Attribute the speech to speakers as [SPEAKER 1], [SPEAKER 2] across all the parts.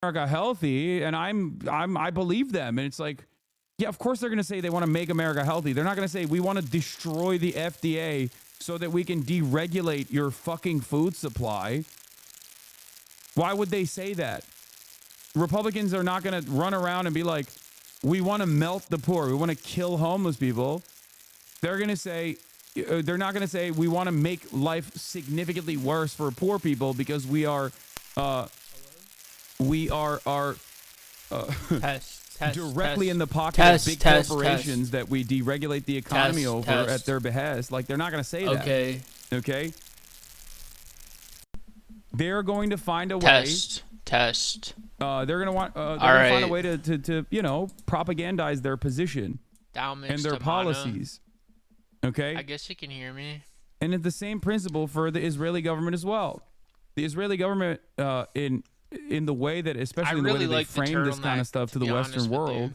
[SPEAKER 1] America healthy, and I believe them. And it's like, yeah, of course they're going to say they want to make America healthy. They're not going to say we want to destroy the FDA so that we can deregulate your fucking food supply. Why would they say that? Republicans are not going to run around and be like, we want to melt the poor. We want to kill homeless people. They're going to say, they're not going to say we want to make life significantly worse for poor people because we are directly in the pocket of big corporations that we deregulate the economy over at their behest. Like, they're not going to say that. Okay. They're going to find a way. They're going to want. They're going to find a way to propagandize their position and their policies. Okay.
[SPEAKER 2] I guess you can hear me.
[SPEAKER 1] And it's the same principle for the Israeli government as well. The Israeli government, in the way that, especially in the way that they frame this kind of stuff to the Western world,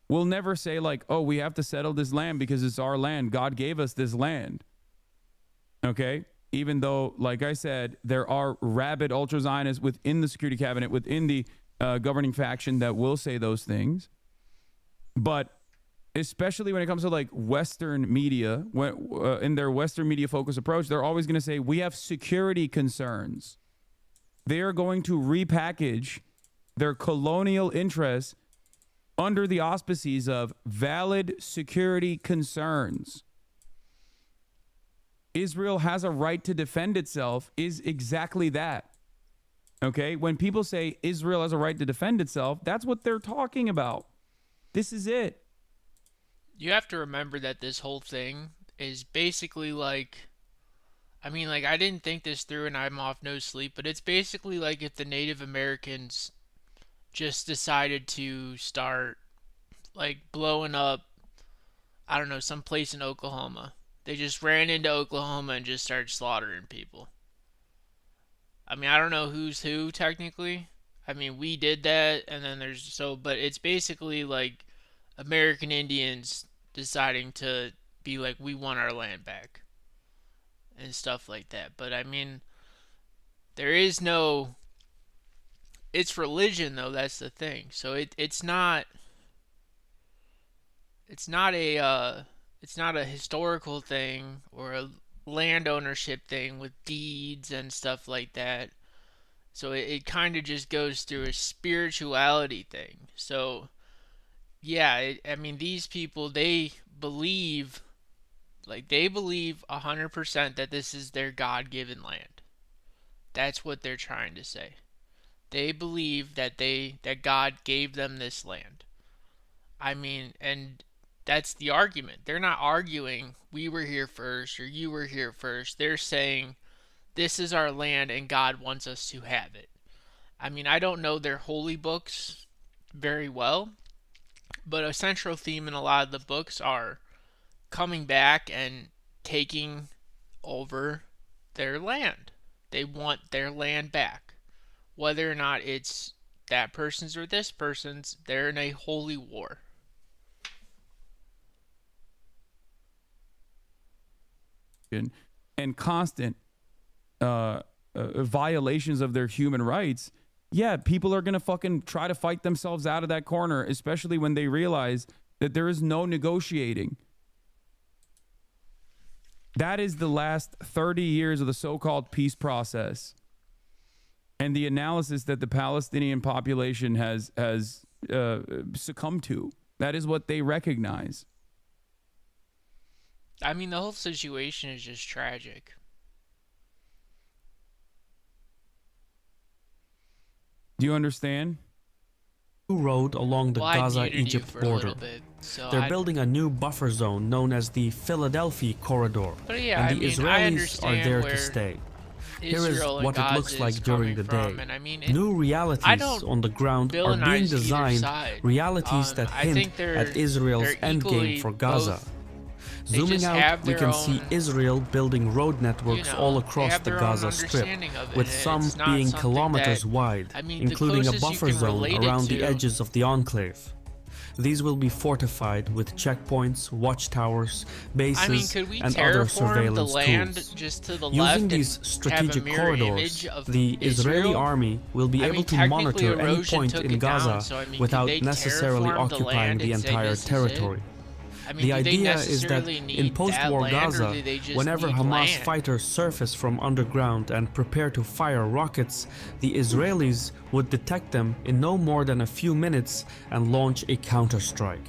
[SPEAKER 1] will never say like, "Oh, we have to settle this land because it's our land. God gave us this land." Okay. Even though, like I said, there are rabid ultra-Zionists within the security cabinet, within the governing faction that will say those things. But especially when it comes to like Western media, in their Western media focus approach, they're always going to say, we have security concerns. They are going to repackage their colonial interests under the auspices of valid security concerns. Israel has a right to defend itself is exactly that. Okay? When people say Israel has a right to defend itself, that's what they're talking about. This is it.
[SPEAKER 2] You have to remember that this whole thing is basically like, I mean, like, I didn't think this through and I'm off no sleep, but it's basically like if the Native Americans just decided to start, like, blowing up, I don't know, some place in Oklahoma. They just ran into Oklahoma and just started slaughtering people. I mean, I don't know who's who, technically. I mean, we did that, and then but it's basically like American Indians deciding to be like, we want our land back. And stuff like that. But, I mean, there is no... It's religion, though, that's the thing. So it's not a historical thing or a land ownership thing with deeds and stuff like that. So it kind of just goes through a spirituality thing. So, yeah, I mean, these people, they believe 100% that this is their God-given land. That's what they're trying to say. They believe that God gave them this land. I mean, and that's the argument. They're not arguing we were here first or you were here first. They're saying this is our land and God wants us to have it. I mean, I don't know their holy books very well, but a central theme in a lot of the books are coming back and taking over their land. They want their land back. Whether or not it's that person's or this person's, they're in a holy war.
[SPEAKER 1] And constant violations of their human rights, yeah, people are going to fucking try to fight themselves out of that corner, especially when they realize that there is no negotiating. That is the last 30 years of the so-called peace process. And the analysis that the Palestinian population has succumbed to. That is what they recognize.
[SPEAKER 2] I mean, the whole situation is just tragic.
[SPEAKER 1] Do you understand?
[SPEAKER 3] Road along the Gaza-Egypt border. They're building a new buffer zone known as the Philadelphia Corridor,
[SPEAKER 2] yeah,
[SPEAKER 3] and the Israelis are there to stay. Here is what it looks like during the day. New realities on the ground are being designed, realities that hint at Israel's endgame for Gaza. Zooming out, we can see Israel building road networks all across the Gaza Strip, with some being kilometers wide, including a buffer zone around the edges of the enclave. These will be fortified with checkpoints, watchtowers, bases,
[SPEAKER 2] could we
[SPEAKER 3] and other surveillance
[SPEAKER 2] the land
[SPEAKER 3] tools.
[SPEAKER 2] just to the
[SPEAKER 3] Using
[SPEAKER 2] left
[SPEAKER 3] these
[SPEAKER 2] and
[SPEAKER 3] strategic
[SPEAKER 2] have a mirror
[SPEAKER 3] corridors,
[SPEAKER 2] image of
[SPEAKER 3] the Israeli
[SPEAKER 2] Israel?
[SPEAKER 3] army will be able to monitor any
[SPEAKER 2] erosion
[SPEAKER 3] point
[SPEAKER 2] took
[SPEAKER 3] in
[SPEAKER 2] it
[SPEAKER 3] Gaza
[SPEAKER 2] down, so,
[SPEAKER 3] without
[SPEAKER 2] could they
[SPEAKER 3] necessarily
[SPEAKER 2] terraform the
[SPEAKER 3] occupying
[SPEAKER 2] land
[SPEAKER 3] the
[SPEAKER 2] and say,
[SPEAKER 3] entire
[SPEAKER 2] "This is it"?
[SPEAKER 3] territory. The
[SPEAKER 2] do they
[SPEAKER 3] idea is that
[SPEAKER 2] necessarily
[SPEAKER 3] in
[SPEAKER 2] need
[SPEAKER 3] post-war
[SPEAKER 2] that land, or
[SPEAKER 3] Gaza,
[SPEAKER 2] do they just
[SPEAKER 3] whenever
[SPEAKER 2] need
[SPEAKER 3] Hamas
[SPEAKER 2] land?
[SPEAKER 3] fighters surface from underground and prepare to fire rockets, the Israelis would detect them in no more than a few minutes and launch a counterstrike.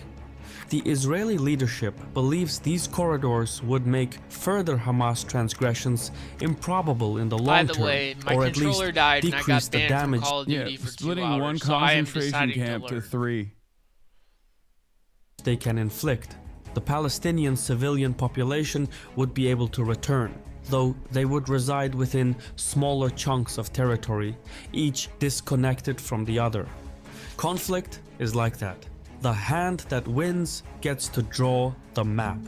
[SPEAKER 3] The Israeli leadership believes these corridors would make further Hamas transgressions improbable in the long
[SPEAKER 2] By the
[SPEAKER 3] term,
[SPEAKER 2] way, my
[SPEAKER 3] or at least
[SPEAKER 2] controller died and I
[SPEAKER 3] decrease
[SPEAKER 2] got
[SPEAKER 3] the
[SPEAKER 2] banned
[SPEAKER 3] damage.
[SPEAKER 2] from Call of Duty for 2
[SPEAKER 1] splitting
[SPEAKER 2] hours,
[SPEAKER 1] one
[SPEAKER 2] so I am
[SPEAKER 1] concentration
[SPEAKER 2] deciding
[SPEAKER 1] camp
[SPEAKER 2] to
[SPEAKER 1] to 3.
[SPEAKER 3] They can inflict. The Palestinian civilian population would be able to return, though they would reside within smaller chunks of territory, each disconnected from the other. Conflict is like that. The hand that wins gets to draw the map.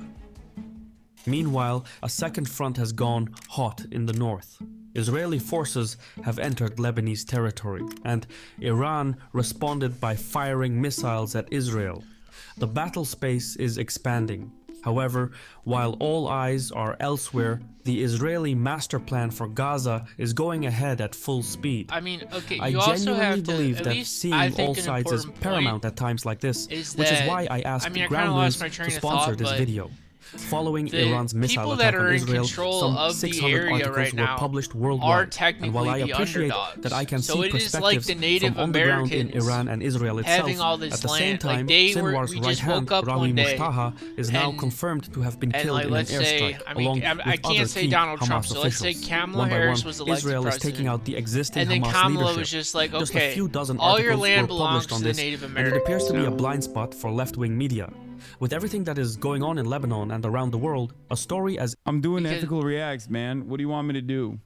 [SPEAKER 3] Meanwhile, a second front has gone hot in the north. Israeli forces have entered Lebanese territory, and Iran responded by firing missiles at Israel. The battle space is expanding. However, while all eyes are elsewhere, the Israeli master plan for Gaza is going ahead at full speed.
[SPEAKER 2] Okay,
[SPEAKER 3] I
[SPEAKER 2] you also
[SPEAKER 3] genuinely
[SPEAKER 2] have to,
[SPEAKER 3] believe
[SPEAKER 2] at
[SPEAKER 3] that
[SPEAKER 2] least,
[SPEAKER 3] seeing all sides is paramount at times like this, which is why I asked Ground News to sponsor this video. Following Iran's missile attack on Israel, some 600 articles were published worldwide, and while I appreciate that I can see perspectives from on the ground in Iran and Israel itself, at the same time, Sinwar's right hand, Rawi Mushtaha, is now confirmed to have been killed in an airstrike, along with other key Hamas officials. One by one, Israel is taking out the existing Hamas leadership. Just a few dozen articles were published on this, and it appears to be a blind spot for left-wing media. With everything that is going on in Lebanon and around the world, a story as...
[SPEAKER 1] I'm doing ethical reacts, man. What do you want me to do?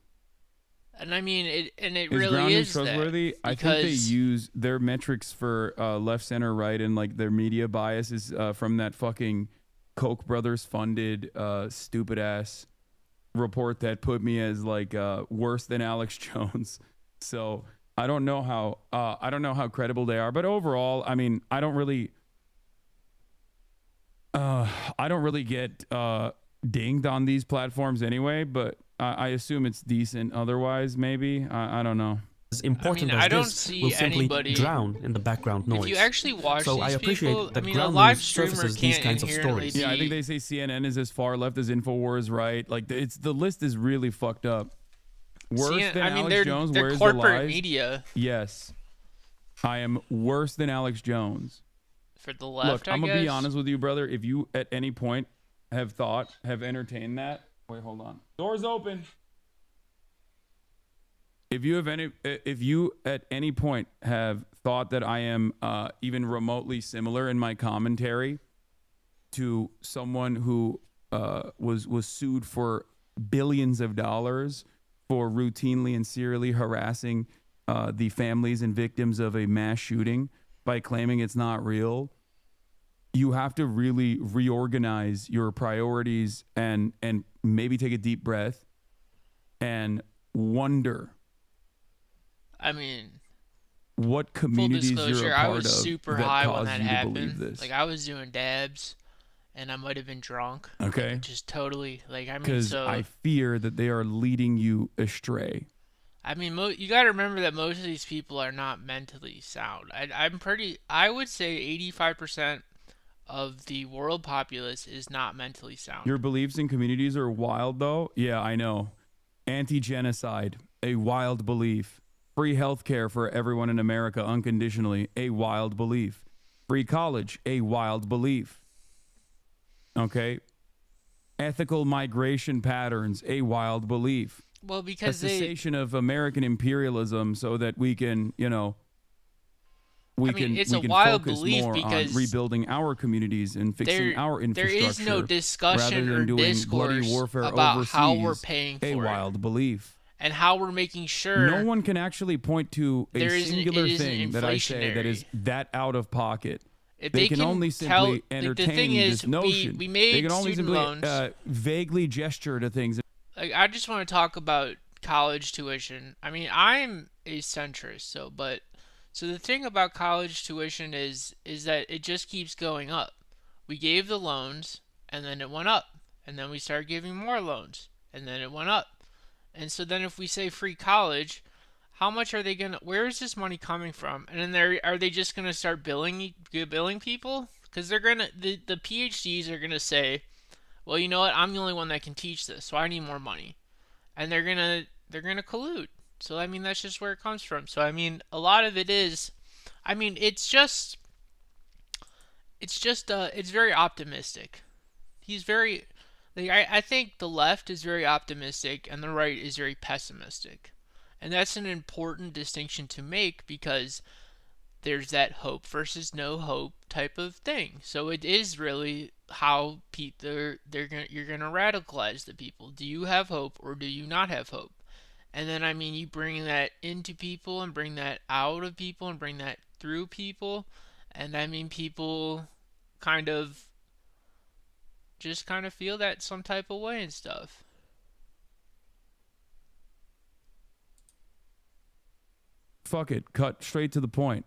[SPEAKER 2] And it
[SPEAKER 1] really
[SPEAKER 2] Ground
[SPEAKER 1] is trustworthy. I think they use their metrics for left, center, right, and like their media biases from that fucking Koch brothers funded stupid ass report that put me as like worse than Alex Jones. So I don't know how credible they are, but overall, I don't really get dinged on these platforms anyway, but I assume it's decent otherwise, maybe. I don't know.
[SPEAKER 3] As important as this will simply drown in the background noise.
[SPEAKER 2] If you actually watch
[SPEAKER 3] so
[SPEAKER 2] these
[SPEAKER 3] I appreciate
[SPEAKER 2] people,
[SPEAKER 3] that Ground News surfaces these kinds of stories.
[SPEAKER 1] Yeah, I think they say CNN is as far left as InfoWars, right? Like the list is really fucked up. Worse than Alex Jones.
[SPEAKER 2] They're
[SPEAKER 1] Where's
[SPEAKER 2] corporate
[SPEAKER 1] the lies?
[SPEAKER 2] Media.
[SPEAKER 1] Yes, I am worse than Alex Jones.
[SPEAKER 2] For the left,
[SPEAKER 1] look, I'm gonna be honest with you, brother. If you at any point have entertained that, wait, hold on, doors open. If you at any point have thought that I am even remotely similar in my commentary to someone who was sued for billions of dollars for routinely and serially harassing the families and victims of a mass shooting by claiming it's not real, you have to really reorganize your priorities and maybe take a deep breath and wonder. What communities
[SPEAKER 2] full disclosure,
[SPEAKER 1] you're a part
[SPEAKER 2] I was
[SPEAKER 1] of
[SPEAKER 2] super
[SPEAKER 1] that
[SPEAKER 2] high when
[SPEAKER 1] caused
[SPEAKER 2] that
[SPEAKER 1] you to
[SPEAKER 2] happened.
[SPEAKER 1] believe this.
[SPEAKER 2] Like I was doing dabs, and I might have been drunk.
[SPEAKER 1] Okay.
[SPEAKER 2] Like, just totally
[SPEAKER 1] because I fear that they are leading you astray.
[SPEAKER 2] You got to remember that most of these people are not mentally sound. I would say 85% of the world populace is not mentally sound.
[SPEAKER 1] Your beliefs in communities are wild, though. Yeah, I know. Anti-genocide, a wild belief. Free health care for everyone in America unconditionally, a wild belief. Free college, a wild belief. Okay? Ethical migration patterns, a wild belief.
[SPEAKER 2] Well, because
[SPEAKER 1] a cessation of American imperialism so that we can,
[SPEAKER 2] it's a wild
[SPEAKER 1] focus
[SPEAKER 2] belief
[SPEAKER 1] more
[SPEAKER 2] because
[SPEAKER 1] on rebuilding our communities and fixing our infrastructure.
[SPEAKER 2] There is no discussion or discourse
[SPEAKER 1] warfare
[SPEAKER 2] about
[SPEAKER 1] overseas,
[SPEAKER 2] how we're paying for
[SPEAKER 1] a wild belief.
[SPEAKER 2] And how we're making sure
[SPEAKER 1] no one can actually point to a singular thing that I say that is that out of pocket. They can only simply entertain this notion.
[SPEAKER 2] We made
[SPEAKER 1] they can only simply
[SPEAKER 2] loans.
[SPEAKER 1] Vaguely gesture to things.
[SPEAKER 2] I just want to talk about college tuition. I'm a centrist, So the thing about college tuition is that it just keeps going up. We gave the loans, and then it went up, and then we started giving more loans, and then it went up. And so then if we say free college, how much are they gonna? Where is this money coming from? And then are they just gonna start billing people? Because they're gonna the PhDs are gonna say, well, you know what? I'm the only one that can teach this, so I need more money, and they're gonna collude. So I mean, that's just where it comes from. So I mean, a lot of it is, I mean, it's very optimistic. He's very, like, I think the left is very optimistic and the right is very pessimistic, and that's an important distinction to make because there's that hope versus no hope type of thing. So it is really how you're gonna radicalize the people. Do you have hope or do you not have hope? And then, I mean, you bring that into people and bring that out of people and bring that through people. And I mean, people just kind of feel that some type of way and stuff.
[SPEAKER 1] Fuck it. Cut straight to the point.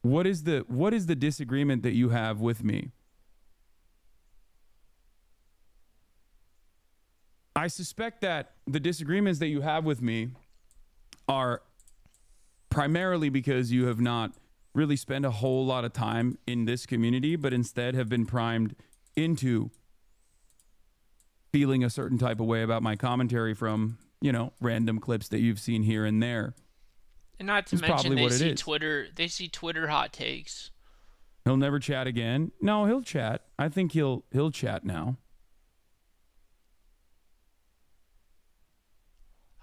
[SPEAKER 1] What is the disagreement that you have with me? I suspect that the disagreements that you have with me are primarily because you have not really spent a whole lot of time in this community, but instead have been primed into feeling a certain type of way about my commentary from, random clips that you've seen here and there.
[SPEAKER 2] And not to mention they see Twitter hot takes.
[SPEAKER 1] He'll never chat again. No, he'll chat. I think he'll chat now.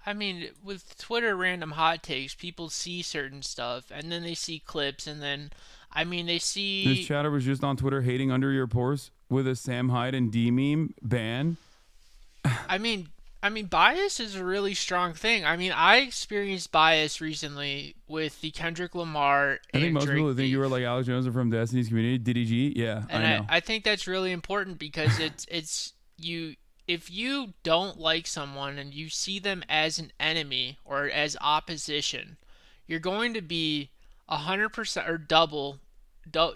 [SPEAKER 2] I mean, with Twitter random hot takes, people see certain stuff, and then they see clips, and then, I mean, they see...
[SPEAKER 1] This chatter was just on Twitter hating under your pores with a Sam Hyde and D meme ban.
[SPEAKER 2] I mean, bias is a really strong thing. I mean, I experienced bias recently with the Kendrick Lamar and
[SPEAKER 1] I think most
[SPEAKER 2] Drake
[SPEAKER 1] people think you were like Alex Jones are from Destiny's Community, Diddy G. Yeah,
[SPEAKER 2] and
[SPEAKER 1] I know.
[SPEAKER 2] I think that's really important because it's you... If you don't like someone and you see them as an enemy or as opposition, you're going to be 100% or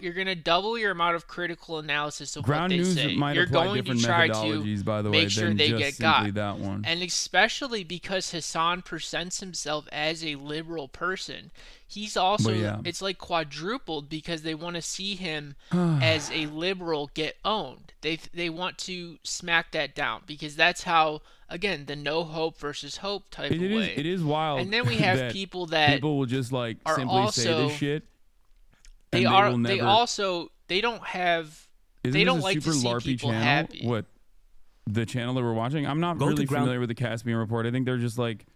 [SPEAKER 2] you're going to double your amount of critical analysis of
[SPEAKER 1] Ground
[SPEAKER 2] what they
[SPEAKER 1] news
[SPEAKER 2] say.
[SPEAKER 1] Might
[SPEAKER 2] you're
[SPEAKER 1] apply
[SPEAKER 2] going
[SPEAKER 1] different
[SPEAKER 2] to try
[SPEAKER 1] methodologies,
[SPEAKER 2] to
[SPEAKER 1] by the way,
[SPEAKER 2] make sure
[SPEAKER 1] than
[SPEAKER 2] they
[SPEAKER 1] just
[SPEAKER 2] get
[SPEAKER 1] simply
[SPEAKER 2] got.
[SPEAKER 1] That one.
[SPEAKER 2] And especially because Hasan presents himself as a liberal person, he's also, it's like quadrupled because they want to see him as a liberal get owned. They want to smack that down because that's how, again, the no hope versus hope type of way.
[SPEAKER 1] It is wild.
[SPEAKER 2] And then we have people will just
[SPEAKER 1] like
[SPEAKER 2] are
[SPEAKER 1] simply
[SPEAKER 2] also,
[SPEAKER 1] say this shit.
[SPEAKER 2] They don't like to see
[SPEAKER 1] LARPy
[SPEAKER 2] people
[SPEAKER 1] channel?
[SPEAKER 2] happy.
[SPEAKER 1] What, the channel that we're watching? I'm not really familiar with the Caspian Report. I think they're just like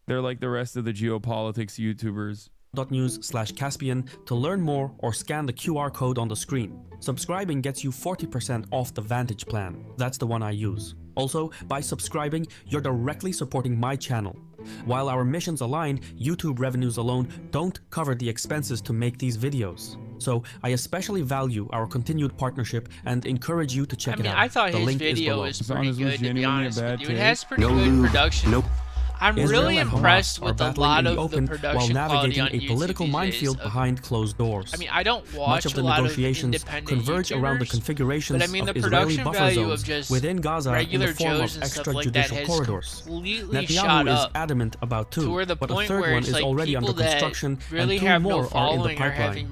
[SPEAKER 1] the rest of the geopolitics YouTubers.
[SPEAKER 3] .news/Caspian to learn more or scan the QR code on the screen. Subscribing gets you 40% off the Vantage plan. That's the one I use. Also, by subscribing, you're directly supporting my channel. While our missions align, YouTube revenues alone don't cover the expenses to make these videos. So I especially value our continued partnership and encourage you to check it out.
[SPEAKER 2] I thought his video was pretty good, to be honest with you. It has pretty good production.
[SPEAKER 3] Nope.
[SPEAKER 2] I'm really impressed with a lot of the production quality on YouTube
[SPEAKER 3] a political minefield behind closed doors.
[SPEAKER 2] I mean, I don't watch
[SPEAKER 3] much of the negotiations converge around the configurations of Israeli buffer zones within Gaza in the form of extrajudicial corridors. Netanyahu is adamant about two, but a third one is already under construction and two more are in the pipeline.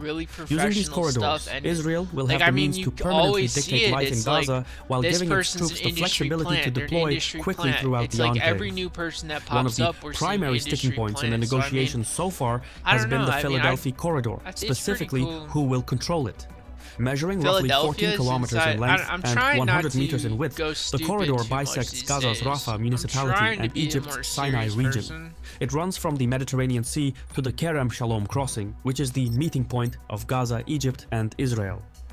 [SPEAKER 3] Using these corridors, Israel will have the means to permanently dictate life in Gaza while giving its troops the flexibility to deploy quickly throughout the enclave.
[SPEAKER 2] Every new person that pops
[SPEAKER 3] one of the primary sticking points in the negotiations so far has been the Philadelphia corridor, specifically who will control it. Measuring roughly 14 kilometers in length and 100 meters in width, the corridor bisects Gaza's Rafah municipality and Egypt's Sinai region. It runs from the Mediterranean Sea to the Kerem Shalom crossing, which is the meeting point of Gaza, Egypt, and Israel.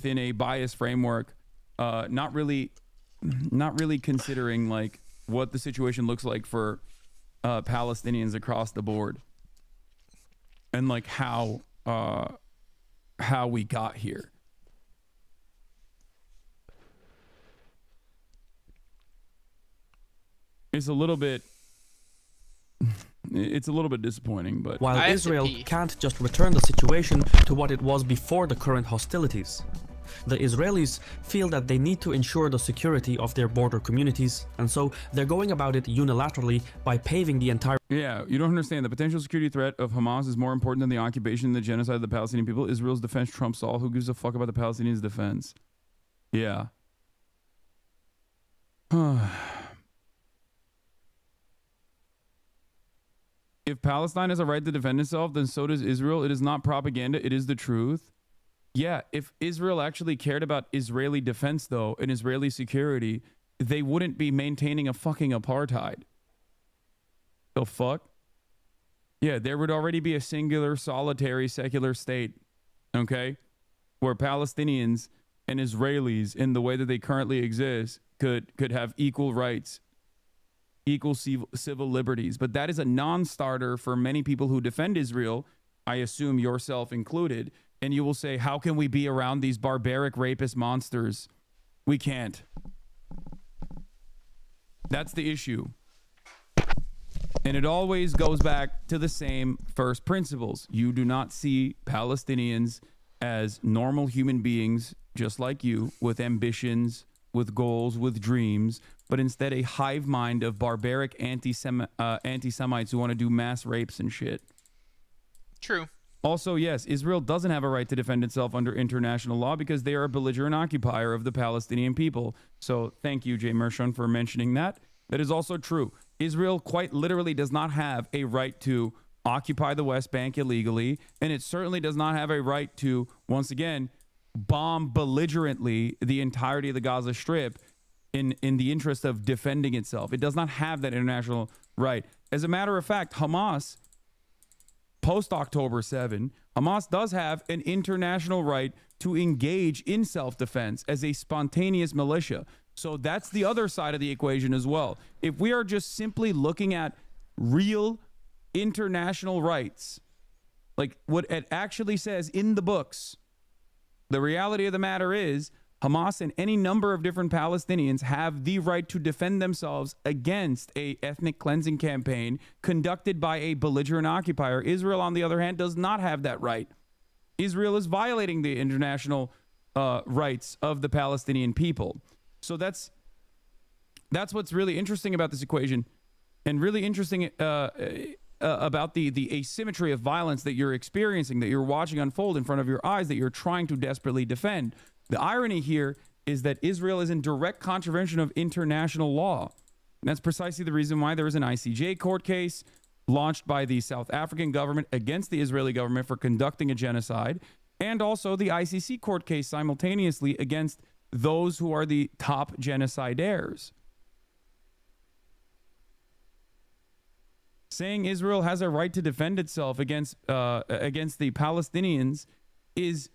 [SPEAKER 1] within a biased framework, not really considering like what the situation looks like for Palestinians across the board. and like how we got here. It's a little bit disappointing, but
[SPEAKER 3] while Israel can't just return the situation to what it was before the current hostilities, the Israelis feel that they need to ensure the security of their border communities, and so they're going about it unilaterally by paving the entire...
[SPEAKER 1] Yeah, you don't understand. The potential security threat of Hamas is more important than the occupation and the genocide of the Palestinian people. Israel's defense trumps all. Who gives a fuck about the Palestinians' defense? Yeah. If Palestine has a right to defend itself, then so does Israel. It is not propaganda. It is the truth. Yeah, if Israel actually cared about Israeli defense, though, and Israeli security, they wouldn't be maintaining a fucking apartheid. The fuck? Yeah, there would already be a singular, solitary, secular state, okay, where Palestinians and Israelis, in the way that they currently exist, could have equal rights, equal civil liberties. But that is a non-starter for many people who defend Israel, I assume yourself included. And you will say, how can we be around these barbaric rapist monsters? We can't. That's the issue. And it always goes back to the same first principles. You do not see Palestinians as normal human beings, just like you, with ambitions, with goals, with dreams, but instead a hive mind of barbaric anti-Semites who want to do mass rapes and shit.
[SPEAKER 2] True.
[SPEAKER 1] Also, yes, Israel doesn't have a right to defend itself under international law because they are a belligerent occupier of the Palestinian people. So thank you, Jay Mershon, for mentioning that. That is also true. Israel quite literally does not have a right to occupy the West Bank illegally, and it certainly does not have a right to, once again, bomb belligerently the entirety of the Gaza Strip in the interest of defending itself. It does not have that international right. As a matter of fact, Hamas, post-October 7, Hamas does have an international right to engage in self-defense as a spontaneous militia. So that's the other side of the equation as well. If we are just simply looking at real international rights, like what it actually says in the books, the reality of the matter is Hamas and any number of different Palestinians have the right to defend themselves against a ethnic cleansing campaign conducted by a belligerent occupier. Israel, on the other hand, does not have that right. Israel is violating the international rights of the Palestinian people. So that's what's really interesting about this equation, and really interesting about the asymmetry of violence that you're experiencing, that you're watching unfold in front of your eyes, that you're trying to desperately defend. The irony here is that Israel is in direct contravention of international law. And that's precisely the reason why there is an ICJ court case launched by the South African government against the Israeli government for conducting a genocide, and also the ICC court case simultaneously against those who are the top genocidaires. Saying Israel has a right to defend itself against the Palestinians is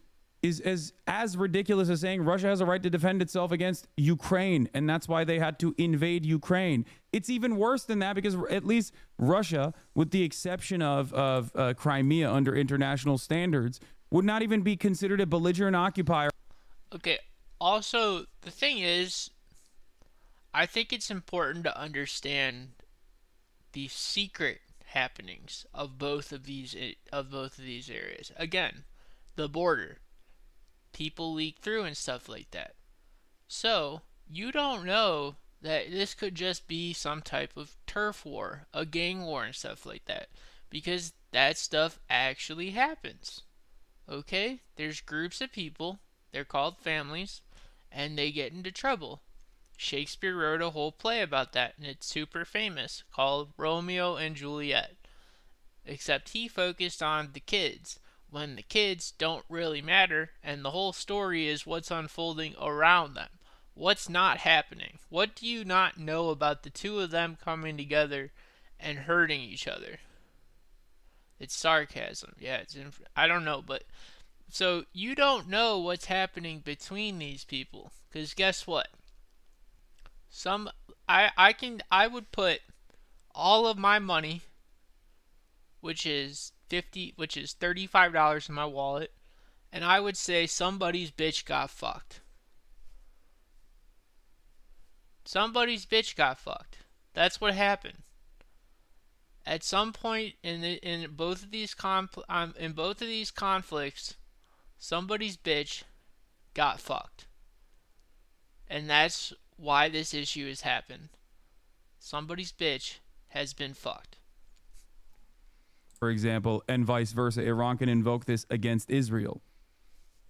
[SPEAKER 1] as ridiculous as saying Russia has a right to defend itself against Ukraine, and that's why they had to invade Ukraine. It's even worse than that, because at least Russia, with the exception of Crimea under international standards, would not even be considered a belligerent occupier.
[SPEAKER 2] Okay. Also, the thing is, I think it's important to understand the secret happenings of both of these areas. Again, the border, people leak through and stuff like that. So you don't know that this could just be some type of turf war, a gang war and stuff like that, because that stuff actually happens. Okay, there's groups of people, they're called families, and they get into trouble. Shakespeare wrote a whole play about that, and it's super famous, called Romeo and Juliet. Except he focused on the kids, when the kids don't really matter, and the whole story is what's unfolding around them. What's not happening? What do you not know about the two of them coming together and hurting each other? It's sarcasm. Yeah, I don't know, but so you don't know what's happening between these people, because guess what? I would put all of my money, which is which is $35 in my wallet, and I would say somebody's bitch got fucked. Somebody's bitch got fucked. That's what happened. At some point in both of these conflicts, somebody's bitch got fucked, and that's why this issue has happened. Somebody's bitch has been fucked.
[SPEAKER 1] For example, and vice versa. Iran can invoke this against Israel.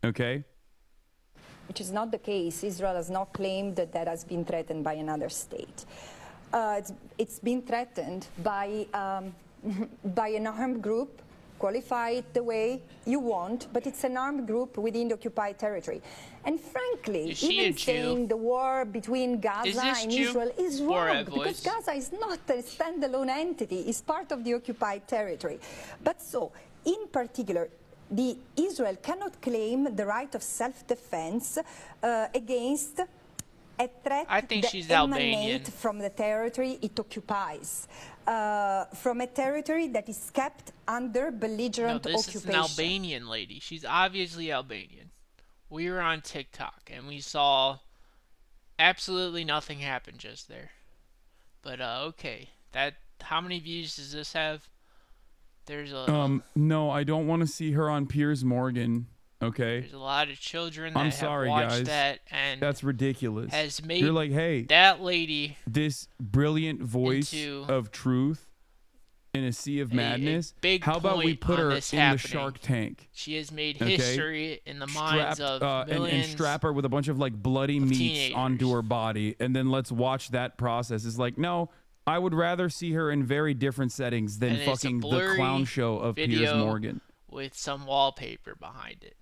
[SPEAKER 1] Okay?
[SPEAKER 4] Which is not the case. Israel has not claimed that that has been threatened by another state. It's been threatened by an armed group, qualify it the way you want, but it's an armed group within the occupied territory. And frankly, even saying the war between Gaza and Israel is wrong, because Gaza is not a standalone entity, it's part of the occupied territory. But so, in particular, Israel cannot claim the right of self-defense against a threat that emanates from the territory it occupies, from a territory that is kept under belligerent occupation.
[SPEAKER 2] This is an Albanian lady. She's obviously Albanian. We were on TikTok and we saw absolutely nothing happen just there. But okay, how many views does this have? There's a
[SPEAKER 1] no, I don't want to see her on Piers Morgan. Okay.
[SPEAKER 2] There's a lot of children that have watched that, and
[SPEAKER 1] that's ridiculous.
[SPEAKER 2] Has made
[SPEAKER 1] You're like, hey,
[SPEAKER 2] that lady
[SPEAKER 1] this brilliant voice of truth in a sea of madness. How about we put her in the Shark Tank?
[SPEAKER 2] She has made history in the minds of millions
[SPEAKER 1] and strap her with a bunch of like bloody meats onto her body, and then let's watch that process. It's like, no, I would rather see her in very different settings than fucking the clown show of Piers Morgan
[SPEAKER 2] with some wallpaper behind it.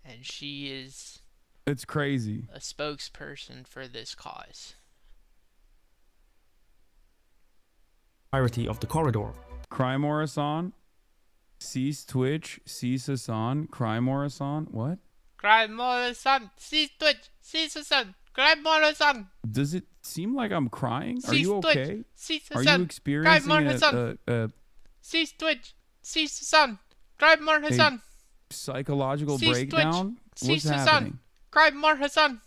[SPEAKER 2] And she is...
[SPEAKER 1] It's crazy.
[SPEAKER 2] ...a spokesperson for this cause.
[SPEAKER 3] Entirety of the corridor.
[SPEAKER 1] Cry more Hasan. Cease Twitch. Cease Hasan. Cry more Hasan. What?
[SPEAKER 2] Cry more Hasan. Cease Twitch. Cease Hasan. Cry more Hasan.
[SPEAKER 1] Does it seem like I'm crying? Are you okay?
[SPEAKER 2] Cease
[SPEAKER 1] Hasan. Are you experiencing a
[SPEAKER 2] Cease Twitch. Cease Hasan. Cry more Hasan.
[SPEAKER 1] Psychological breakdown?
[SPEAKER 2] Cease
[SPEAKER 1] What's happening?
[SPEAKER 2] Cry more Hasan.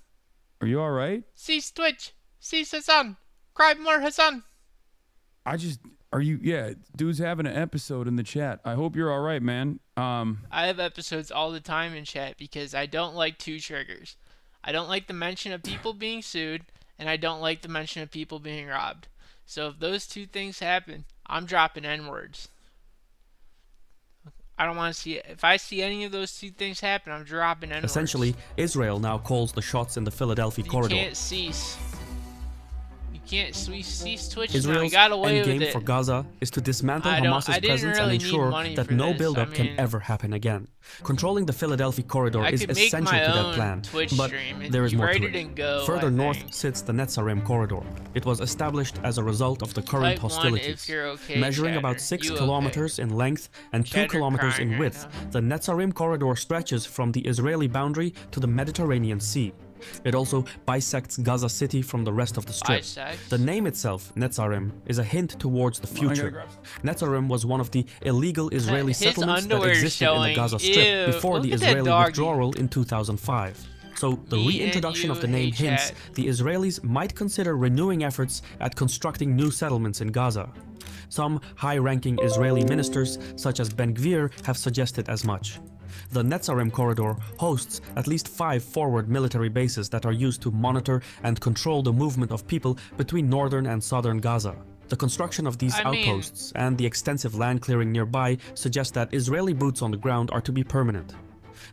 [SPEAKER 1] Are you all right?
[SPEAKER 2] Cease Twitch. Cease Hasan. Cry more Hasan.
[SPEAKER 1] Dude's having an episode in the chat. I hope you're all right, man.
[SPEAKER 2] I have episodes all the time in chat because I don't like two triggers. I don't like the mention of people being sued, and I don't like the mention of people being robbed. So if those two things happen, I'm dropping N-words. I don't want to see it. If I see any of those two things happen, I'm dropping N-words.
[SPEAKER 3] Essentially, Israel now calls the shots in the Philadelphia corridor.
[SPEAKER 2] You can't cease. You can't cease Twitch.
[SPEAKER 3] Israel's endgame for Gaza is to dismantle Hamas's presence and ensure that no buildup can ever happen again. Controlling the Philadelphia corridor is essential to that plan, but there is more to it. Further north sits the Netzarim corridor. It was established as a result of the current hostilities. Measuring about 6 kilometers in length and 2 kilometers in width, the Netzarim corridor stretches from the Israeli boundary to the Mediterranean Sea. It also bisects Gaza City from the rest of the Strip. The name itself, Netzarim, is a hint towards the future. Netzarim was one of the illegal Israeli settlements that existed in the Gaza Strip before the Israeli withdrawal in 2005. So the reintroduction of the name hints the Israelis might consider renewing efforts at constructing new settlements in Gaza. Some high-ranking Israeli ministers, such as Ben-Gvir, have suggested as much. The Netzarim corridor hosts at least 5 forward military bases that are used to monitor and control the movement of people between northern and southern Gaza. The construction of these outposts and the extensive land clearing nearby suggest that Israeli boots on the ground are to be permanent.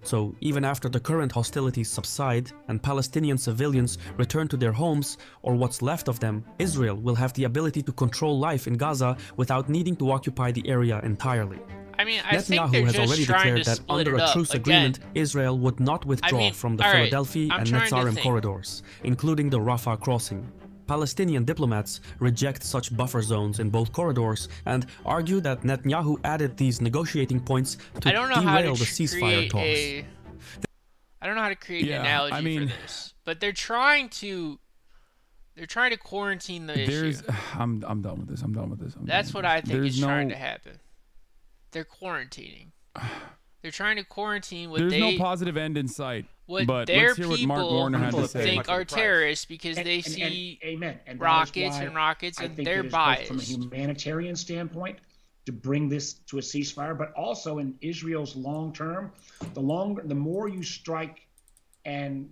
[SPEAKER 3] So even after the current hostilities subside and Palestinian civilians return to their homes, or what's left of them, Israel will have the ability to control life in Gaza without needing to occupy the area entirely. Netanyahu has already declared that under a truce agreement, Israel would not withdraw from the Philadelphia and Netzarim corridors, including the Rafah crossing. Palestinian diplomats reject such buffer zones in both corridors and argue that Netanyahu added these negotiating points to derail the ceasefire talks.
[SPEAKER 2] I don't know how to create an analogy for this, but they're trying to quarantine the issue.
[SPEAKER 1] I'm done with this.
[SPEAKER 2] That's what I think is trying to happen. They're quarantining. They're trying to quarantine what
[SPEAKER 1] There's no positive end in sight.
[SPEAKER 2] What
[SPEAKER 1] but
[SPEAKER 2] their
[SPEAKER 1] let's hear what Mark Warner had to say.
[SPEAKER 2] think are terrorists because they see rockets and they're biased.
[SPEAKER 5] From a humanitarian standpoint, to bring this to a ceasefire, but also in Israel's long term, the more you strike and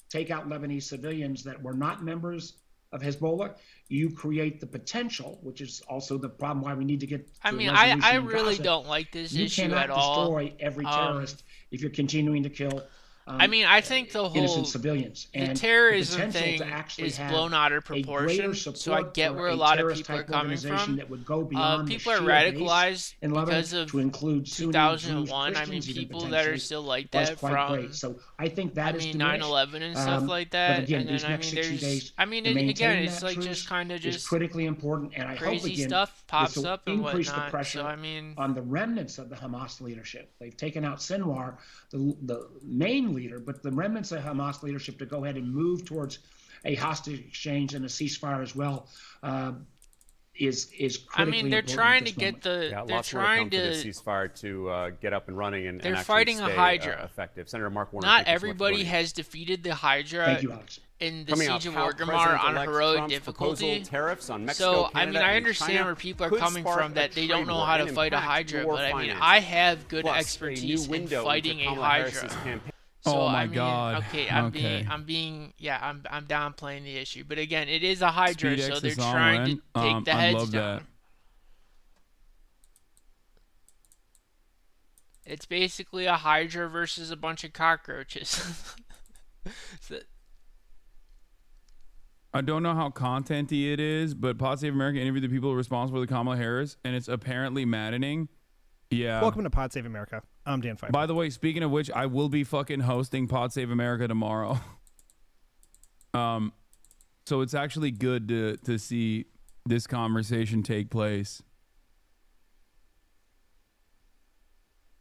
[SPEAKER 5] take out Lebanese civilians that were not members of Hezbollah, you create the potential, which is also the problem why we need to get to
[SPEAKER 2] I really don't like this issue at all.
[SPEAKER 5] You cannot destroy every terrorist if you're continuing to kill
[SPEAKER 2] I think the whole
[SPEAKER 5] innocent civilians.
[SPEAKER 2] The terrorism thing is blown out of proportion. So I get where a lot of people are coming from.
[SPEAKER 5] That would go beyond
[SPEAKER 2] people are radicalized because of
[SPEAKER 5] to include
[SPEAKER 2] 2001. People that are still like that from.
[SPEAKER 5] So I think that is
[SPEAKER 2] 9/11 and stuff like that.
[SPEAKER 5] But again,
[SPEAKER 2] and then
[SPEAKER 5] there's
[SPEAKER 2] again, it's like just kind of just
[SPEAKER 5] critically important, and I hope again
[SPEAKER 2] stuff pops up and
[SPEAKER 5] increase
[SPEAKER 2] whatnot.
[SPEAKER 5] the pressure on the remnants of the Hamas leadership. They've taken out Sinwar, the main leader, but the remnants of Hamas leadership to go ahead and move towards a hostage exchange and a ceasefire as well is critically
[SPEAKER 2] they're
[SPEAKER 5] important
[SPEAKER 2] trying
[SPEAKER 5] at this
[SPEAKER 2] to get
[SPEAKER 5] moment.
[SPEAKER 2] the they're trying to
[SPEAKER 6] the ceasefire to get up and running and
[SPEAKER 2] they're
[SPEAKER 6] actually
[SPEAKER 2] fighting
[SPEAKER 6] stay,
[SPEAKER 2] a Hydra.
[SPEAKER 6] Effective. Senator Mark Warner.
[SPEAKER 2] Not everybody has defeated the Hydra.
[SPEAKER 5] Thank you, Alex.
[SPEAKER 2] In the siege of Orgrimmar on heroic difficulty.
[SPEAKER 6] Tariffs on Mexico,
[SPEAKER 2] so
[SPEAKER 6] Canada,
[SPEAKER 2] I understand where people are coming from that they don't know how to fight a Hydra, but I have good expertise in fighting a Hydra. So
[SPEAKER 1] oh my God!
[SPEAKER 2] Okay, I'm downplaying the issue, but again, it is a Hydra, so they're trying to take the heads down. That. It's basically a Hydra versus a bunch of cockroaches.
[SPEAKER 1] I don't know how contenty it is, but Pod Save America interviewed the people responsible for the Kamala Harris, and it's apparently maddening. Yeah.
[SPEAKER 7] Welcome to Pod Save America. I'm Dan Pfeiffer.
[SPEAKER 1] By the way, speaking of which, I will be fucking hosting Pod Save America tomorrow. So it's actually good to see this conversation take place.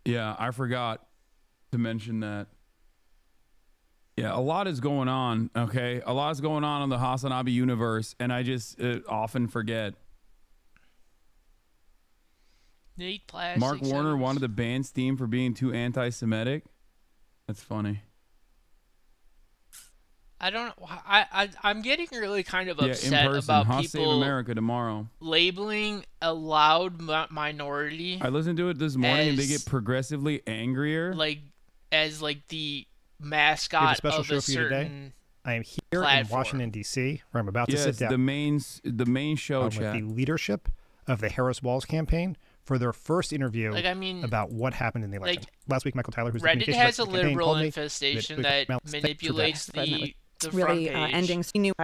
[SPEAKER 1] Yeah, I forgot to mention that. Yeah, a lot is going on, okay? A lot is going on in the Hasan Abi universe, and I just often forget. Mark Warner wanted to ban Steam for being too anti-Semitic. That's funny.
[SPEAKER 2] I'm getting really kind of upset
[SPEAKER 1] in person.
[SPEAKER 2] about people
[SPEAKER 1] Save America tomorrow.
[SPEAKER 2] Labeling a loud minority.
[SPEAKER 1] I listened to it this morning, and they get progressively angrier.
[SPEAKER 2] As the mascot
[SPEAKER 7] of
[SPEAKER 2] a certain
[SPEAKER 7] I am here in Washington, D.C., where I'm about to sit down.
[SPEAKER 1] the main show chat.
[SPEAKER 7] With the leadership of the Harris Walls campaign for their first interview about what happened in the election. Last week, Michael Tyler, who's
[SPEAKER 2] Reddit
[SPEAKER 7] the
[SPEAKER 2] has a liberal infestation that manipulates the
[SPEAKER 8] really
[SPEAKER 2] front page.
[SPEAKER 8] ending.
[SPEAKER 2] Steam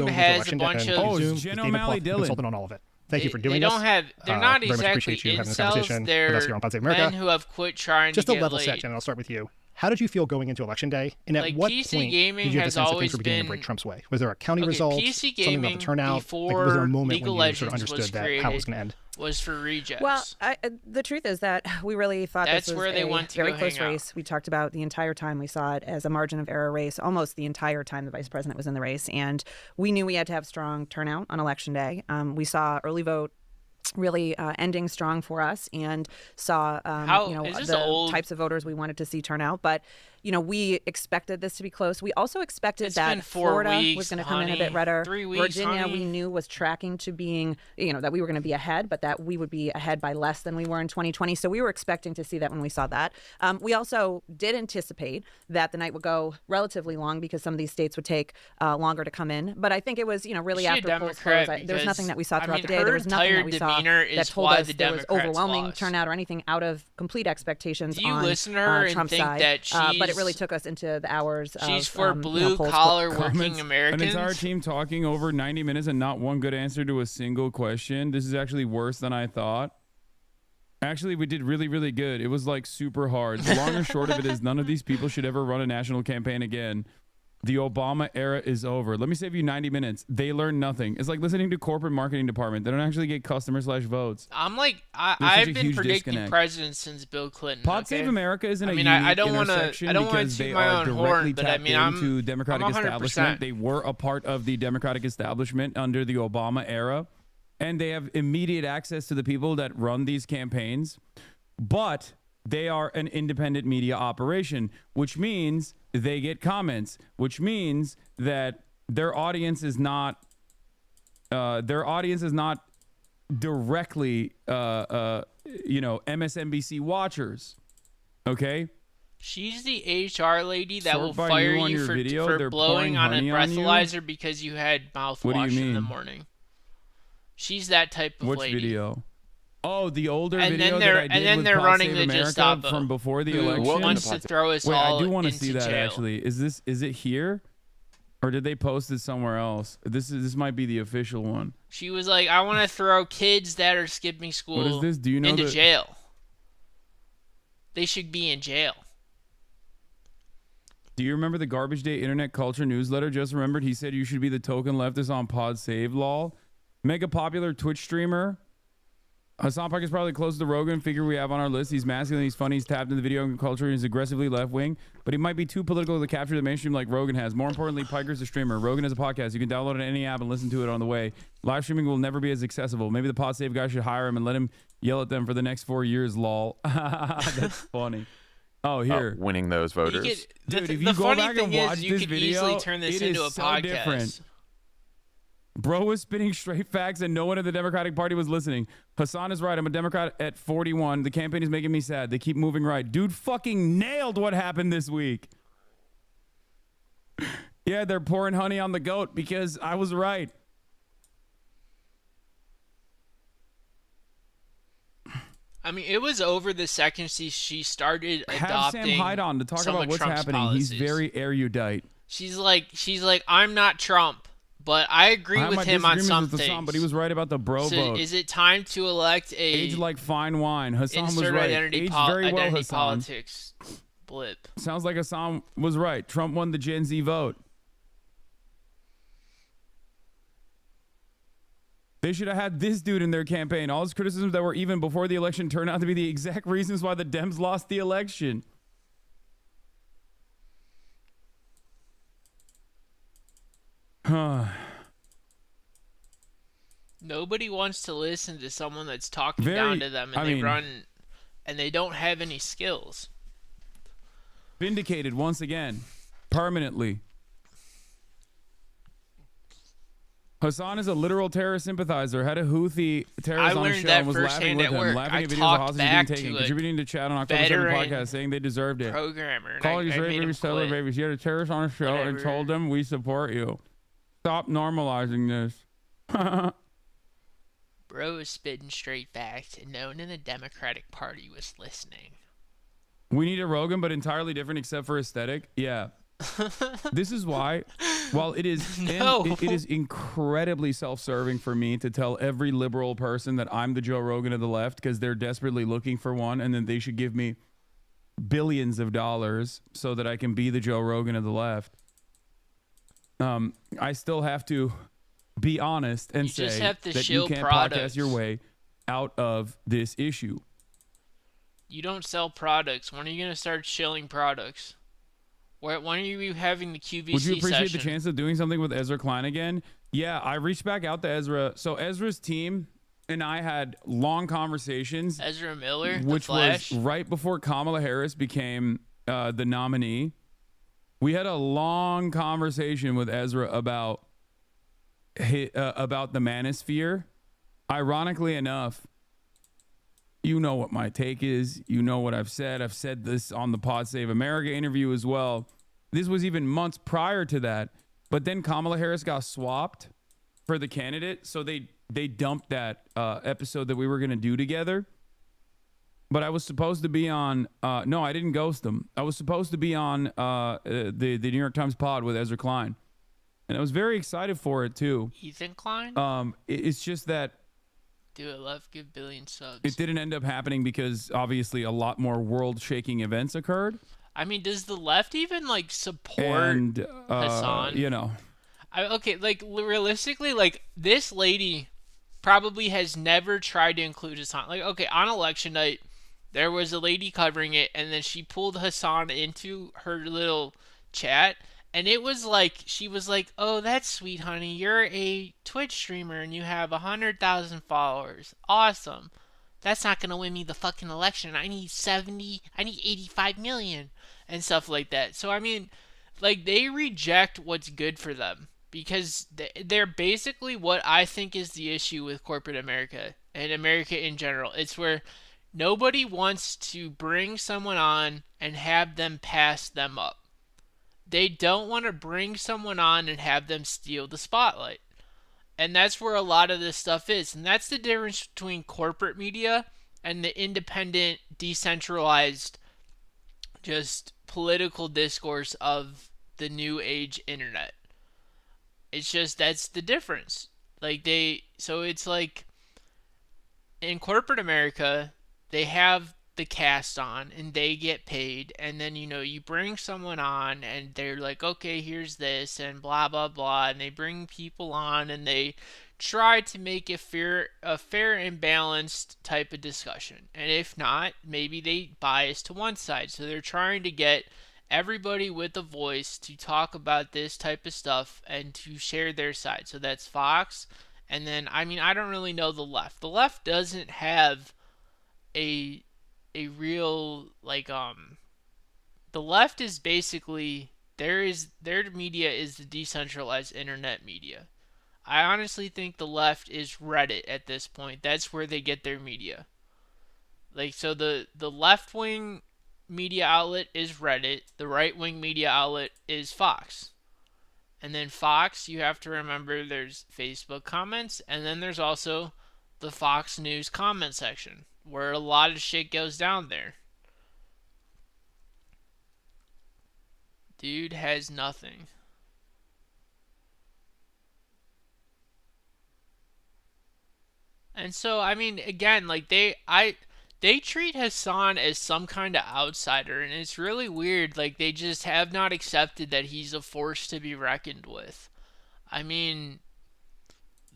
[SPEAKER 2] has a bunch of
[SPEAKER 1] Jen O'Malley Dillon
[SPEAKER 7] consultant on all of it. Thank you for doing this.
[SPEAKER 2] They're not exactly incels. They're men who have quit trying
[SPEAKER 7] just
[SPEAKER 2] to get
[SPEAKER 7] a level
[SPEAKER 2] laid.
[SPEAKER 7] set, and I'll start with you. How did you feel going into Election Day? And at what
[SPEAKER 2] PC
[SPEAKER 7] point
[SPEAKER 2] gaming
[SPEAKER 7] did you have the sense that things were beginning to
[SPEAKER 2] been
[SPEAKER 7] break Trump's way? Was there a county result?
[SPEAKER 2] PC
[SPEAKER 7] something about the turnout? Was there a moment when you sort of understood that how it was going to end?
[SPEAKER 2] Was for rejects.
[SPEAKER 8] Well, the truth is that we really thought
[SPEAKER 2] That's
[SPEAKER 8] this was
[SPEAKER 2] where they
[SPEAKER 8] a
[SPEAKER 2] want to
[SPEAKER 8] very
[SPEAKER 2] go
[SPEAKER 8] close
[SPEAKER 2] hang out.
[SPEAKER 8] race. We talked about the entire time we saw it as a margin of error race, almost the entire time the vice president was in the race. And we knew we had to have strong turnout on Election Day. We saw early vote really ending strong for us, and saw the types of voters we wanted to see turn out. But we expected this to be close. We also expected that Florida was going to come in a bit redder.
[SPEAKER 2] 3 weeks,
[SPEAKER 8] Virginia, we knew was tracking to being, that we were going to be ahead, but that we would be ahead by less than we were in 2020. So we were expecting to see that when we saw that. We also did anticipate that the night would go relatively long because some of these states would take longer to come in. But I think it was, really after polls closed. There was nothing that we saw throughout the day. There was nothing that we saw that told us there was overwhelming turnout or anything out of complete expectations on
[SPEAKER 2] listen to her
[SPEAKER 8] Trump's
[SPEAKER 2] and think
[SPEAKER 8] side.
[SPEAKER 2] That
[SPEAKER 8] but it really took us into the hours
[SPEAKER 2] she's
[SPEAKER 8] of
[SPEAKER 2] for blue-collar working
[SPEAKER 1] Comments,
[SPEAKER 2] Americans.
[SPEAKER 1] An entire team talking over 90 minutes and not one good answer to a single question. This is actually worse than I thought. Actually, we did really, really good. It was super hard. The long and short of it is none of these people should ever run a national campaign again. The Obama era is over. Let me save you 90 minutes. They learn nothing. It's like listening to corporate marketing department. They don't actually get customer/votes.
[SPEAKER 2] I've been predicting presidents since Bill Clinton.
[SPEAKER 1] Pod Save America is in a unique intersection because they are directly tapped into Democratic establishment. They were a part of the Democratic establishment under the Obama era. and they have immediate access to the people that run these campaigns, but they are an independent media operation, which means they get comments, which means that their audience is not directly MSNBC watchers. Okay?
[SPEAKER 2] She's the HR lady that will fire you for blowing on a breathalyzer because you had mouthwash in the morning. She's that type of lady.
[SPEAKER 1] Which video? Oh, the older video that I did with they're running the Gestapo from before the election.
[SPEAKER 2] Wants to throw us all
[SPEAKER 1] I do want to see that
[SPEAKER 2] jail.
[SPEAKER 1] actually. Is it here? Or did they post it somewhere else? This might be the official one.
[SPEAKER 2] She was like, I want to throw kids that are skipping school
[SPEAKER 1] what is this? Do you know
[SPEAKER 2] into jail. They should be in jail.
[SPEAKER 1] Do you remember the Garbage Day Internet Culture newsletter? Just remembered he said you should be the token leftist on Pod Save, lol. Mega popular Twitch streamer. Hasan Park is probably close to the Rogan figure we have on our list. He's masculine, he's funny, he's tapped into the video culture, and he's aggressively left-wing, but he might be too political to capture the mainstream like Rogan has. More importantly, Piker's a streamer. Rogan is a podcast. You can download it on any app and listen to it on the way. Live streaming will never be as accessible. Maybe the Pod Save guy should hire him and let him yell at them for the next 4 years, lol. That's funny. Oh, here.
[SPEAKER 9] Winning those voters.
[SPEAKER 1] Dude, if you go back and watch this video,
[SPEAKER 2] easily turn this into a podcast.
[SPEAKER 1] Different. Bro was spitting straight facts and no one in the Democratic Party was listening. Hasan is right. I'm a Democrat at 41. The campaign is making me sad. They keep moving right. Dude fucking nailed what happened this week. Yeah, they're pouring honey on the goat because I was right.
[SPEAKER 2] I mean, it was over the second she started adopting.
[SPEAKER 1] Have Sam Hyde on to talk about what's
[SPEAKER 2] Trump's
[SPEAKER 1] happening.
[SPEAKER 2] policies.
[SPEAKER 1] He's very erudite.
[SPEAKER 2] She's like, I'm not Trump, but I agree with him on some things.
[SPEAKER 1] But he was right about the bro vote.
[SPEAKER 2] Is it time to elect a
[SPEAKER 1] age like fine wine? Hasan was right.
[SPEAKER 2] Identity politics blip.
[SPEAKER 1] Sounds like Hasan was right. Trump won the Gen Z vote. They should have had this dude in their campaign. All his criticisms that were even before the election turned out to be the exact reasons why the Dems lost the election.
[SPEAKER 2] Nobody wants to listen to someone that's talking down to them and they don't have any skills.
[SPEAKER 1] Vindicated once again. Permanently. Hasan is a literal terrorist sympathizer. Had a Houthi terrorist on the show and was laughing with him. Laughing at videos of hostages being taken. Contributing to chat on October 7th podcast saying they deserved it.
[SPEAKER 2] Programmer.
[SPEAKER 1] Call these babies, tell their babies. You had a terrorist on the show and told them we support you. Stop normalizing this.
[SPEAKER 2] Bro is spitting straight facts and no one in the Democratic Party was listening.
[SPEAKER 1] We need a Rogan, but entirely different except for aesthetic. Yeah. This is why, while it is it is incredibly self-serving for me to tell every liberal person that I'm the Joe Rogan of the left because they're desperately looking for one and then they should give me billions of dollars so that I can be the Joe Rogan of the left. I still have to be honest and say that you can't podcast your way out of this issue.
[SPEAKER 2] You don't sell products. When are you going to start shilling products? When are you having the QVC
[SPEAKER 1] Would you appreciate
[SPEAKER 2] session?
[SPEAKER 1] the chance of doing something with Ezra Klein again? Yeah, I reached back out to Ezra. So Ezra's team and I had long conversations.
[SPEAKER 2] Ezra Miller,
[SPEAKER 1] which was right before Kamala Harris became the nominee. We had a long conversation with Ezra about the manosphere. Ironically enough, you know what my take is. You know what I've said. I've said this on the Pod Save America interview as well. This was even months prior to that. But then Kamala Harris got swapped for the candidate. So they dumped that episode that we were going to do together. But I was supposed to be on... no, I didn't ghost them. I was supposed to be on the New York Times pod with Ezra Klein. And I was very excited for it, too.
[SPEAKER 2] Ethan Klein?
[SPEAKER 1] It's just that...
[SPEAKER 2] Do it, love, give billion subs.
[SPEAKER 1] It didn't end up happening because obviously a lot more world-shaking events occurred.
[SPEAKER 2] I mean, does the left even support Hasan?
[SPEAKER 1] You know,
[SPEAKER 2] realistically, this lady probably has never tried to include Hasan. On election night, there was a lady covering it, and then she pulled Hasan into her little chat, And it was like, she was like, oh, that's sweet, honey. You're a Twitch streamer and you have 100,000 followers. Awesome. That's not going to win me the fucking election. I need 85 million and stuff like that. So, I mean, like, they reject what's good for them because they're basically what I think is the issue with corporate America and America in general. It's where nobody wants to bring someone on and have them pass them up. They don't want to bring someone on and have them steal the spotlight. And that's where a lot of this stuff is. And that's the difference between corporate media and the independent, decentralized, just political discourse of the new age internet. It's just, that's the difference. So it's like, in corporate America, they have the cast on and they get paid, and then you bring someone on and they're like, okay, here's this and blah blah blah, and they bring people on and they try to make a fair and balanced type of discussion. And if not, maybe they bias to one side, so they're trying to get everybody with a voice to talk about this type of stuff and to share their side. So that's Fox. And then, I mean, I don't really know the left. The left doesn't have a real, the left is basically, their media is the decentralized internet media. I honestly think the left is Reddit at this point. That's where they get their media. So the left-wing media outlet is Reddit. The right-wing media outlet is Fox. And then Fox, you have to remember, there's Facebook comments, and then there's also the Fox News comment section, where a lot of shit goes down there. Dude has nothing. And so, I mean, again, they treat Hasan as some kind of outsider, and it's really weird. They just have not accepted that he's a force to be reckoned with. I mean,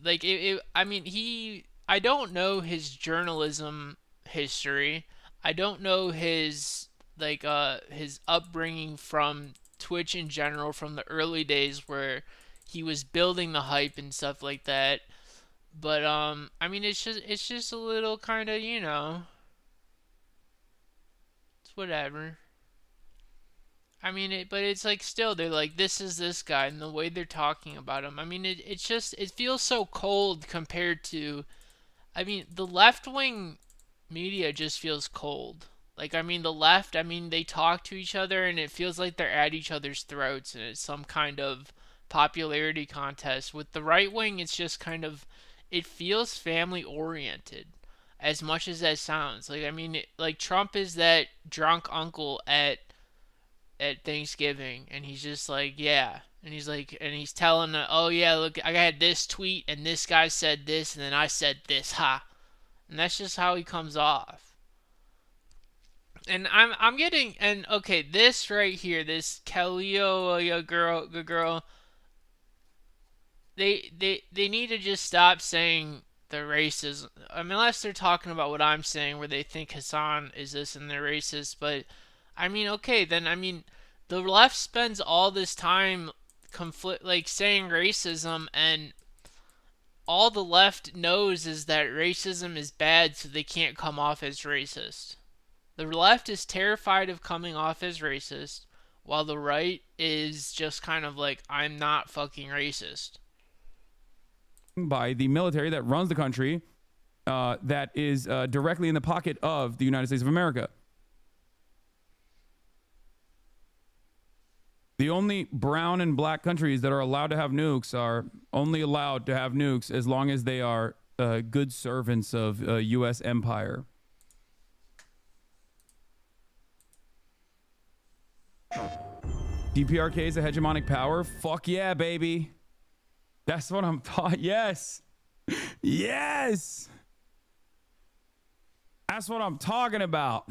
[SPEAKER 2] I don't know his journalism history. I don't know his upbringing from Twitch in general, from the early days where he was building the hype and stuff like that. But I mean, it's just a little kind of, it's whatever. I mean, but it's still, they're like, this is this guy, and the way they're talking about him. I mean, it feels so cold compared to, I mean, the left-wing media just feels cold. The left, they talk to each other, and it feels like they're at each other's throats, and it's some kind of popularity contest. With the right wing, it's just kind of, it feels family-oriented, as much as that sounds. Trump is that drunk uncle at Thanksgiving, and he's just like, yeah. And he's telling, oh yeah, look, I had this tweet, and this guy said this, and then I said this, ha. And that's just how he comes off. And I'm getting, and okay, this right here, this Kellyo girl, they need to just stop saying the racism. I mean, unless they're talking about what I'm saying, where they think Hasan is this and they're racist. But I mean, okay, then the left spends all this time saying racism, and all the left knows is that racism is bad, so they can't come off as racist. The left is terrified of coming off as racist, while the right is just kind of like, I'm not fucking racist.
[SPEAKER 1] By the military that runs the country, that is directly in the pocket of the United States of America. The only brown and black countries that are allowed to have nukes are only allowed to have nukes as long as they are good servants of U.S. empire. DPRK is a hegemonic power? Fuck yeah, baby. That's what I'm taught. Yes. Yes. That's what I'm talking about.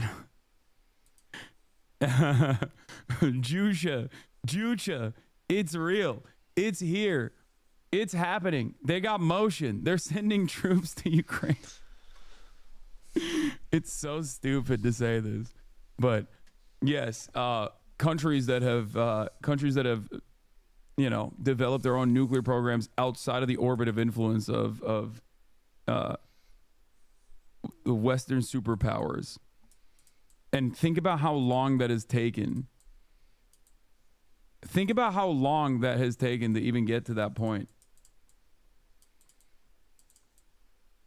[SPEAKER 1] Jucha, it's real. It's here. It's happening. They got motion. They're sending troops to Ukraine. It's so stupid to say this, but yes, countries that have develop their own nuclear programs outside of the orbit of influence of the Western superpowers. And think about how long that has taken. Think about how long that has taken to even get to that point.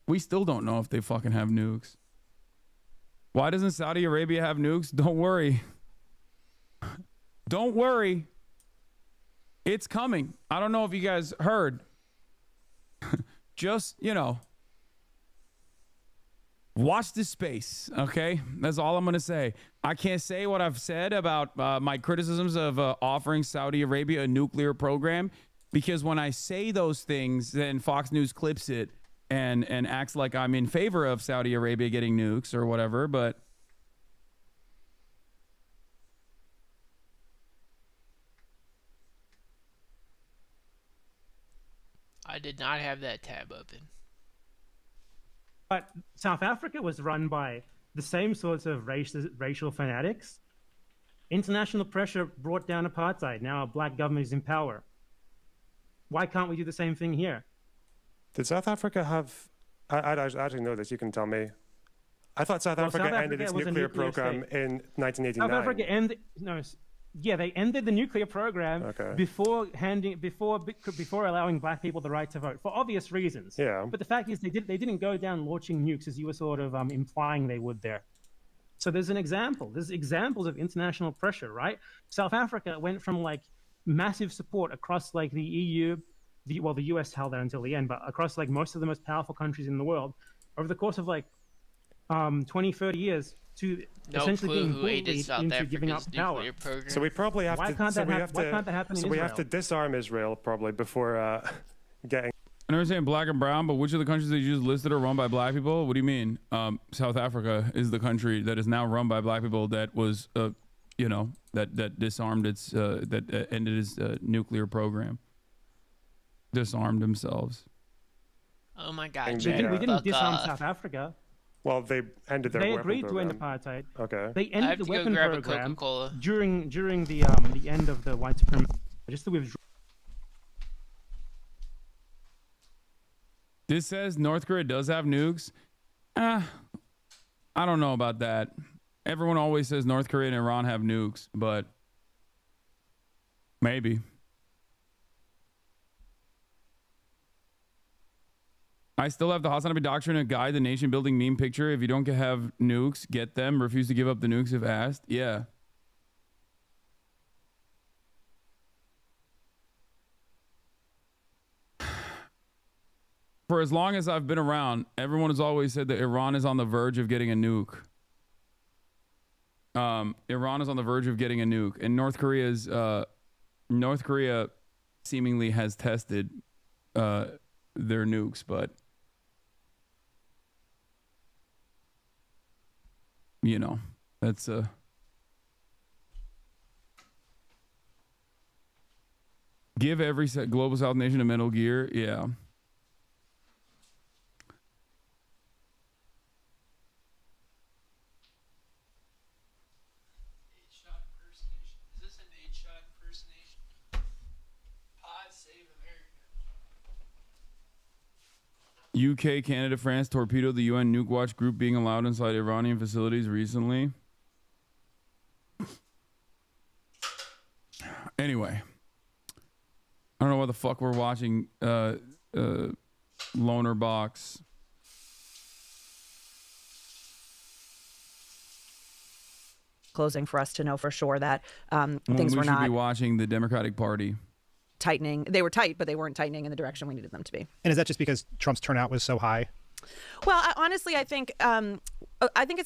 [SPEAKER 1] We still don't know if they fucking have nukes. Why doesn't Saudi Arabia have nukes? Don't worry. Don't worry. It's coming. I don't know if you guys heard. Just, watch this space, okay? That's all I'm going to say. I can't say what I've said about my criticisms of offering Saudi Arabia a nuclear program, because when I say those things, then Fox News clips it and acts like I'm in favor of Saudi Arabia getting nukes or whatever, but
[SPEAKER 2] I did not have that tab open.
[SPEAKER 9] But South Africa was run by the same sorts of racial fanatics. International pressure brought down apartheid. Now a black government is in power. Why can't we do the same thing here?
[SPEAKER 10] Did South Africa have... I actually know this, you can tell me. I thought South Africa ended its nuclear program in 1989.
[SPEAKER 9] South Africa ended... No, yeah, they ended the nuclear program before allowing black people the right to vote, for obvious reasons.
[SPEAKER 10] Yeah.
[SPEAKER 9] But the fact is, they didn't go down launching nukes as you were sort of implying they would there. So there's an example. There's examples of international pressure, right? South Africa went from like massive support across like the EU, the US held out until the end, but across like most of the most powerful countries in the world over the course of like 20, 30 years to essentially being bullied into giving up power.
[SPEAKER 10] So we probably have
[SPEAKER 9] why can't that happen in Israel?
[SPEAKER 10] We have to disarm Israel probably before getting...
[SPEAKER 1] I know you're saying black and brown, but which of the countries that you just listed are run by black people? What do you mean? South Africa is the country that is now run by black people that was, that disarmed its, that ended its nuclear program. Disarmed themselves.
[SPEAKER 2] Oh my God!
[SPEAKER 9] We didn't disarm South Africa.
[SPEAKER 10] Well, they ended their weapon
[SPEAKER 9] agreed
[SPEAKER 10] program.
[SPEAKER 9] to end apartheid.
[SPEAKER 10] Okay.
[SPEAKER 9] They ended the weapon program during the end of the white supremacy. Just to withdraw.
[SPEAKER 1] This says North Korea does have nukes. I don't know about that. Everyone always says North Korea and Iran have nukes, but maybe. I still have the Hasan doctrine and guide the nation building meme picture. If you don't have nukes, get them. Refuse to give up the nukes if asked. Yeah. For as long as I've been around, everyone has always said that Iran is on the verge of getting a nuke. Iran is on the verge of getting a nuke, and North Korea seemingly has tested their nukes, but that's give every global South nation a Metal Gear. Yeah. UK, Canada, France torpedoed the UN nuke watch group being allowed inside Iranian facilities recently. Anyway, I don't know what the fuck we're watching. Loner Box.
[SPEAKER 8] Closing for us to know for sure that things were not.
[SPEAKER 1] We should be watching the Democratic Party.
[SPEAKER 8] Tightening. They were tight, but they weren't tightening in the direction we needed them to be.
[SPEAKER 7] And is that just because Trump's turnout was so high?
[SPEAKER 8] Well, honestly, I think it's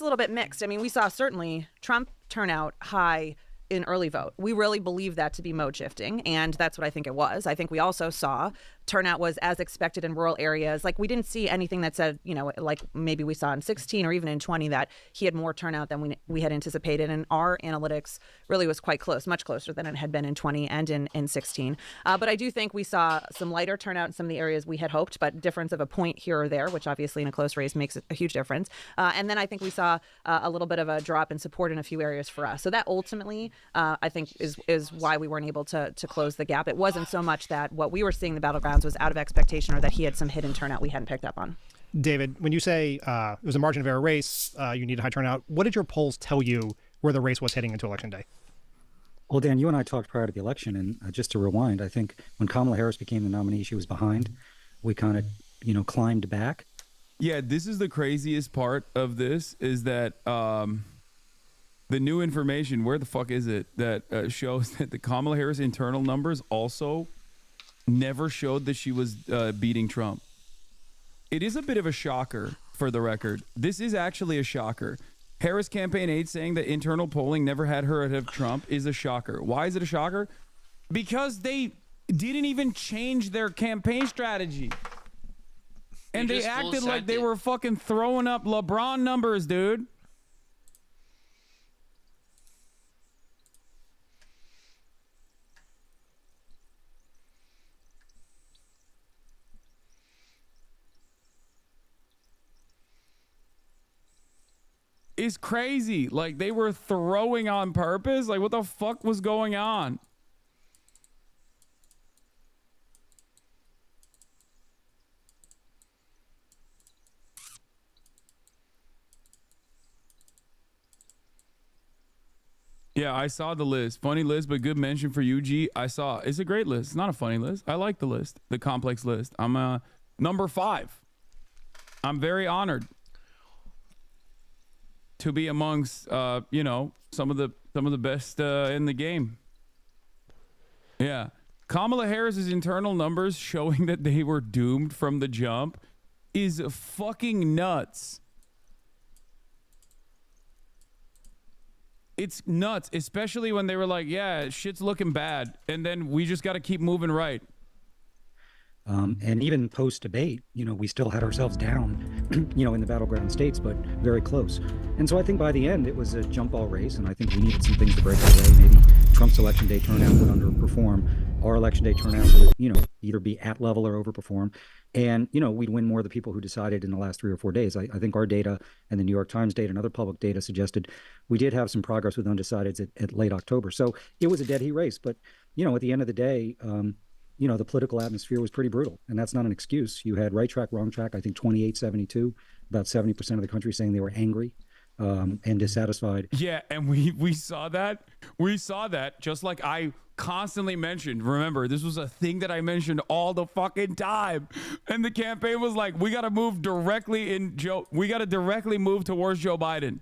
[SPEAKER 8] a little bit mixed. I mean, we saw certainly Trump turnout high in early vote. We really believe that to be mode shifting, and that's what I think it was. I think we also saw turnout was as expected in rural areas. Like, we didn't see anything that said, like maybe we saw in 16 or even in 20 that he had more turnout than we had anticipated. And our analytics really was quite close, much closer than it had been in 20 and in 16. But I do think we saw some lighter turnout in some of the areas we had hoped, but difference of a point here or there, which obviously in a close race makes a huge difference. And then I think we saw a little bit of a drop in support in a few areas for us. So that ultimately, I think, is why we weren't able to close the gap. It wasn't so much that what we were seeing in the battlegrounds was out of expectation or that he had some hidden turnout we hadn't picked up on.
[SPEAKER 7] David, when you say it was a margin of error race, you need a high turnout, what did your polls tell you where the race was heading into Election Day?
[SPEAKER 11] Well, Dan, you and I talked prior to the election, and just to rewind, I think when Kamala Harris became the nominee, she was behind. We kind of, climbed back.
[SPEAKER 1] Yeah, this is the craziest part of this is that the new information, where the fuck is it, that shows that the Kamala Harris internal numbers also never showed that she was beating Trump. It is a bit of a shocker, for the record. This is actually a shocker. Harris campaign aide saying that internal polling never had her ahead of Trump is a shocker. Why is it a shocker? Because they didn't even change their campaign strategy. And they acted like they were fucking throwing up LeBron numbers, dude. Is crazy. Like, they were throwing on purpose. Like, what the fuck was going on? Yeah, I saw the list. Funny list, but good mention for UG. I saw. It's a great list. It's not a funny list. I like the list, the complex list. I'm number 5. I'm very honored to be amongst, some of the best in the game. Yeah. Kamala Harris's internal numbers showing that they were doomed from the jump is fucking nuts. It's nuts, especially when they were like, yeah, shit's looking bad. And then we just got to keep moving right.
[SPEAKER 11] And even post-debate, we still had ourselves down, in the battleground states, but very close. And so I think by the end, it was a jump ball race, and I think we needed some things to break our way. Maybe Trump's election day turnout would underperform. Our election day turnout would, either be at level or overperform. And, we'd win more of the people who decided in the last 3 or 4 days. I think our data and the New York Times data and other public data suggested we did have some progress with undecideds at late October. So it was a dead heat race. But, at the end of the day, the political atmosphere was pretty brutal, and that's not an excuse. You had right track, wrong track, I think 28-72, about 70% of the country saying they were angry and dissatisfied.
[SPEAKER 1] Yeah, and we saw that. We saw that, just like I constantly mentioned. Remember, this was a thing that I mentioned all the fucking time. And the campaign was like, we got to move directly move towards Joe Biden.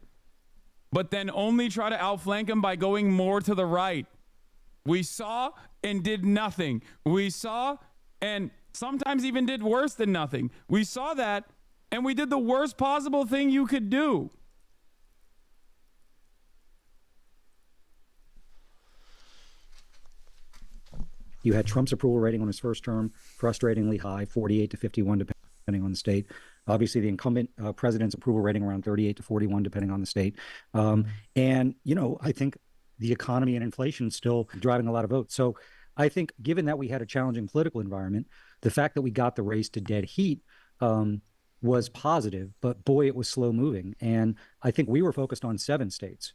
[SPEAKER 1] But then only try to outflank him by going more to the right. We saw and did nothing. We saw and sometimes even did worse than nothing. We saw that and we did the worst possible thing you could do.
[SPEAKER 11] You had Trump's approval rating on his first term, frustratingly high, 48-51, depending on the state. Obviously, the incumbent president's approval rating around 38-41, depending on the state. And, I think the economy and inflation still driving a lot of votes. So I think given that we had a challenging political environment, the fact that we got the race to dead heat was positive, but boy, it was slow moving. And I think we were focused on 7 states.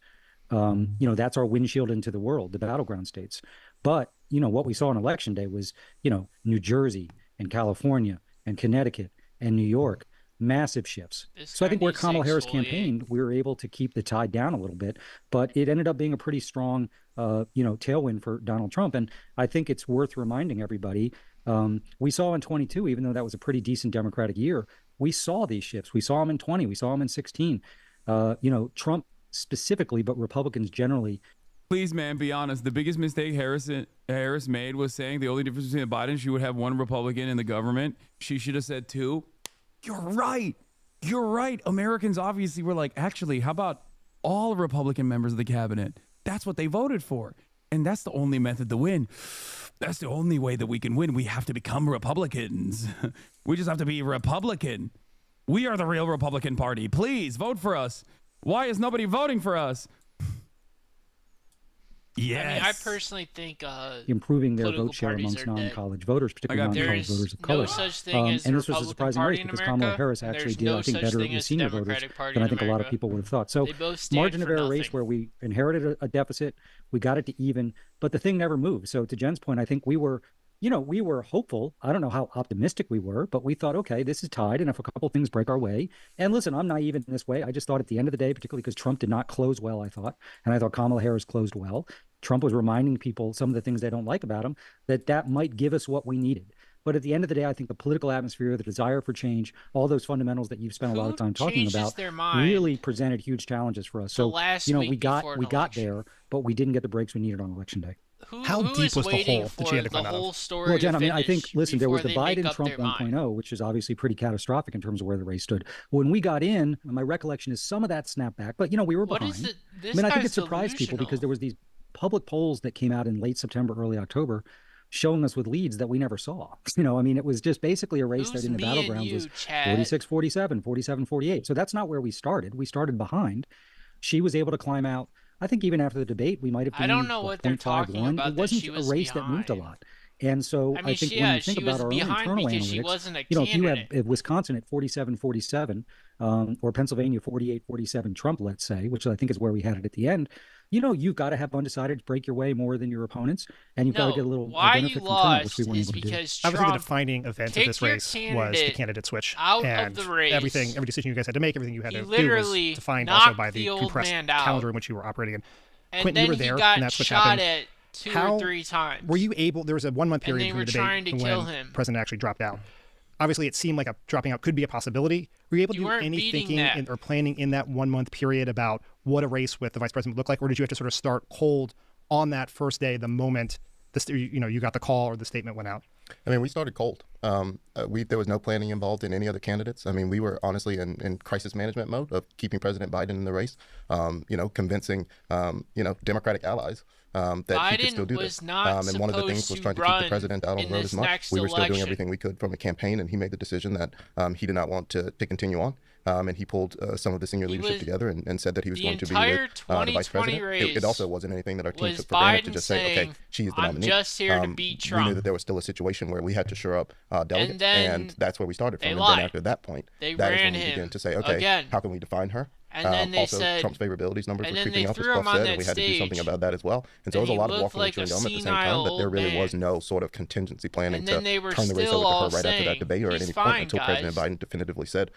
[SPEAKER 11] That's our windshield into the world, the battleground states. But, what we saw on election day was, New Jersey and California and Connecticut and New York, massive shifts. So I think where Kamala Harris campaigned, we were able to keep the tide down a little bit, but it ended up being a pretty strong, tailwind for Donald Trump. And I think it's worth reminding everybody, we saw in 22, even though that was a pretty decent Democratic year, we saw these shifts. We saw them in 20, we saw them in 16. Trump specifically, but Republicans generally.
[SPEAKER 1] Please, man, be honest. The biggest mistake Harris made was saying the only difference between Biden, she would have 1 Republican in the government. She should have said 2. You're right. You're right. Americans obviously were like, actually, how about all Republican members of the cabinet? That's what they voted for. And that's the only method to win. That's the only way that we can win. We have to become Republicans. We just have to be Republican. We are the real Republican Party. Please vote for us. Why is nobody voting for us? Yes.
[SPEAKER 2] I mean, I personally think
[SPEAKER 11] improving their vote share amongst non-college voters, particularly non-college voters of color.
[SPEAKER 2] No such thing as
[SPEAKER 11] and
[SPEAKER 2] the
[SPEAKER 11] this was a surprising race because Kamala Harris actually did, I think, better with senior voters than I think a lot of people would have thought. So, margin of error race where we inherited a deficit, we got it to even, but the thing never moved. So, to Jen's point, I think we were hopeful. I don't know how optimistic we were, but we thought, okay, this is tied. And if a couple of things break our way, and listen, I'm naive in this way. I just thought at the end of the day, particularly because Trump did not close well, I thought Kamala Harris closed well. Trump was reminding people some of the things they don't like about him, that might give us what we needed. But at the end of the day, I think the political atmosphere, the desire for change, all those fundamentals that you've spent a lot of time talking about really presented huge challenges for us. So, we got there, but we didn't get the breaks we needed on Election Day.
[SPEAKER 7] How deep was the hole that she had to climb out of?
[SPEAKER 2] Well,
[SPEAKER 11] Jen, I mean, I think, listen, there was the Biden-Trump 1.0, which is obviously pretty catastrophic in terms of where the race stood. When we got in, my recollection is some of that snapped back, but, we were behind. I think it surprised people because there was these public polls that came out in late September, early October, showing us with leads that we never saw. It was just basically a race that in the battlegrounds was 46-47, 47-48. So that's not where we started. We started behind. She was able to climb out. I think even after the debate, we might have been 0.51. It wasn't a race that moved a lot. And so I think when you think about our own internal analytics, if you have Wisconsin at 47-47 or Pennsylvania 48-47 Trump, let's say, which I think is where we had it at the end, you've got to have undecided to break your way more than your opponents, and you've got to get a little benefit from turnout, which we weren't able to do.
[SPEAKER 7] Obviously, the defining event of this race was the candidate switch, and every decision you guys had to make, everything you had to do was defined also by the compressed calendar in which you were operating in.
[SPEAKER 2] And
[SPEAKER 7] Quentin, you were there, and that's what happened.
[SPEAKER 2] At two or three times.
[SPEAKER 7] Were you able? There was a 1 month period between the debate when the president actually dropped out. Obviously, it seemed like dropping out could be a possibility. Were you able to do any thinking or planning in that 1 month period about what a race with the vice president would look like, or did you have to sort of start cold on that first day, the moment you got the call or the statement went out?
[SPEAKER 12] I mean, we started cold. There was no planning involved in any other candidates. I mean, we were honestly in crisis management mode of keeping President Biden in the race, convincing, Democratic allies that
[SPEAKER 2] Biden
[SPEAKER 12] he could still do this. And one of the things was trying to keep the president out on the road as much. We were still doing everything we could from a campaign, and he made the decision that he did not want to continue on. And he pulled some of the senior leadership together and said that he was going to be with the vice president. It also wasn't anything that our team took for granted to just say, okay, she's the nominee.
[SPEAKER 2] I'm just here to beat Trump.
[SPEAKER 12] We knew that there was still a situation where we had to shore up delegates, and that's where we started from. And then after that point, that is when we began to say, okay, how can we define her?
[SPEAKER 2] And then they
[SPEAKER 12] also,
[SPEAKER 2] said,
[SPEAKER 12] Trump's favorabilities numbers were creeping up, as Paul said, and we had to do something about that as well. And so it was a lot of walking and chewing gum at the same time, but there really was no sort of contingency planning to turn the race over to her right after that debate or at any point until President Biden definitively said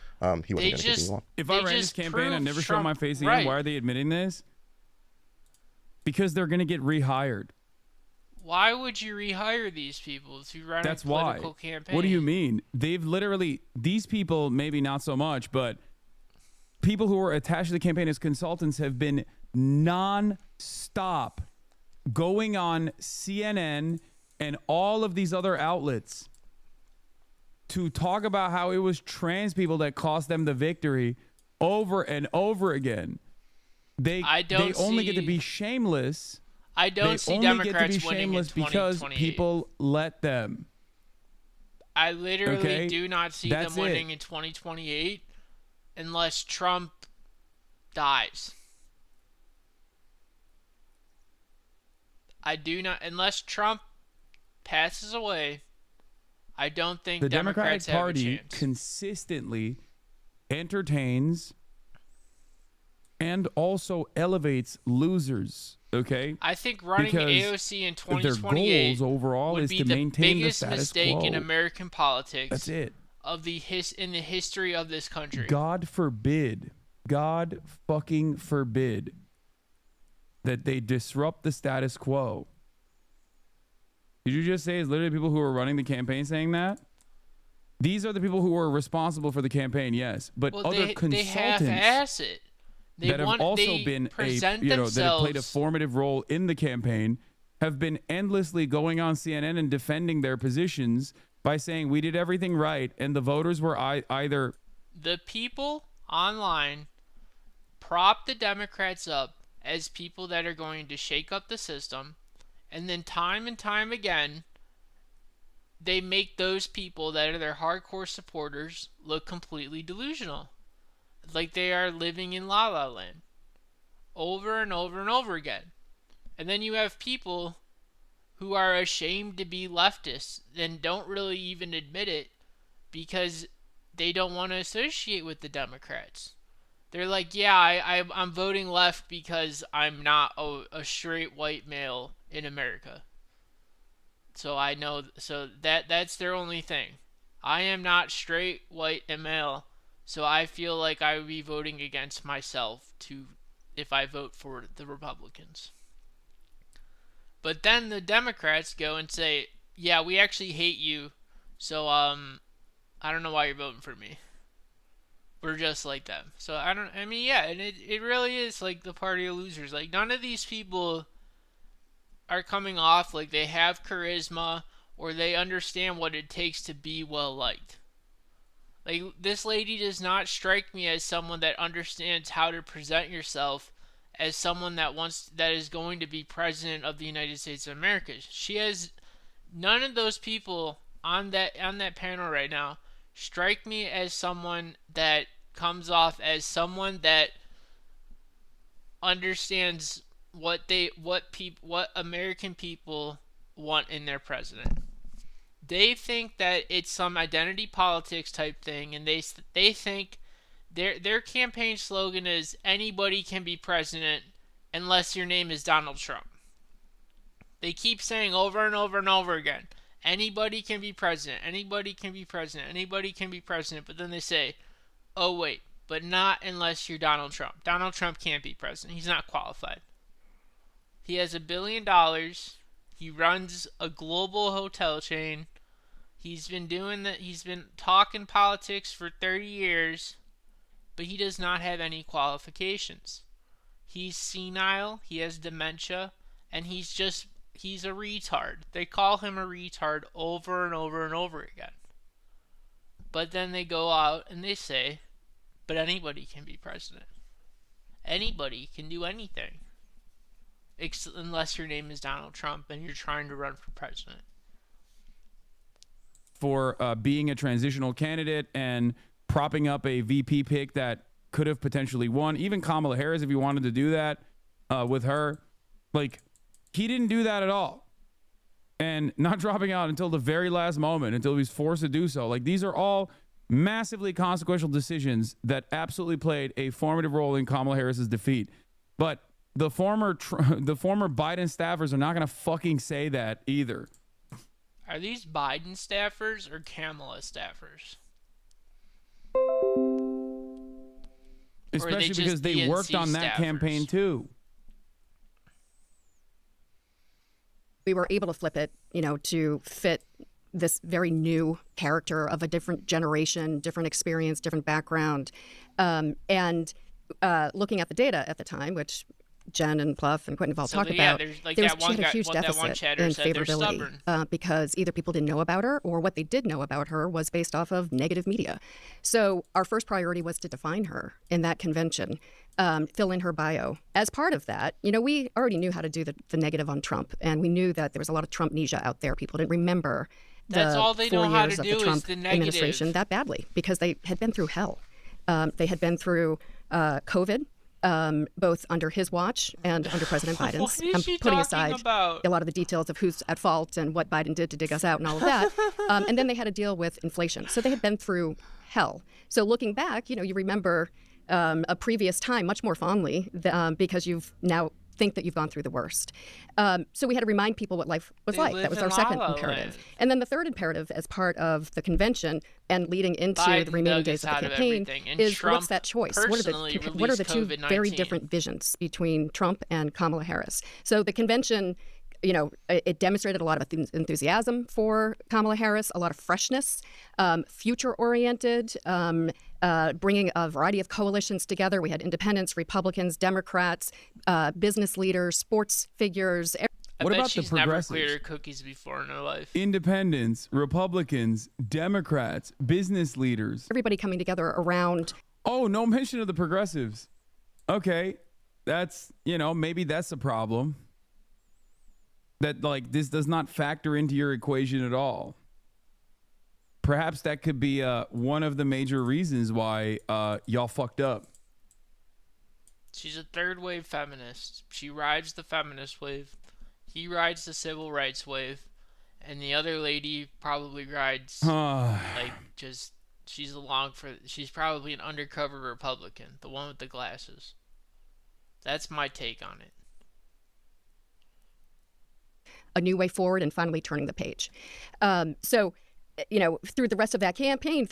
[SPEAKER 12] he wasn't going to continue on.
[SPEAKER 1] If I ran this campaign and never showed my face again, why are they admitting this? Because they're going to get rehired.
[SPEAKER 2] Why would you rehire these people to run a political campaign?
[SPEAKER 1] What do you mean? They've literally, these people, maybe not so much, but people who were attached to the campaign as consultants have been non-stop going on CNN and all of these other outlets to talk about how it was trans people that cost them the victory over and over again. They only get to be shameless.
[SPEAKER 2] I don't see Democrats winning in 2028
[SPEAKER 1] because people let them.
[SPEAKER 2] I literally do not see them winning in 2028 unless Trump dies. I do not, unless Trump passes away, I don't think
[SPEAKER 1] the
[SPEAKER 2] Democrats
[SPEAKER 1] Democratic
[SPEAKER 2] have
[SPEAKER 1] Party
[SPEAKER 2] a chance.
[SPEAKER 1] consistently entertains and also elevates losers. Okay,
[SPEAKER 2] I think running
[SPEAKER 1] because
[SPEAKER 2] AOC in 2028
[SPEAKER 1] their goals overall
[SPEAKER 2] would
[SPEAKER 1] is
[SPEAKER 2] be
[SPEAKER 1] to
[SPEAKER 2] the
[SPEAKER 1] maintain
[SPEAKER 2] biggest
[SPEAKER 1] the status
[SPEAKER 2] mistake
[SPEAKER 1] quo.
[SPEAKER 2] in American politics.
[SPEAKER 1] That's it.
[SPEAKER 2] Of the in the history of this country.
[SPEAKER 1] God forbid fucking forbid that they disrupt the status quo. Did you just say it's literally people who are running the campaign saying that? These are the people who are responsible for the campaign, yes. But other consultants
[SPEAKER 2] they half-ass it.
[SPEAKER 1] That have also been that have played a formative role in the campaign have been endlessly going on CNN and defending their positions by saying we did everything right and the voters were either...
[SPEAKER 2] The people online prop the Democrats up as people that are going to shake up the system, And then time and time again, they make those people that are their hardcore supporters look completely delusional. Like they are living in La La Land. Over and over and over again. And then you have people who are ashamed to be leftists and don't really even admit it because they don't want to associate with the Democrats. They're like, yeah, I'm voting left because I'm not a straight white male in America. So I know, so that's their only thing. I am not straight, white, and male, so I feel like I would be voting against myself if I vote for the Republicans. But then the Democrats go and say, yeah, we actually hate you, so I don't know why you're voting for me. We're just like them. So and it really is like the party of losers. Like none of these people are coming off like they have charisma or they understand what it takes to be well liked. Like this lady does not strike me as someone that understands how to present yourself as someone that is going to be president of the United States of America. She has none of those people on that panel right now strike me as someone that comes off as someone that understands what American people want in their president. They think that it's some identity politics type thing, and they think their campaign slogan is anybody can be president unless your name is Donald Trump. They keep saying over and over and over again, anybody can be president, anybody can be president, anybody can be president, but then they say, oh wait, but not unless you're Donald Trump. Donald Trump can't be president. He's not qualified. He has $1 billion. He runs a global hotel chain. He's been doing that. He's been talking politics for 30 years, but he does not have any qualifications. He's senile. He has dementia, and he's a retard. They call him a retard over and over and over again. But then they go out and they say, but anybody can be president. Anybody can do anything. Unless your name is Donald Trump and you're trying to run for president.
[SPEAKER 1] For being a transitional candidate and propping up a VP pick that could have potentially won. Even Kamala Harris, if you wanted to do that with her. Like, he didn't do that at all. And not dropping out until the very last moment, until he was forced to do so. Like, these are all massively consequential decisions that absolutely played a formative role in Kamala Harris's defeat. But the former Biden staffers are not going to fucking say that either.
[SPEAKER 2] Are these Biden staffers or Kamala staffers?
[SPEAKER 1] Especially because they worked on that campaign too.
[SPEAKER 13] We were able to flip it, to fit this very new character of a different generation, different experience, different background. And looking at the data at the time, which Jen and Pluff and Quentin have all talked about, she had a huge deficit in favorability because either people didn't know about her or what they did know about her was based off of negative media. So our first priority was to define her in that convention, fill in her bio. As part of that, we already knew how to do the negative on Trump, and we knew that there was a lot of Trumpnesia out there. People didn't remember
[SPEAKER 2] That's all they know how to do
[SPEAKER 13] Trump
[SPEAKER 2] is the negative
[SPEAKER 13] administration that badly because they had been through hell. They had been through COVID. Both under his watch and under President Biden's. I'm putting aside a lot of the details of who's at fault and what Biden did to dig us out and all of that. And then they had to deal with inflation. So they had been through hell. So looking back, you remember a previous time much more fondly because you've now think that you've gone through the worst. So we had to remind people what life was like. That was our second imperative. And then the third imperative as part of the convention and leading into the remaining days of the campaign is
[SPEAKER 2] Trump
[SPEAKER 13] what's that choice? What are the two very different visions between Trump and Kamala Harris? So the convention, it demonstrated a lot of enthusiasm for Kamala Harris, a lot of freshness, future-oriented, bringing a variety of coalitions together. We had independents, Republicans, Democrats, business leaders, sports figures.
[SPEAKER 1] What about the
[SPEAKER 2] progressives? Never cleared her cookies before in her life.
[SPEAKER 1] Independents, Republicans, Democrats, business leaders.
[SPEAKER 13] Everybody coming together around.
[SPEAKER 1] Oh, no mention of the progressives. Okay, that's, maybe that's a problem. that like this does not factor into your equation at all. Perhaps that could be one of the major reasons why y'all fucked up.
[SPEAKER 2] She's a third wave feminist. She rides the feminist wave. He rides the civil rights wave. And the other lady probably rides like just she's probably an undercover Republican, the one with the glasses. That's my take on it.
[SPEAKER 13] A new way forward and finally turning the page. So, you know, through the rest of that campaign,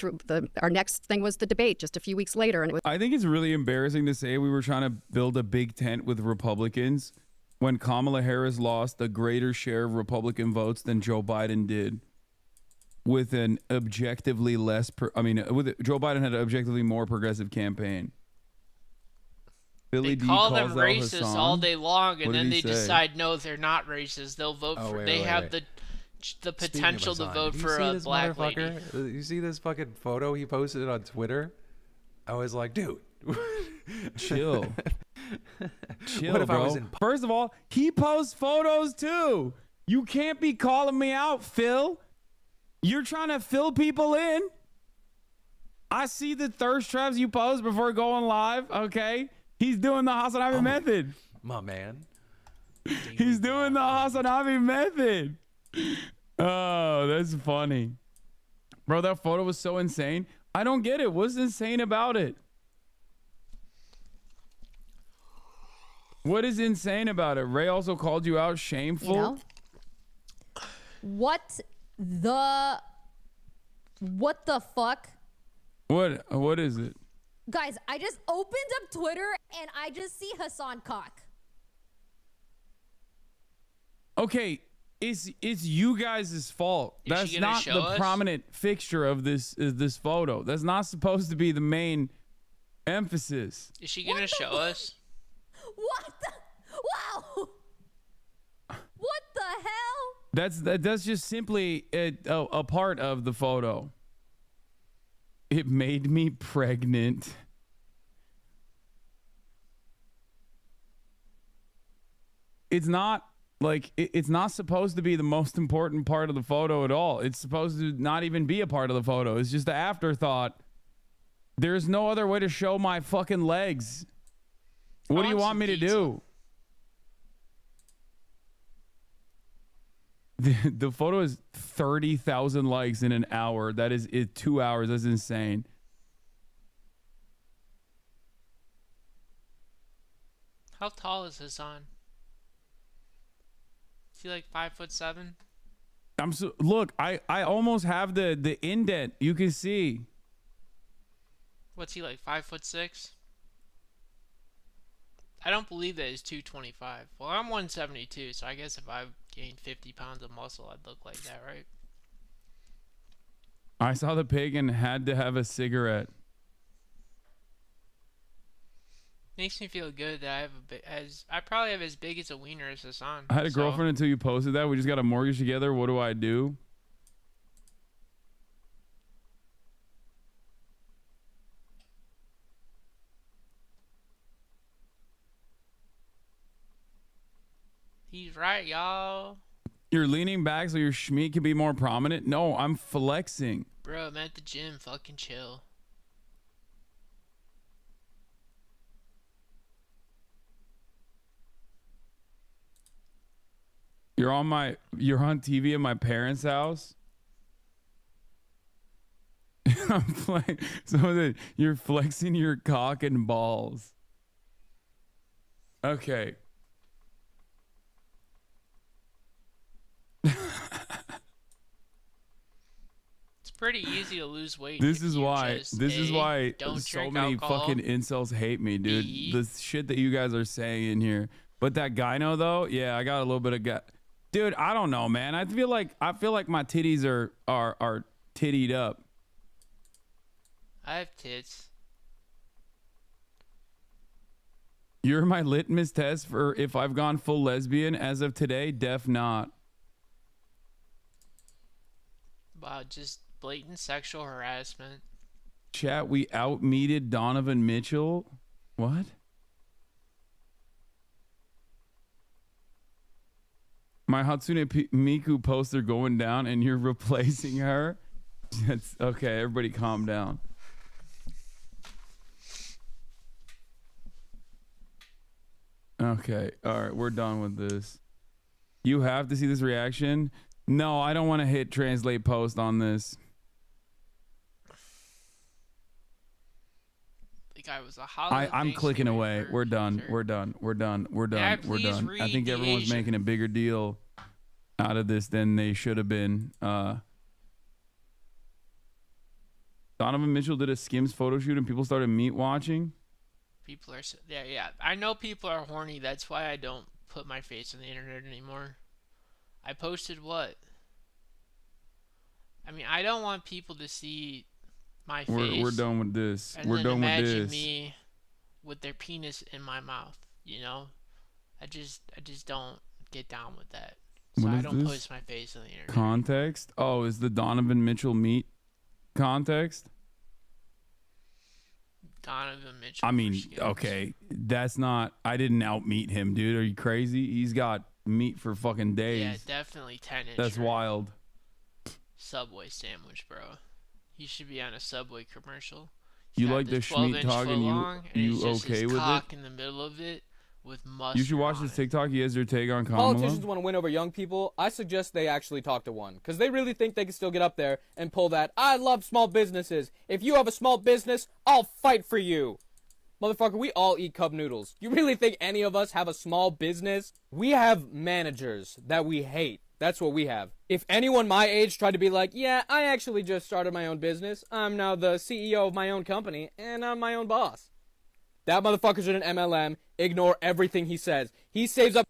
[SPEAKER 13] our next thing was the debate just a few weeks later. And
[SPEAKER 1] I think it's really embarrassing to say we were trying to build a big tent with Republicans when Kamala Harris lost a greater share of Republican votes than Joe Biden did, with an objectively Joe Biden had an objectively more progressive campaign.
[SPEAKER 2] They call them racist Hasan all day long, and then they decide no, they're not racist. They'll vote for. They have the potential to vote for a black lady.
[SPEAKER 14] You see this fucking photo he posted on Twitter? I was like, dude,
[SPEAKER 1] chill. Chill, what if bro. First of all, he posts photos too. You can't be calling me out, Phil. You're trying to fill people in. I see the thirst traps you post before going live. Okay, he's doing the Hasanabi method.
[SPEAKER 14] My man.
[SPEAKER 1] He's doing the Hasanabi method. Oh, that's funny, bro. That photo was so insane. I don't get it. What's insane about it? What is insane about it? Ray also called you out shameful.
[SPEAKER 15] You know? What the fuck?
[SPEAKER 1] What is it?
[SPEAKER 15] Guys, I just opened up Twitter and I just see Hasan cock.
[SPEAKER 1] Okay, it's you guys' fault. That's not the prominent fixture of this photo. That's not supposed to be the main emphasis.
[SPEAKER 2] Is she gonna show us?
[SPEAKER 15] What the? Wow! What the hell?
[SPEAKER 1] That's just simply a part of the photo. It made me pregnant. It's not like it's not supposed to be the most important part of the photo at all. It's supposed to not even be a part of the photo. It's just an afterthought. There's no other way to show my fucking legs. What do you want me to do? The photo is 30,000 likes in an hour. That is 2 hours. That's insane.
[SPEAKER 2] How tall is Hasan? Is he like 5'7"?
[SPEAKER 1] Look, I almost have the indent. You can see.
[SPEAKER 2] What's he like? 5'6"? I don't believe that he's 225. Well, I'm 172, so I guess if I gained 50 pounds of muscle, I'd look like that, right?
[SPEAKER 1] I saw the pig and had to have a cigarette.
[SPEAKER 2] Makes me feel good that I have I probably have as big as a wiener as Hasan.
[SPEAKER 1] I had a girlfriend until you posted that. We just got a mortgage together. What do I do?
[SPEAKER 2] He's right, y'all.
[SPEAKER 1] You're leaning back so your schmeat can be more prominent? No, I'm flexing.
[SPEAKER 2] Bro, I'm at the gym. Fucking chill.
[SPEAKER 1] You're on TV in my parents' house? I'm playing. So you're flexing your cock and balls. Okay.
[SPEAKER 2] Pretty easy to lose weight.
[SPEAKER 1] This is why so many fucking incels hate me, dude. The shit that you guys are saying in here. But that gyno though, yeah, I got a little bit of dude, I don't know, man. I feel like my titties are tittied up.
[SPEAKER 2] I have tits.
[SPEAKER 1] You're my litmus test for if I've gone full lesbian as of today. Def not.
[SPEAKER 2] Wow, just blatant sexual harassment.
[SPEAKER 1] Chat, we outmeted Donovan Mitchell. What? My Hatsune Miku poster going down and you're replacing her? That's okay, everybody calm down. Okay, all right, we're done with this. You have to see this reaction? No, I don't want to hit translate post on this.
[SPEAKER 2] The guy was a hollow.
[SPEAKER 1] I'm clicking away. We're done.
[SPEAKER 2] Sure.
[SPEAKER 1] We're done. We're done. We're done.
[SPEAKER 2] Yeah,
[SPEAKER 1] We're done. I think everyone's
[SPEAKER 2] Asian.
[SPEAKER 1] making a bigger deal out of this than they should have been. Donovan Mitchell did a Skims photo shoot and people started meat watching.
[SPEAKER 2] People are yeah. I know people are horny. That's why I don't put my face on the internet anymore. I posted what? I mean, I don't want people to see my face.
[SPEAKER 1] We're done with this.
[SPEAKER 2] And
[SPEAKER 1] We're
[SPEAKER 2] then
[SPEAKER 1] done with
[SPEAKER 2] imagine
[SPEAKER 1] this.
[SPEAKER 2] me with their penis in my mouth. You know, I just don't get down with that. So
[SPEAKER 1] What
[SPEAKER 2] I
[SPEAKER 1] is
[SPEAKER 2] don't
[SPEAKER 1] this?
[SPEAKER 2] post my face on the internet.
[SPEAKER 1] Context? Oh, is the Donovan Mitchell meat context?
[SPEAKER 2] Donovan Mitchell.
[SPEAKER 1] I mean, okay, that's not. I didn't outmeat him, dude. Are you crazy? He's got meat for fucking days.
[SPEAKER 2] Yeah, definitely 10-inch.
[SPEAKER 1] That's wild.
[SPEAKER 2] Subway sandwich, bro. He should be on a Subway commercial.
[SPEAKER 1] You like the Schmeat talk and you okay with it?
[SPEAKER 2] In the middle of it with mustard.
[SPEAKER 1] You should watch this TikTok. He has your take on
[SPEAKER 16] Politicians
[SPEAKER 1] Kamala.
[SPEAKER 16] want to win over young people. I suggest they actually talk to one, because they really think they can still get up there and pull that, I love small businesses. If you have a small business, I'll fight for you. Motherfucker, we all eat cup noodles. You really think any of us have a small business? We have managers that we hate. That's what we have. If anyone my age tried to be like, yeah, I actually just started my own business. I'm now the CEO of my own company, and I'm my own boss. That motherfucker's in an MLM. Ignore everything he says. He saves up.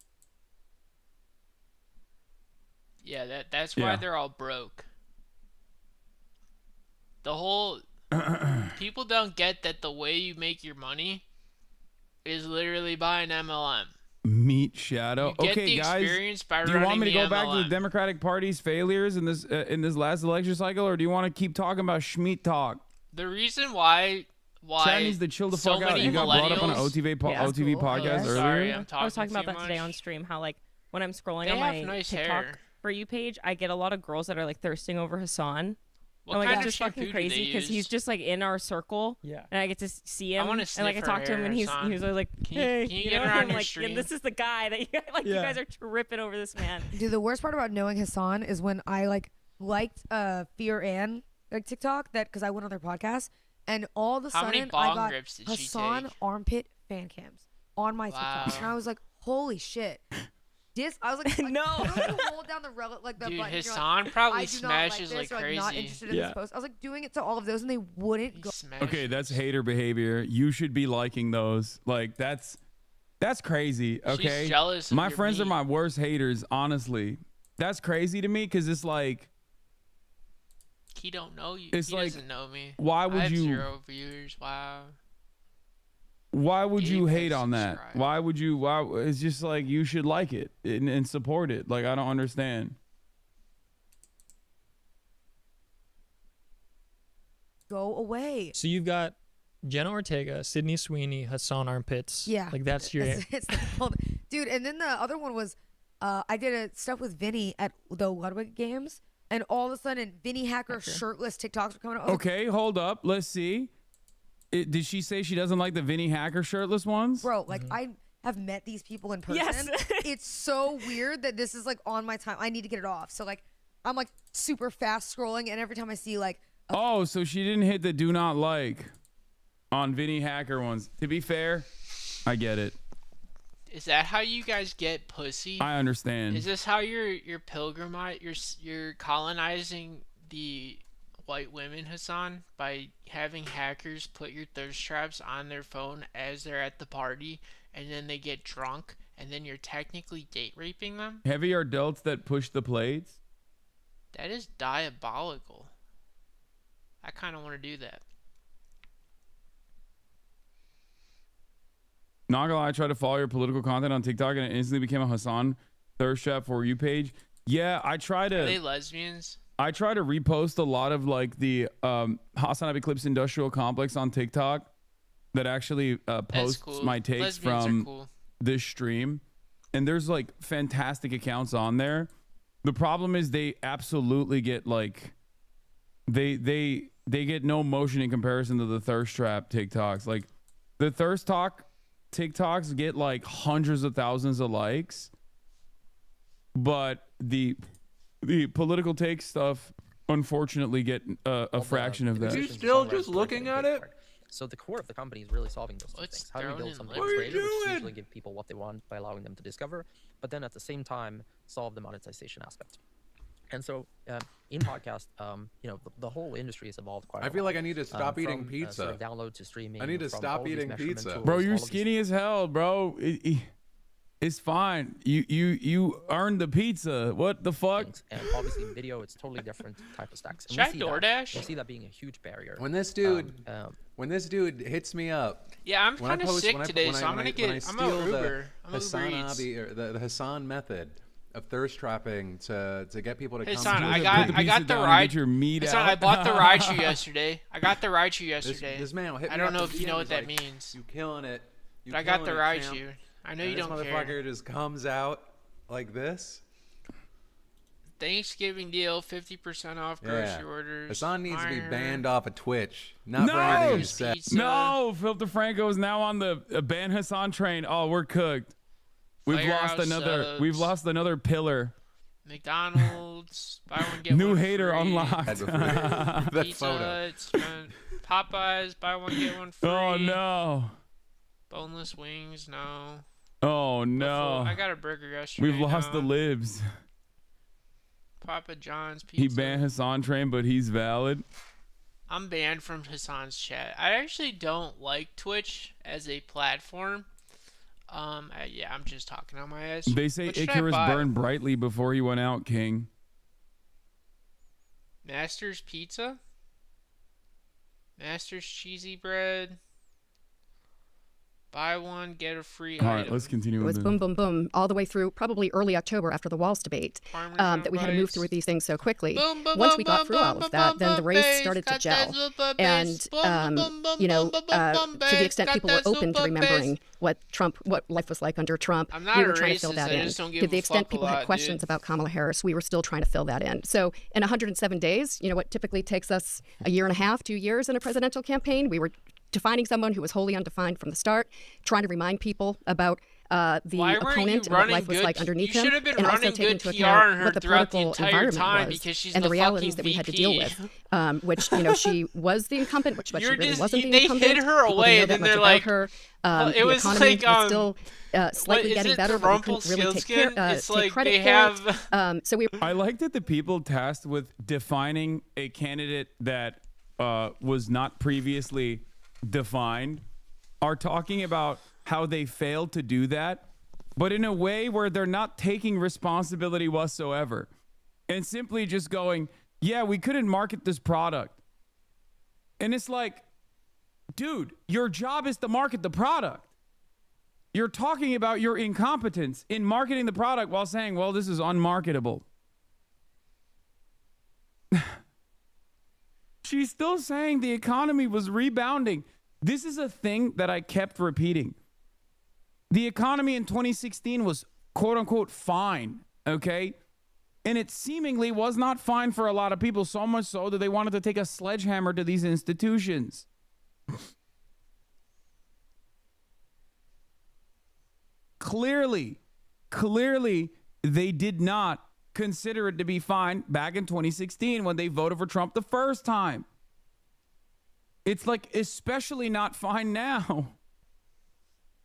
[SPEAKER 2] Yeah, that's why they're all broke. The whole people don't get that the way you make your money is literally by an MLM.
[SPEAKER 1] Meat Shadow.
[SPEAKER 2] You get
[SPEAKER 1] Okay,
[SPEAKER 2] the
[SPEAKER 1] guys.
[SPEAKER 2] experience by
[SPEAKER 1] Do you want me to
[SPEAKER 2] running
[SPEAKER 1] go
[SPEAKER 2] the
[SPEAKER 1] back to the
[SPEAKER 2] MLM.
[SPEAKER 1] Democratic Party's failures in this last election cycle, or do you want to keep talking about Schmeat talk?
[SPEAKER 2] The reason why
[SPEAKER 1] Chad needs to chill the
[SPEAKER 2] so
[SPEAKER 1] fuck out.
[SPEAKER 2] many
[SPEAKER 1] You got brought up on an
[SPEAKER 2] millennials-
[SPEAKER 1] OTV podcast earlier.
[SPEAKER 2] Sorry, I'm
[SPEAKER 17] I was talking about
[SPEAKER 2] too
[SPEAKER 17] that today
[SPEAKER 2] much.
[SPEAKER 17] on stream. How like when I'm scrolling
[SPEAKER 2] They
[SPEAKER 17] on
[SPEAKER 2] have
[SPEAKER 17] my
[SPEAKER 2] nice
[SPEAKER 17] TikTok
[SPEAKER 2] hair.
[SPEAKER 17] For You page, I get a lot of girls that are like thirsting over Hassan.
[SPEAKER 2] What
[SPEAKER 17] like,
[SPEAKER 2] kind
[SPEAKER 17] it's
[SPEAKER 2] of
[SPEAKER 17] just fucking
[SPEAKER 2] shampoo do
[SPEAKER 17] crazy
[SPEAKER 2] they
[SPEAKER 17] because he's
[SPEAKER 2] use?
[SPEAKER 17] just like in our circle.
[SPEAKER 16] Yeah.
[SPEAKER 17] And I get to see him.
[SPEAKER 2] I wanna
[SPEAKER 17] and like I
[SPEAKER 2] sniff
[SPEAKER 17] talk
[SPEAKER 2] her
[SPEAKER 17] to him and
[SPEAKER 2] hair,
[SPEAKER 17] he's
[SPEAKER 2] Hassan.
[SPEAKER 17] always like,
[SPEAKER 2] Can you-
[SPEAKER 17] hey,
[SPEAKER 2] can you
[SPEAKER 17] you
[SPEAKER 2] get
[SPEAKER 17] know,
[SPEAKER 2] her on
[SPEAKER 17] I'm
[SPEAKER 2] your
[SPEAKER 17] like,
[SPEAKER 2] stream?
[SPEAKER 17] and this is the guy that you you guys are tripping over this man.
[SPEAKER 18] Dude, the worst part about knowing Hasan is when I liked Fear Ann TikTok because I went on their podcast and all of a
[SPEAKER 2] How many
[SPEAKER 18] sudden
[SPEAKER 2] bong
[SPEAKER 18] I got
[SPEAKER 2] rips did she
[SPEAKER 18] Hassan
[SPEAKER 2] take?
[SPEAKER 18] armpit fan cams on my
[SPEAKER 2] Wow.
[SPEAKER 18] TikTok and I was like, holy shit. I was like,
[SPEAKER 17] No.
[SPEAKER 18] You know, you hold down the
[SPEAKER 2] Dude,
[SPEAKER 18] button. You're
[SPEAKER 2] Hassan
[SPEAKER 18] like,
[SPEAKER 2] probably
[SPEAKER 18] I do not
[SPEAKER 2] smashes
[SPEAKER 18] like
[SPEAKER 2] like
[SPEAKER 18] this, or,
[SPEAKER 2] crazy.
[SPEAKER 18] not interested in this post. I was like doing it to all of those and they wouldn't go.
[SPEAKER 1] Okay, that's hater behavior. You should be liking those. Like that's crazy. Okay,
[SPEAKER 2] jealous of
[SPEAKER 1] my
[SPEAKER 2] your
[SPEAKER 1] friends are
[SPEAKER 2] meat.
[SPEAKER 1] my worst haters. Honestly, that's crazy to me because it's like
[SPEAKER 2] He don't know you.
[SPEAKER 1] It's
[SPEAKER 2] he
[SPEAKER 1] like,
[SPEAKER 2] doesn't know me.
[SPEAKER 1] why
[SPEAKER 2] I
[SPEAKER 1] would
[SPEAKER 2] have
[SPEAKER 1] you-
[SPEAKER 2] 0 viewers. Wow.
[SPEAKER 1] why would you
[SPEAKER 2] Gabe
[SPEAKER 1] hate
[SPEAKER 2] has
[SPEAKER 1] on that?
[SPEAKER 2] subscribed.
[SPEAKER 1] Why would you? Why? It's just like you should like it and support it. Like I don't understand.
[SPEAKER 18] Go away.
[SPEAKER 19] So you've got Jenna Ortega, Sydney Sweeney, Hassan Armpits.
[SPEAKER 18] Yeah.
[SPEAKER 19] Like that's your.
[SPEAKER 18] It's the whole- dude. And then the other one was, I did a stuff with Vinny at the Ludwig games, and all of a sudden, Vinny Hacker shirtless TikToks were coming out. I was like,
[SPEAKER 1] Okay, hold up. Let's see. Did she say she doesn't like the Vinny Hacker shirtless ones?
[SPEAKER 18] bro, like I have met these people in person.
[SPEAKER 17] Yes.
[SPEAKER 18] It's so weird that this is like on my time. I need to get it off. So like, I'm like super fast scrolling, and every time I see like,
[SPEAKER 1] Oh, so she didn't hit the do not like on Vinny Hacker ones. To be fair, I get it.
[SPEAKER 2] Is that how you guys get pussy?
[SPEAKER 1] I understand.
[SPEAKER 2] Is this how you're pilgrimage? You're colonizing the white women, Hassan, by having hackers put your thirst traps on their phone as they're at the party, and then they get drunk, and then you're technically date raping them?
[SPEAKER 1] Heavy are delts that push the plates.
[SPEAKER 2] That is diabolical. I kind of want to do that.
[SPEAKER 1] Not gonna lie, I tried to follow your political content on TikTok and it instantly became a Hassan thirst trap for you page. Yeah, I try
[SPEAKER 2] Are they
[SPEAKER 1] to.
[SPEAKER 2] lesbians?
[SPEAKER 1] I try to repost a lot of like the Hassan Eclipse Industrial Complex on TikTok that actually posts
[SPEAKER 2] cool.
[SPEAKER 1] my takes
[SPEAKER 2] Lesbians are
[SPEAKER 1] from
[SPEAKER 2] cool.
[SPEAKER 1] this stream. and there's like fantastic accounts on there. The problem is they absolutely get like they get no motion in comparison to the thirst trap TikToks. Like the thirst talk TikToks get like hundreds of thousands of likes, but the political take stuff unfortunately get a fraction of that.
[SPEAKER 20] Are you still just looking at it?
[SPEAKER 21] So the core of the company is really solving those two things. How do you build something greater, which usually give people what they want by allowing them to discover, but then at the same time solve the monetization aspect. And so in podcast, you know, the whole industry has evolved quite a lot.
[SPEAKER 14] I feel like I need to stop eating pizza.
[SPEAKER 21] Sort of download to streaming.
[SPEAKER 14] I need to stop eating pizza.
[SPEAKER 1] Bro, you're skinny as hell, bro. It's fine. You earned the pizza. What the fuck?
[SPEAKER 21] And obviously in video, it's totally different type of stacks. And
[SPEAKER 2] Check DoorDash.
[SPEAKER 21] We see that being a huge barrier.
[SPEAKER 14] When this dude, when this dude hits me up.
[SPEAKER 2] Yeah, I'm kind of sick today, so I'm gonna get. I'm a Uber. I'm
[SPEAKER 14] Hasan the Hasan method of thirst trapping to get people to
[SPEAKER 2] Hasan,
[SPEAKER 14] come.
[SPEAKER 2] I got the ride.
[SPEAKER 1] Your meat
[SPEAKER 2] Hasan,
[SPEAKER 1] out.
[SPEAKER 2] I bought the ride shoe yesterday. I got the ride shoe yesterday.
[SPEAKER 14] This man will hit me
[SPEAKER 2] I don't
[SPEAKER 14] up
[SPEAKER 2] know
[SPEAKER 14] in
[SPEAKER 2] if you know what
[SPEAKER 14] DMs
[SPEAKER 2] that
[SPEAKER 14] like,
[SPEAKER 2] means.
[SPEAKER 14] You killing it.
[SPEAKER 2] But I got the ride shoe. I know you don't
[SPEAKER 14] care. This motherfucker just comes out like this.
[SPEAKER 2] Thanksgiving deal, 50% off grocery orders.
[SPEAKER 14] Hasan needs to be banned off of Twitch. Not for anything he said.
[SPEAKER 1] No, Philip DeFranco is now on the ban Hasan train. Oh, we're cooked. We've lost another. We've lost another pillar.
[SPEAKER 2] McDonald's, buy one get
[SPEAKER 1] New
[SPEAKER 2] one
[SPEAKER 1] hater
[SPEAKER 2] free.
[SPEAKER 1] unlocked.
[SPEAKER 2] Pizza Hut, Popeyes, buy one get one free.
[SPEAKER 1] Oh no.
[SPEAKER 2] Boneless wings, no.
[SPEAKER 1] Oh no.
[SPEAKER 2] I got a burger yesterday.
[SPEAKER 1] We've lost the libs.
[SPEAKER 2] Papa John's pizza.
[SPEAKER 1] He banned Hasan train, but he's valid.
[SPEAKER 2] I'm banned from Hasan's chat. I actually don't like Twitch as a platform. Yeah, I'm just talking on my ass.
[SPEAKER 1] They say Icarus burned brightly before he went out, King.
[SPEAKER 2] Master's Pizza? Master's Cheesy Bread? Buy one, get a free item.
[SPEAKER 1] All right, let's continue.
[SPEAKER 13] It was boom, boom, boom, all the way through probably early October after the Walls debate that we had to move through these things so quickly. Once we got through all of that, then the race started to gel. And, you know, to the extent people were open to remembering what life was like under Trump, we were trying to fill that in. To the extent people had questions about Kamala Harris, we were still trying to fill that in. So in 107 days, you know, what typically takes us a year and a half, 2 years in a presidential campaign, we were defining someone who was wholly undefined from the start, trying to remind people about the opponent and what life was like underneath him, and also take into account what the political environment was and the realities that we had to deal with. Which, you know, she was the incumbent, but she really wasn't the incumbent.
[SPEAKER 2] They hid her away, and then they're like,
[SPEAKER 13] her.
[SPEAKER 2] It was
[SPEAKER 13] like
[SPEAKER 2] was
[SPEAKER 13] still slightly getting better, but we couldn't really take credit for it. So
[SPEAKER 1] I like that the people tasked with defining a candidate that was not previously defined are talking about how they failed to do that, but in a way where they're not taking responsibility whatsoever and simply just going, yeah, we couldn't market this product. And it's like, dude, your job is to market the product. You're talking about your incompetence in marketing the product while saying, well, this is unmarketable. She's still saying the economy was rebounding. This is a thing that I kept repeating. The economy in 2016 was quote unquote fine, okay? And it seemingly was not fine for a lot of people, so much so that they wanted to take a sledgehammer to these institutions. Clearly, they did not consider it to be fine back in 2016 when they voted for Trump the first time. It's like especially not fine now.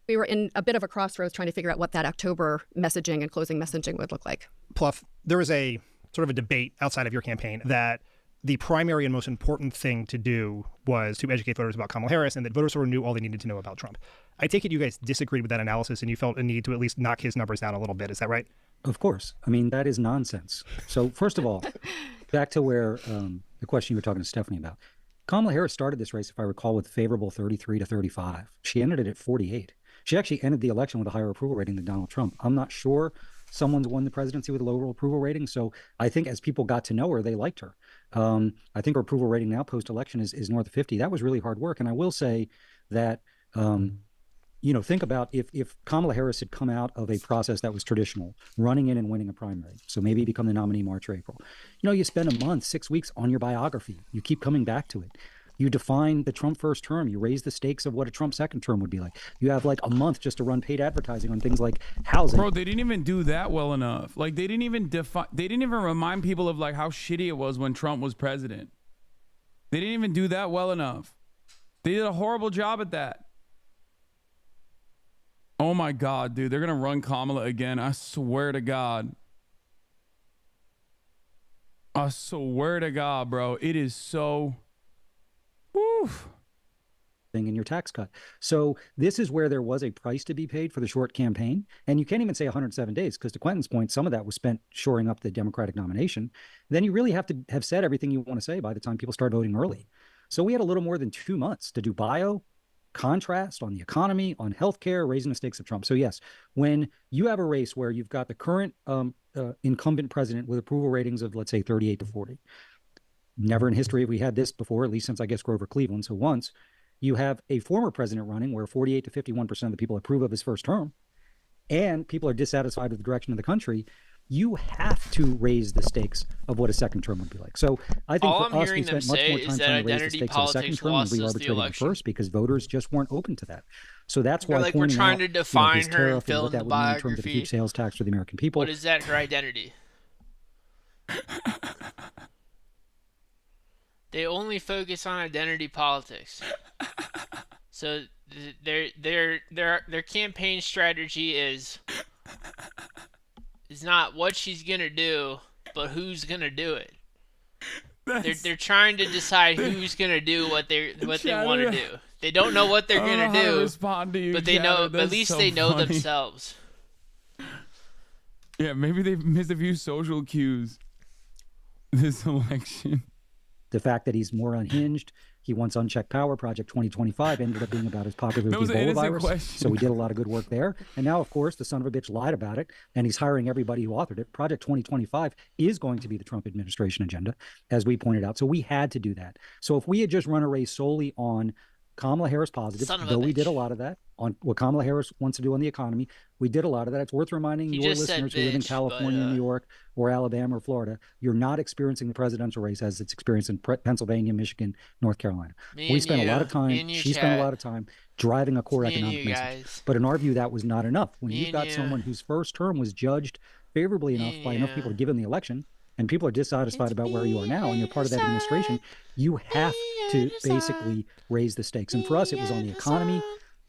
[SPEAKER 13] We were in a bit of a crossroads trying to figure out what that October messaging and closing messaging would look like.
[SPEAKER 7] Pluff, there was a sort of a debate outside of your campaign that the primary and most important thing to do was to educate voters about Kamala Harris, and that voters sort of knew all they needed to know about Trump. I take it you guys disagreed with that analysis and you felt a need to at least knock his numbers down a little bit. Is that right?
[SPEAKER 11] Of course. I mean, that is nonsense. So first of all, back to where the question you were talking to Stephanie about. Kamala Harris started this race, if I recall, with favorable 33 to 35. She ended it at 48. She actually ended the election with a higher approval rating than Donald Trump. I'm not sure someone's won the presidency with a lower approval rating. So I think as people got to know her, they liked her. I think her approval rating now post-election is north of 50. That was really hard work. And I will say that think about if Kamala Harris had come out of a process that was traditional, running in and winning a primary, so maybe become the nominee March or April, you spend a month, 6 weeks on your biography. You keep coming back to it. You define the Trump first term. You raise the stakes of what a Trump second term would be like. You have like a month just to run paid advertising on things like housing.
[SPEAKER 1] Bro, they didn't even do that well enough. Like they didn't even remind people of like how shitty it was when Trump was president. They didn't even do that well enough. They did a horrible job at that. Oh my God, dude. They're going to run Kamala again. I swear to God. I swear to God, bro. It is so... Oof.
[SPEAKER 11] In your tax cut. So this is where there was a price to be paid for the short campaign. And you can't even say 107 days because to Quentin's point, some of that was spent shoring up the Democratic nomination. Then you really have to have said everything you want to say by the time people start voting early. So we had a little more than 2 months to do bio, contrast on the economy, on healthcare, raising the stakes of Trump. So yes, when you have a race where you've got the current incumbent president with approval ratings of, let's say, 38 to 40, never in history have we had this before, at least since, I guess, Grover Cleveland. So once you have a former president running where 48 to 51% of the people approve of his first term and people are dissatisfied with the direction of the country, you have to raise the stakes of what a second term would be like. So I think for us, we spent much more time trying to raise the stakes of the second term than we arbitrated the first because voters just weren't open to that. So that's why
[SPEAKER 2] we're trying to define her and fill in the biography.
[SPEAKER 11] In terms of a huge sales tax for the American people.
[SPEAKER 2] What is that, her identity? They only focus on identity politics. So their campaign strategy is not what she's gonna do, but who's gonna do it. They're trying to decide who's gonna do what they want to do. They don't know what they're gonna do, but they know. At least they know themselves.
[SPEAKER 1] Yeah, maybe they've missed a few social cues this election.
[SPEAKER 11] The fact that he's more unhinged, he wants unchecked power. Project 2025 ended up being about as popular as the Ebola virus.
[SPEAKER 1] Question.
[SPEAKER 11] So we did a lot of good work there. And now, of course, the son of a bitch lied about it, and he's hiring everybody who authored it. Project 2025 is going to be the Trump administration agenda, as we pointed out. So we had to do that. So if we had just run a race solely on Kamala Harris positive, though we did a lot of that, on what Kamala Harris wants to do on the economy, we did a lot of that. It's worth reminding your listeners who live in California, New York, or Alabama or Florida, you're not experiencing the presidential race as it's experienced in Pennsylvania, Michigan, North Carolina. We spent a lot of time, she spent a lot of time driving a core economic message. But in our view, that was not enough. When you've got someone whose first term was judged favorably enough by enough people to give him the election, and people are dissatisfied about where you are now, and you're part of that administration, you have to basically raise the stakes. And for us, it was on the economy.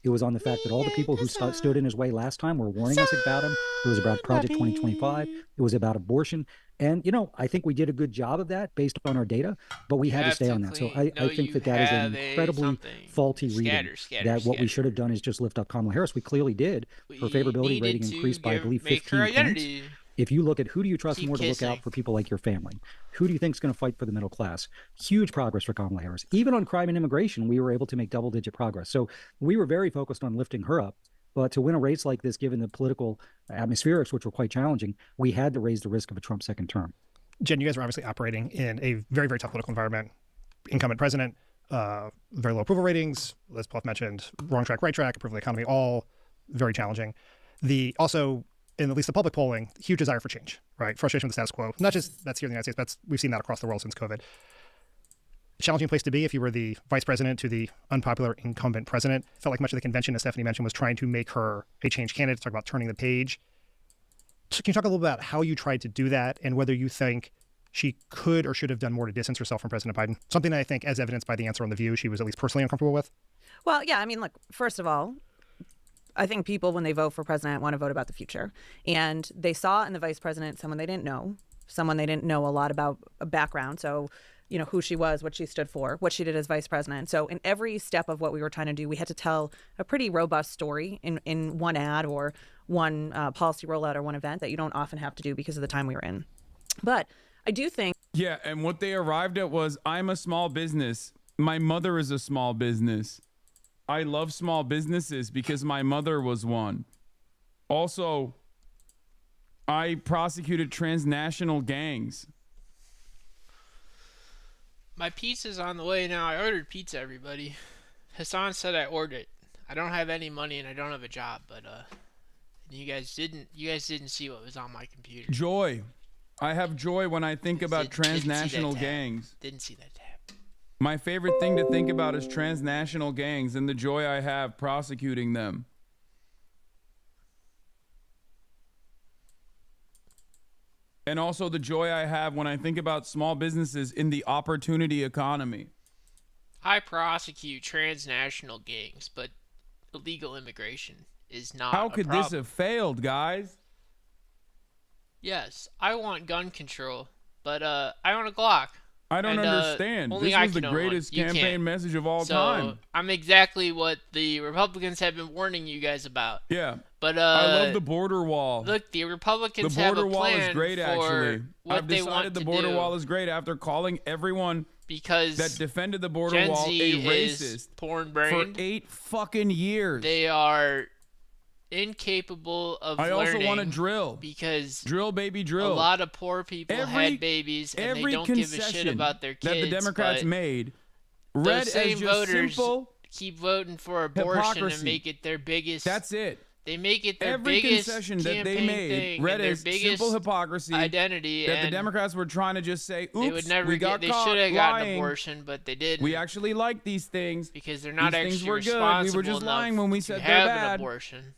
[SPEAKER 11] It was on the fact that all the people who stood in his way last time were warning us about him. It was about Project 2025. It was about abortion. And, I think we did a good job of that based on our data, but we had to stay on that. So I think that is an incredibly faulty reading, that what we should have done is just lift up Kamala Harris. We clearly did. Her favorability rating increased by, I believe, 15 points. If you look at who do you trust more to look out for people like your family, who do you think is going to fight for the middle class? Huge progress for Kamala Harris. Even on crime and immigration, we were able to make double-digit progress. So we were very focused on lifting her up. But to win a race like this, given the political atmospherics, which were quite challenging, we had to raise the risk of a Trump second term.
[SPEAKER 7] Jen, you guys are obviously operating in a very, very tough political environment. Incumbent president, very low approval ratings, as Paul mentioned, wrong track, right track, approval of the economy, all very challenging. Also, in at least the public polling, huge desire for change, right? Frustration with the status quo. Not just that's here in the United States, but we've seen that across the world since COVID. Challenging place to be if you were the vice president to the unpopular incumbent president. Felt like much of the convention, as Stephanie mentioned, was trying to make her a change candidate, talk about turning the page. So can you talk a little about how you tried to do that and whether you think she could or should have done more to distance herself from President Biden? Something that I think, as evidenced by the answer on The View, she was at least personally uncomfortable with.
[SPEAKER 8] Well, yeah, I mean, look, first of all, I think people, when they vote for president, want to vote about the future. And they saw in the vice president someone they didn't know a lot about a background. So, who she was, what she stood for, what she did as vice president. So in every step of what we were trying to do, we had to tell a pretty robust story in one ad or one policy rollout or one event that you don't often have to do because of the time we were in. But I do think...
[SPEAKER 1] Yeah, and what they arrived at was, I'm a small business. My mother is a small business. I love small businesses because my mother was one. Also, I prosecuted transnational gangs.
[SPEAKER 2] My pizza's on the way now. I ordered pizza, everybody. Hasan said I ordered it. I don't have any money and I don't have a job, but you guys didn't see what was on my computer.
[SPEAKER 1] Joy. I have joy when I think about transnational gangs.
[SPEAKER 2] Didn't see that tab.
[SPEAKER 1] My favorite thing to think about is transnational gangs and the joy I have prosecuting them. And also the joy I have when I think about small businesses in the opportunity economy.
[SPEAKER 2] I prosecute transnational gangs, but illegal immigration is not
[SPEAKER 1] How could this have failed, guys?
[SPEAKER 2] Yes, I want gun control, but I own a Glock.
[SPEAKER 1] I don't understand. This was the greatest campaign message of all time.
[SPEAKER 2] I'm exactly what the Republicans have been warning you guys about.
[SPEAKER 1] Yeah.
[SPEAKER 2] But
[SPEAKER 1] I love the border wall.
[SPEAKER 2] Look, the Republicans have a plan.
[SPEAKER 1] The border wall is great, actually.
[SPEAKER 2] I've
[SPEAKER 1] decided the border wall is great after calling everyone that defended the border wall a racist for 8 fucking years.
[SPEAKER 2] They are incapable of learning.
[SPEAKER 1] I also want to drill.
[SPEAKER 2] Because
[SPEAKER 1] drill, baby, drill.
[SPEAKER 2] A lot of poor people had babies and they don't give a shit about their kids.
[SPEAKER 1] That the Democrats made, read
[SPEAKER 2] those same
[SPEAKER 1] as just
[SPEAKER 2] voters
[SPEAKER 1] simple
[SPEAKER 2] keep voting for abortion
[SPEAKER 1] hypocrisy.
[SPEAKER 2] and make it their biggest.
[SPEAKER 1] That's it.
[SPEAKER 2] They make it their
[SPEAKER 1] Every
[SPEAKER 2] biggest
[SPEAKER 1] concession that they made read as simple hypocrisy
[SPEAKER 2] identity
[SPEAKER 1] that the Democrats were trying to just say, oops,
[SPEAKER 2] they would never
[SPEAKER 1] we got
[SPEAKER 2] they
[SPEAKER 1] caught
[SPEAKER 2] should have
[SPEAKER 1] lying.
[SPEAKER 2] gotten an abortion, but they didn't.
[SPEAKER 1] We actually like these things
[SPEAKER 2] because they're not
[SPEAKER 1] these
[SPEAKER 2] actually
[SPEAKER 1] things were
[SPEAKER 2] responsible
[SPEAKER 1] good. We were just lying when we
[SPEAKER 2] to
[SPEAKER 1] said
[SPEAKER 2] have
[SPEAKER 1] they're
[SPEAKER 2] an
[SPEAKER 1] bad.
[SPEAKER 2] abortion.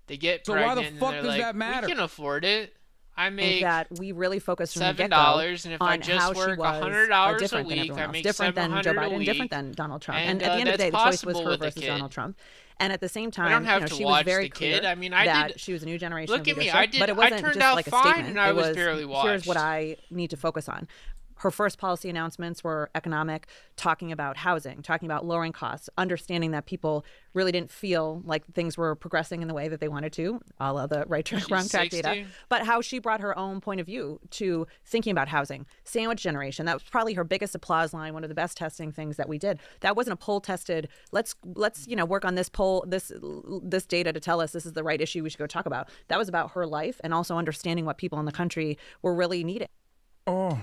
[SPEAKER 2] They get
[SPEAKER 1] So
[SPEAKER 2] pregnant
[SPEAKER 1] why the fuck
[SPEAKER 2] and
[SPEAKER 1] does
[SPEAKER 2] they're
[SPEAKER 1] that matter?
[SPEAKER 2] We can afford it. I make
[SPEAKER 8] that we really focused from the get-go
[SPEAKER 2] $7, and if I
[SPEAKER 8] on
[SPEAKER 2] just
[SPEAKER 8] how
[SPEAKER 2] work
[SPEAKER 8] she was
[SPEAKER 2] $100 a
[SPEAKER 8] different than
[SPEAKER 2] week,
[SPEAKER 8] everyone
[SPEAKER 2] I
[SPEAKER 8] else,
[SPEAKER 2] make
[SPEAKER 8] different than Joe
[SPEAKER 2] $700 a
[SPEAKER 8] Biden,
[SPEAKER 2] week.
[SPEAKER 8] different than Donald Trump.
[SPEAKER 2] And
[SPEAKER 8] at the end of the day, the choice was
[SPEAKER 2] possible
[SPEAKER 8] her
[SPEAKER 2] with a
[SPEAKER 8] versus
[SPEAKER 2] kid.
[SPEAKER 8] Donald Trump. And at the same time,
[SPEAKER 2] I don't have to
[SPEAKER 8] she
[SPEAKER 2] watch
[SPEAKER 8] was very
[SPEAKER 2] the kid.
[SPEAKER 8] clear
[SPEAKER 2] I mean, I
[SPEAKER 8] that
[SPEAKER 2] did.
[SPEAKER 8] she was a new generation
[SPEAKER 2] Look
[SPEAKER 8] of
[SPEAKER 2] at me.
[SPEAKER 8] leadership, but it
[SPEAKER 2] I
[SPEAKER 8] wasn't
[SPEAKER 2] turned
[SPEAKER 8] just
[SPEAKER 2] out
[SPEAKER 8] like a
[SPEAKER 2] fine,
[SPEAKER 8] statement.
[SPEAKER 2] and I
[SPEAKER 8] it
[SPEAKER 2] was
[SPEAKER 8] was
[SPEAKER 2] barely watched.
[SPEAKER 8] Here's what I need to focus on. Her first policy announcements were economic, talking about housing, talking about lowering costs, understanding that people really didn't feel like things were progressing in the way that they wanted to, a la the right track, wrong track data, but how she brought her own point of view to thinking about housing, sandwich generation. That was probably her biggest applause line, one of the best testing things that we did. That wasn't a poll tested, let's work on this poll, this data to tell us this is the right issue we should go talk about. That was about her life and also understanding what people in the country were really needing.
[SPEAKER 1] Oh.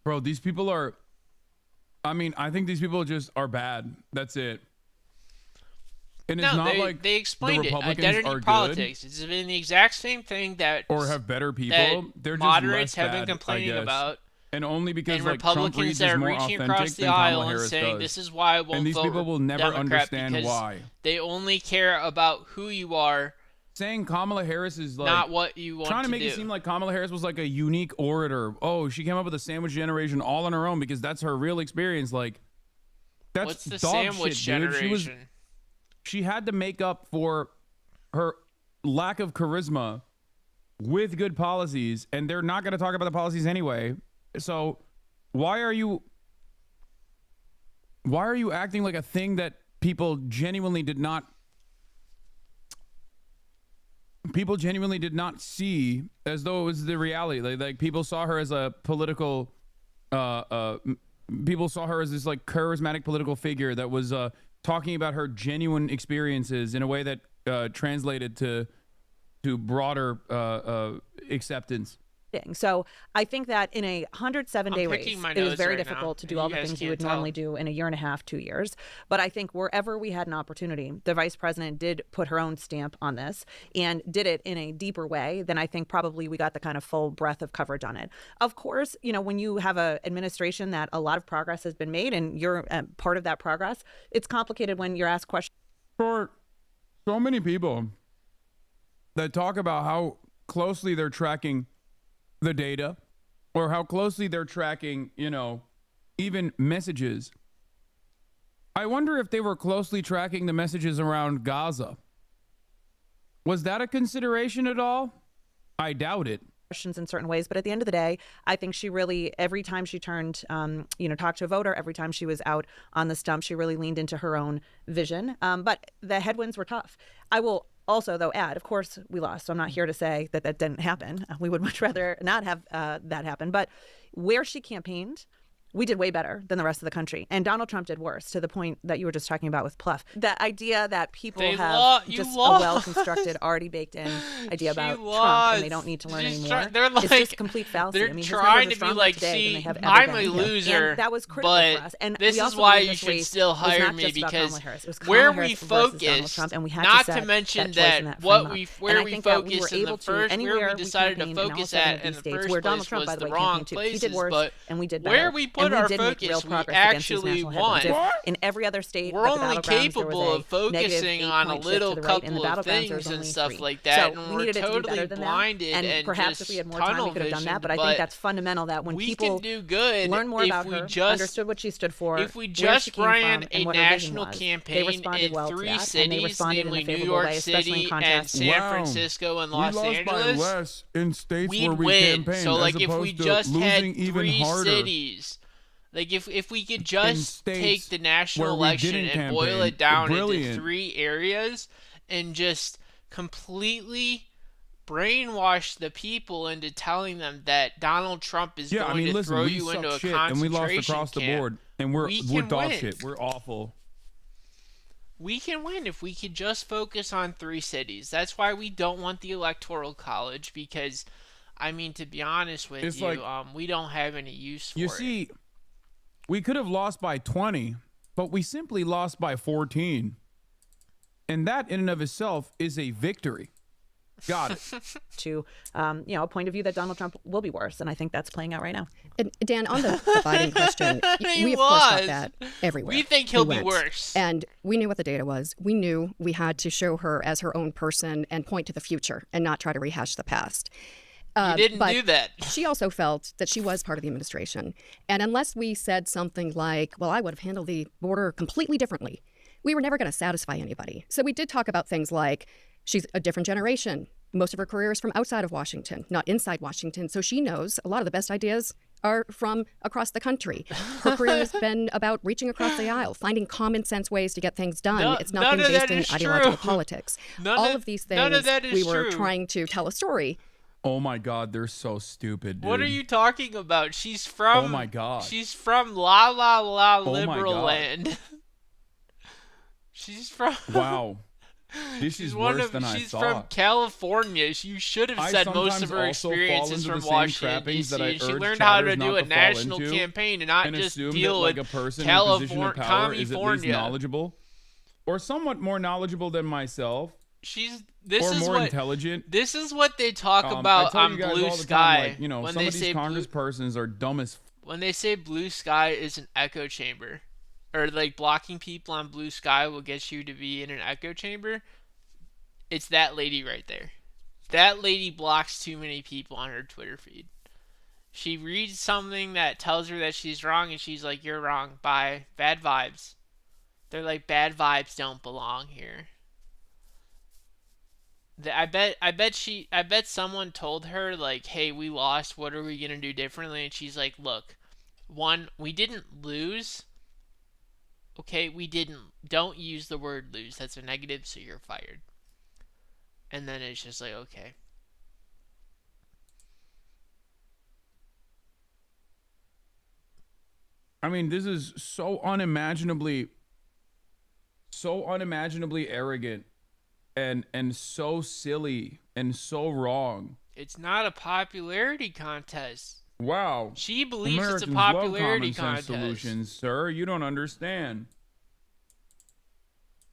[SPEAKER 1] Bro, these people are, I think these people just are bad. That's it. And it's not like
[SPEAKER 2] they explained
[SPEAKER 1] the Republicans
[SPEAKER 2] identity
[SPEAKER 1] are
[SPEAKER 2] politics.
[SPEAKER 1] good.
[SPEAKER 2] It's been the exact same thing that
[SPEAKER 1] or have better people. They're just
[SPEAKER 2] moderates
[SPEAKER 1] less
[SPEAKER 2] have been
[SPEAKER 1] bad,
[SPEAKER 2] complaining about.
[SPEAKER 1] And only because
[SPEAKER 2] and
[SPEAKER 1] like
[SPEAKER 2] Republicans
[SPEAKER 1] Trump reads
[SPEAKER 2] that
[SPEAKER 1] is
[SPEAKER 2] are
[SPEAKER 1] more
[SPEAKER 2] reaching
[SPEAKER 1] authentic
[SPEAKER 2] across the
[SPEAKER 1] than
[SPEAKER 2] aisle
[SPEAKER 1] Kamala
[SPEAKER 2] and
[SPEAKER 1] Harris
[SPEAKER 2] saying
[SPEAKER 1] does.
[SPEAKER 2] this is why I won't
[SPEAKER 1] and these
[SPEAKER 2] vote
[SPEAKER 1] people will never
[SPEAKER 2] Democrat
[SPEAKER 1] understand why.
[SPEAKER 2] They only care about who you are.
[SPEAKER 1] Saying Kamala Harris is like
[SPEAKER 2] not what you want
[SPEAKER 1] trying to make
[SPEAKER 2] do.
[SPEAKER 1] it seem like Kamala Harris was like a unique orator. Oh, she came up with a sandwich generation all on her own because that's her real experience. Like that's
[SPEAKER 2] what's the
[SPEAKER 1] dog
[SPEAKER 2] sandwich
[SPEAKER 1] shit, dude.
[SPEAKER 2] generation?
[SPEAKER 1] She had to make up for her lack of charisma with good policies, and they're not going to talk about the policies anyway. So why are you acting like a thing that people genuinely did not see as though it was the reality? Like people saw her as a political people saw her as this like charismatic political figure that was talking about her genuine experiences in a way that translated to broader acceptance.
[SPEAKER 8] So I think that in a 107-day race, it was very difficult to do all the things you would normally do in a year and a half, 2 years. But I think wherever we had an opportunity, the vice president did put her own stamp on this and did it in a deeper way than I think probably we got the kind of full breadth of coverage on it. Of course, when you have an administration that a lot of progress has been made and you're part of that progress, it's complicated when you're asked questions.
[SPEAKER 1] For so many people that talk about how closely they're tracking the data or how closely they're tracking, even messages. I wonder if they were closely tracking the messages around Gaza. Was that a consideration at all? I doubt it.
[SPEAKER 8] Questions in certain ways, but at the end of the day, I think she really, every time she turned, talked to a voter, every time she was out on the stump, she really leaned into her own vision. But the headwinds were tough. I will also, though, add, of course, we lost. So I'm not here to say that that didn't happen. We would much rather not have that happen. But where she campaigned, we did way better than the rest of the country. And Donald Trump did worse, to the point that you were just talking about with Pluff. That idea that people have just a well-constructed, already baked in idea about Trump and they don't need to learn anymore.
[SPEAKER 2] They're like,
[SPEAKER 8] it's just a complete fallacy.
[SPEAKER 2] They're
[SPEAKER 8] I mean,
[SPEAKER 2] trying to be like, see, I'm a loser,
[SPEAKER 8] and that was critical
[SPEAKER 2] but
[SPEAKER 8] for us. And
[SPEAKER 2] this is why you should still hire me, because where we focused, not to mention that where we focused in the first, where we decided to focus at in the first place was the wrong places, but where we put our focus, we actually won.
[SPEAKER 8] In every other state,
[SPEAKER 2] we're only capable of focusing on a little couple of things and stuff like that, and we're totally blinded and
[SPEAKER 8] perhaps if we had more time, we could have done that. But I think that's fundamental, that when people learn more about her, understood what she stood for,
[SPEAKER 2] if we just ran a national campaign in 3 cities, namely New York City and San Francisco and Los Angeles, we'd win. So like if we just had 3 cities, like if we could just take the national election and boil it down into 3 areas and just completely brainwash the people into telling them that Donald Trump is going to throw you into a concentration
[SPEAKER 1] and we lost across
[SPEAKER 2] camp,
[SPEAKER 1] the board, and we're dog shit. We're awful.
[SPEAKER 2] We can win if we could just focus on 3 cities. That's why we don't want the Electoral College, because, I mean, to be honest with you, like, we don't have any use for it.
[SPEAKER 1] You see, we could have lost by 20, but we simply lost by 14. And that in and of itself is a victory. Got it.
[SPEAKER 8] To a point of view that Donald Trump will be worse, and I think that's playing out right now.
[SPEAKER 13] And Dan, on the Biden question, we of course got that everywhere.
[SPEAKER 2] We think he'll be worse,
[SPEAKER 13] and we knew what the data was. We knew we had to show her as her own person and point to the future and not try to rehash the past.
[SPEAKER 2] You didn't do that.
[SPEAKER 13] She also felt that she was part of the administration, and unless we said something like, "Well, I would have handled the border completely differently," we were never going to satisfy anybody. So we did talk about things like, she's a different generation. Most of her career is from outside of Washington, not inside Washington. So she knows a lot of the best ideas are from across the country. Her career has been about reaching across the aisle, finding common sense ways to get things done. It's not been based in ideological politics. All of these things, we were trying to tell a story.
[SPEAKER 1] Oh my God, they're so stupid, dude.
[SPEAKER 2] What are you talking about? She's from...
[SPEAKER 1] Oh my God.
[SPEAKER 2] She's from La La La Liberal Land. She's from...
[SPEAKER 1] Wow. This is worse than I thought.
[SPEAKER 2] She's from California. You should have said most of her experience is from Washington, D.C. She learned how to do a national campaign and not just deal with California.
[SPEAKER 1] Is at least knowledgeable, or somewhat more knowledgeable than myself. Intelligent.
[SPEAKER 2] This is what they talk about on Blue Sky.
[SPEAKER 1] Time, like, some of these congresspersons are dumb as...
[SPEAKER 2] When they say Blue Sky is an echo chamber, or like blocking people on Blue Sky will get you to be in an echo chamber, it's that lady right there. That lady blocks too many people on her Twitter feed. She reads something that tells her that she's wrong, and she's like, "You're wrong. Bye. Bad vibes." They're like, bad vibes don't belong here. I bet someone told her, like, "Hey, we lost. What are we gonna do differently?" And she's like, "Look, one, we didn't lose. Okay, we didn't. Don't use the word lose. That's a negative, so you're fired." And then it's just like, okay.
[SPEAKER 1] I mean, this is so unimaginably arrogant and so silly and so wrong.
[SPEAKER 2] It's not a popularity contest.
[SPEAKER 1] Wow.
[SPEAKER 2] She believes
[SPEAKER 1] Americans
[SPEAKER 2] it's a popularity
[SPEAKER 1] love common sense
[SPEAKER 2] contest.
[SPEAKER 1] Solutions, sir. You don't understand.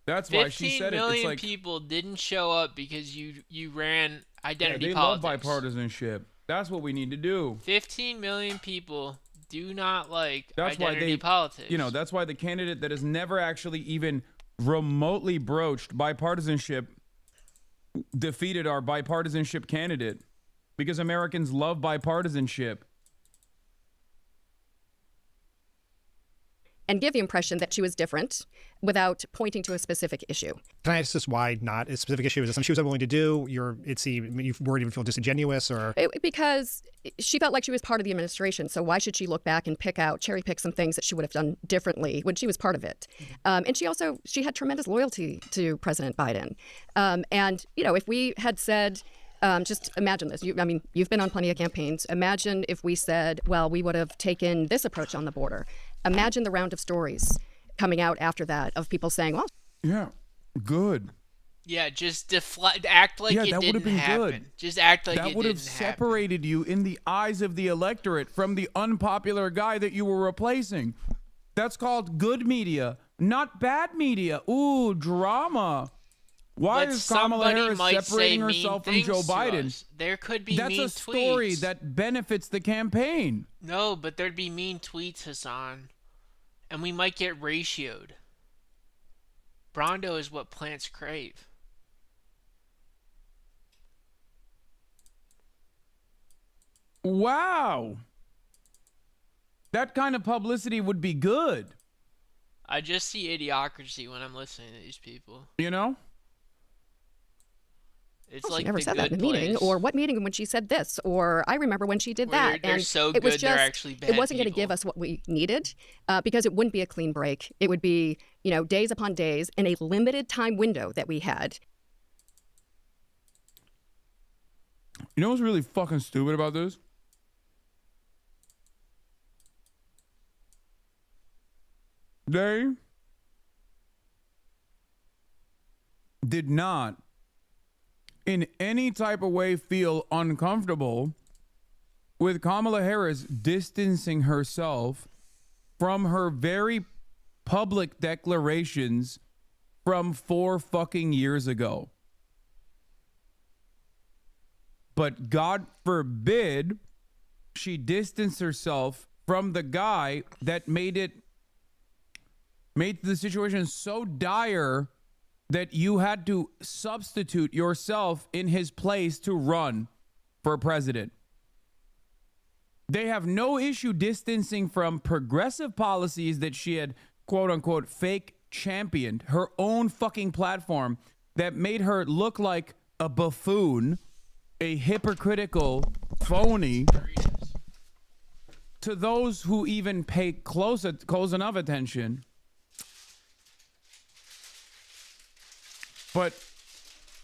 [SPEAKER 1] That's why she said it.
[SPEAKER 2] 15 million
[SPEAKER 1] like,
[SPEAKER 2] people didn't show up because you ran identity
[SPEAKER 1] politics. They love bipartisanship. That's what we need to do.
[SPEAKER 2] 15 million people do not like identity politics.
[SPEAKER 1] That's why the candidate that has never actually even remotely broached bipartisanship defeated our bipartisanship candidate, because Americans love bipartisanship.
[SPEAKER 13] And give the impression that she was different without pointing to a specific issue.
[SPEAKER 7] Can I ask this, why not a specific issue? Is it something she was unwilling to do? You worried even feel disingenuous, or?
[SPEAKER 13] Because she felt like she was part of the administration. So why should she look back and cherry pick some things that she would have done differently when she was part of it? And she had tremendous loyalty to President Biden. And if we had said, just imagine this. I mean, you've been on plenty of campaigns. Imagine if we said, well, we would have taken this approach on the border. Imagine the round of stories coming out after that of people saying, well,
[SPEAKER 1] yeah, good.
[SPEAKER 2] Yeah, just act like it didn't happen. Good. Just act like
[SPEAKER 1] that would have separated you in the eyes of the electorate from the unpopular guy that you were replacing. That's called good media, not bad media. Ooh, drama. Why is Kamala Harris separating herself from Joe Biden?
[SPEAKER 2] There could be
[SPEAKER 1] That's
[SPEAKER 2] mean
[SPEAKER 1] a story
[SPEAKER 2] tweets.
[SPEAKER 1] that benefits the campaign.
[SPEAKER 2] No, but there'd be mean tweets, Hasan. And we might get ratioed. Brondo is what plants crave.
[SPEAKER 1] Wow. That kind of publicity would be good.
[SPEAKER 2] I just see idiocracy when I'm listening to these people.
[SPEAKER 1] You know?
[SPEAKER 13] It's like she never said that in a meeting, or what meeting when she said this, or I remember when she did that.
[SPEAKER 2] They're
[SPEAKER 13] and
[SPEAKER 2] so
[SPEAKER 13] it
[SPEAKER 2] good,
[SPEAKER 13] was just,
[SPEAKER 2] they're actually bad
[SPEAKER 13] it wasn't going to
[SPEAKER 2] people.
[SPEAKER 13] give us what we needed, because it wouldn't be a clean break. It would be, days upon days in a limited time window that we had.
[SPEAKER 1] You know what's really fucking stupid about this? They did not in any type of way feel uncomfortable with Kamala Harris distancing herself from her very public declarations from 4 fucking years ago. But God forbid she distanced herself from the guy that made the situation so dire that you had to substitute yourself in his place to run for president. They have no issue distancing from progressive policies that she had, quote unquote, fake championed, her own fucking platform that made her look like a buffoon, a hypocritical phony to those who even pay close enough attention. But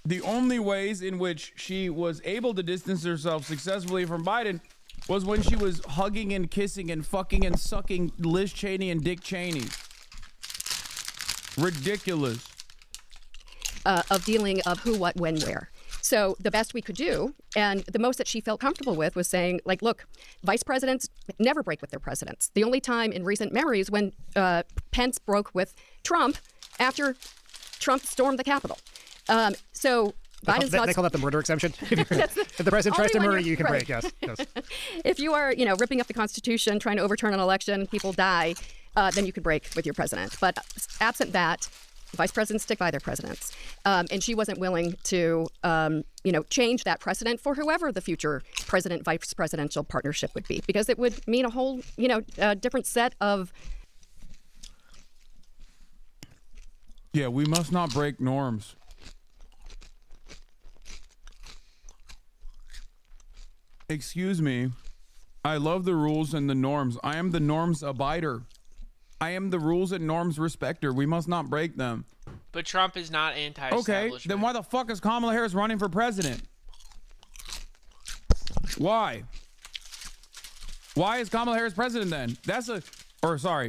[SPEAKER 1] the only ways in which she was able to distance herself successfully from Biden was when she was hugging and kissing and fucking and sucking Liz Cheney and Dick Cheney. Ridiculous.
[SPEAKER 13] Of dealing of who, what, when, where. So the best we could do, and the most that she felt comfortable with, was saying, like, look, vice presidents never break with their presidents. The only time in recent memories when Pence broke with Trump after Trump stormed the Capitol. So Biden's
[SPEAKER 7] they call that the murder exemption. If the president tries to murder you, you can break. Yes.
[SPEAKER 13] If you are, ripping up the Constitution, trying to overturn an election, people die, then you could break with your president. But absent that, vice presidents stick by their presidents. And she wasn't willing to, change that precedent for whoever the future president-vice presidential partnership would be, because it would mean a whole, different set of.
[SPEAKER 1] Yeah, we must not break norms. Excuse me. I love the rules and the norms. I am the norms abider. I am the rules and norms respecter. We must not break them.
[SPEAKER 2] But Trump is not anti-establishment.
[SPEAKER 1] Okay, then why the fuck is Kamala Harris running for president? Why? Why is Kamala Harris president then?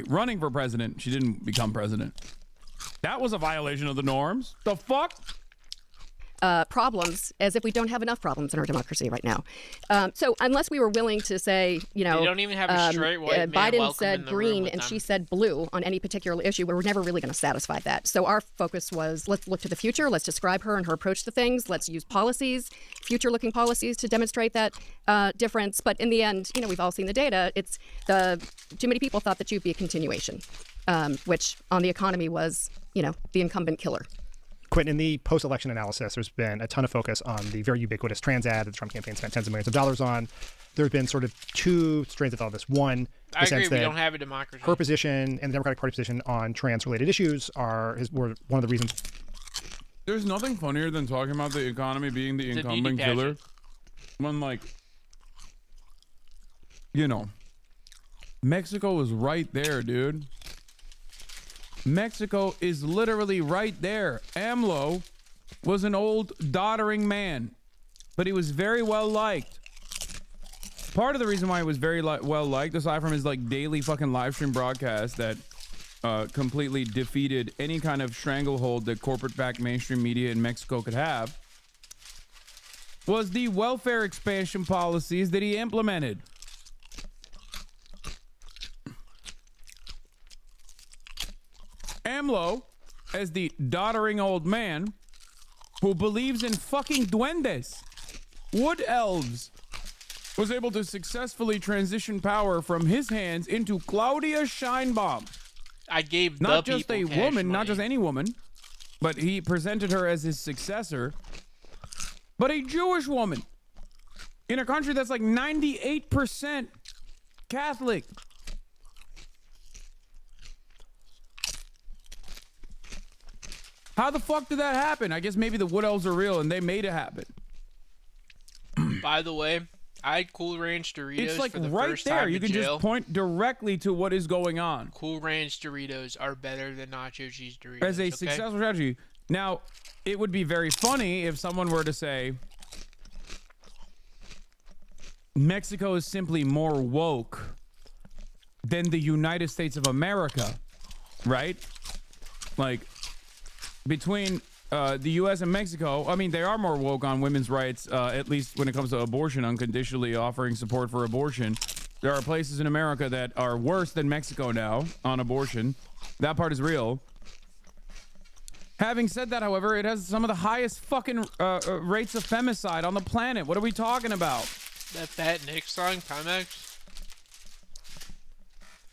[SPEAKER 1] Running for president. She didn't become president. That was a violation of the norms. The fuck?
[SPEAKER 13] Problems, as if we don't have enough problems in our democracy right now. So unless we were willing to say,
[SPEAKER 2] they don't even have a straight white man
[SPEAKER 13] Biden said green and she said blue on any particular issue, we were never really going to satisfy that. So our focus was, let's look to the future. Let's describe her and her approach to things. Let's use policies, future-looking policies, to demonstrate that difference. But in the end, we've all seen the data. It's too many people thought that you'd be a continuation, which on the economy was, the incumbent killer.
[SPEAKER 7] Quentin, in the post-election analysis, there's been a ton of focus on the very ubiquitous trans ad that the Trump campaign spent tens of millions of dollars on. There have been sort of two strains of all this. One,
[SPEAKER 2] I agree, we don't have a democracy.
[SPEAKER 7] Her position and the Democratic Party position on trans-related issues were one of the reasons.
[SPEAKER 1] There's nothing funnier than talking about the economy being the incumbent killer. When, Mexico is right there, dude. Mexico is literally right there. AMLO was an old doddering man. but he was very well liked. Part of the reason why he was very well liked, aside from his like daily fucking live stream broadcast that completely defeated any kind of stranglehold that corporate-backed mainstream media in Mexico could have, was the welfare expansion policies that he implemented. AMLO, as the doddering old man who believes in fucking duendes, wood elves, was able to successfully transition power from his hands into Claudia Sheinbaum.
[SPEAKER 2] I gave
[SPEAKER 1] not
[SPEAKER 2] the
[SPEAKER 1] just a woman, not just any woman, but he presented her as his successor, but a Jewish woman in a country that's like 98% Catholic. How the fuck did that happen? I guess maybe the Wood Elves are real and they made it happen.
[SPEAKER 2] By the way, I had Cool Ranch Doritos.
[SPEAKER 1] It's like
[SPEAKER 2] for the
[SPEAKER 1] right
[SPEAKER 2] first
[SPEAKER 1] there.
[SPEAKER 2] time
[SPEAKER 1] You can
[SPEAKER 2] jail.
[SPEAKER 1] just point directly to what is going on.
[SPEAKER 2] Cool Ranch Doritos are better than nacho cheese Doritos.
[SPEAKER 1] As a successful strategy. Now, it would be very funny if someone were to say, Mexico is simply more woke than the United States of America, right? Like, between the U.S. and Mexico, I mean, they are more woke on women's rights, at least when it comes to abortion, unconditionally offering support for abortion. There are places in America that are worse than Mexico now on abortion. That part is real. Having said that, however, it has some of the highest fucking rates of femicide on the planet. What are we talking about?
[SPEAKER 2] That Fat Nick song, Timex.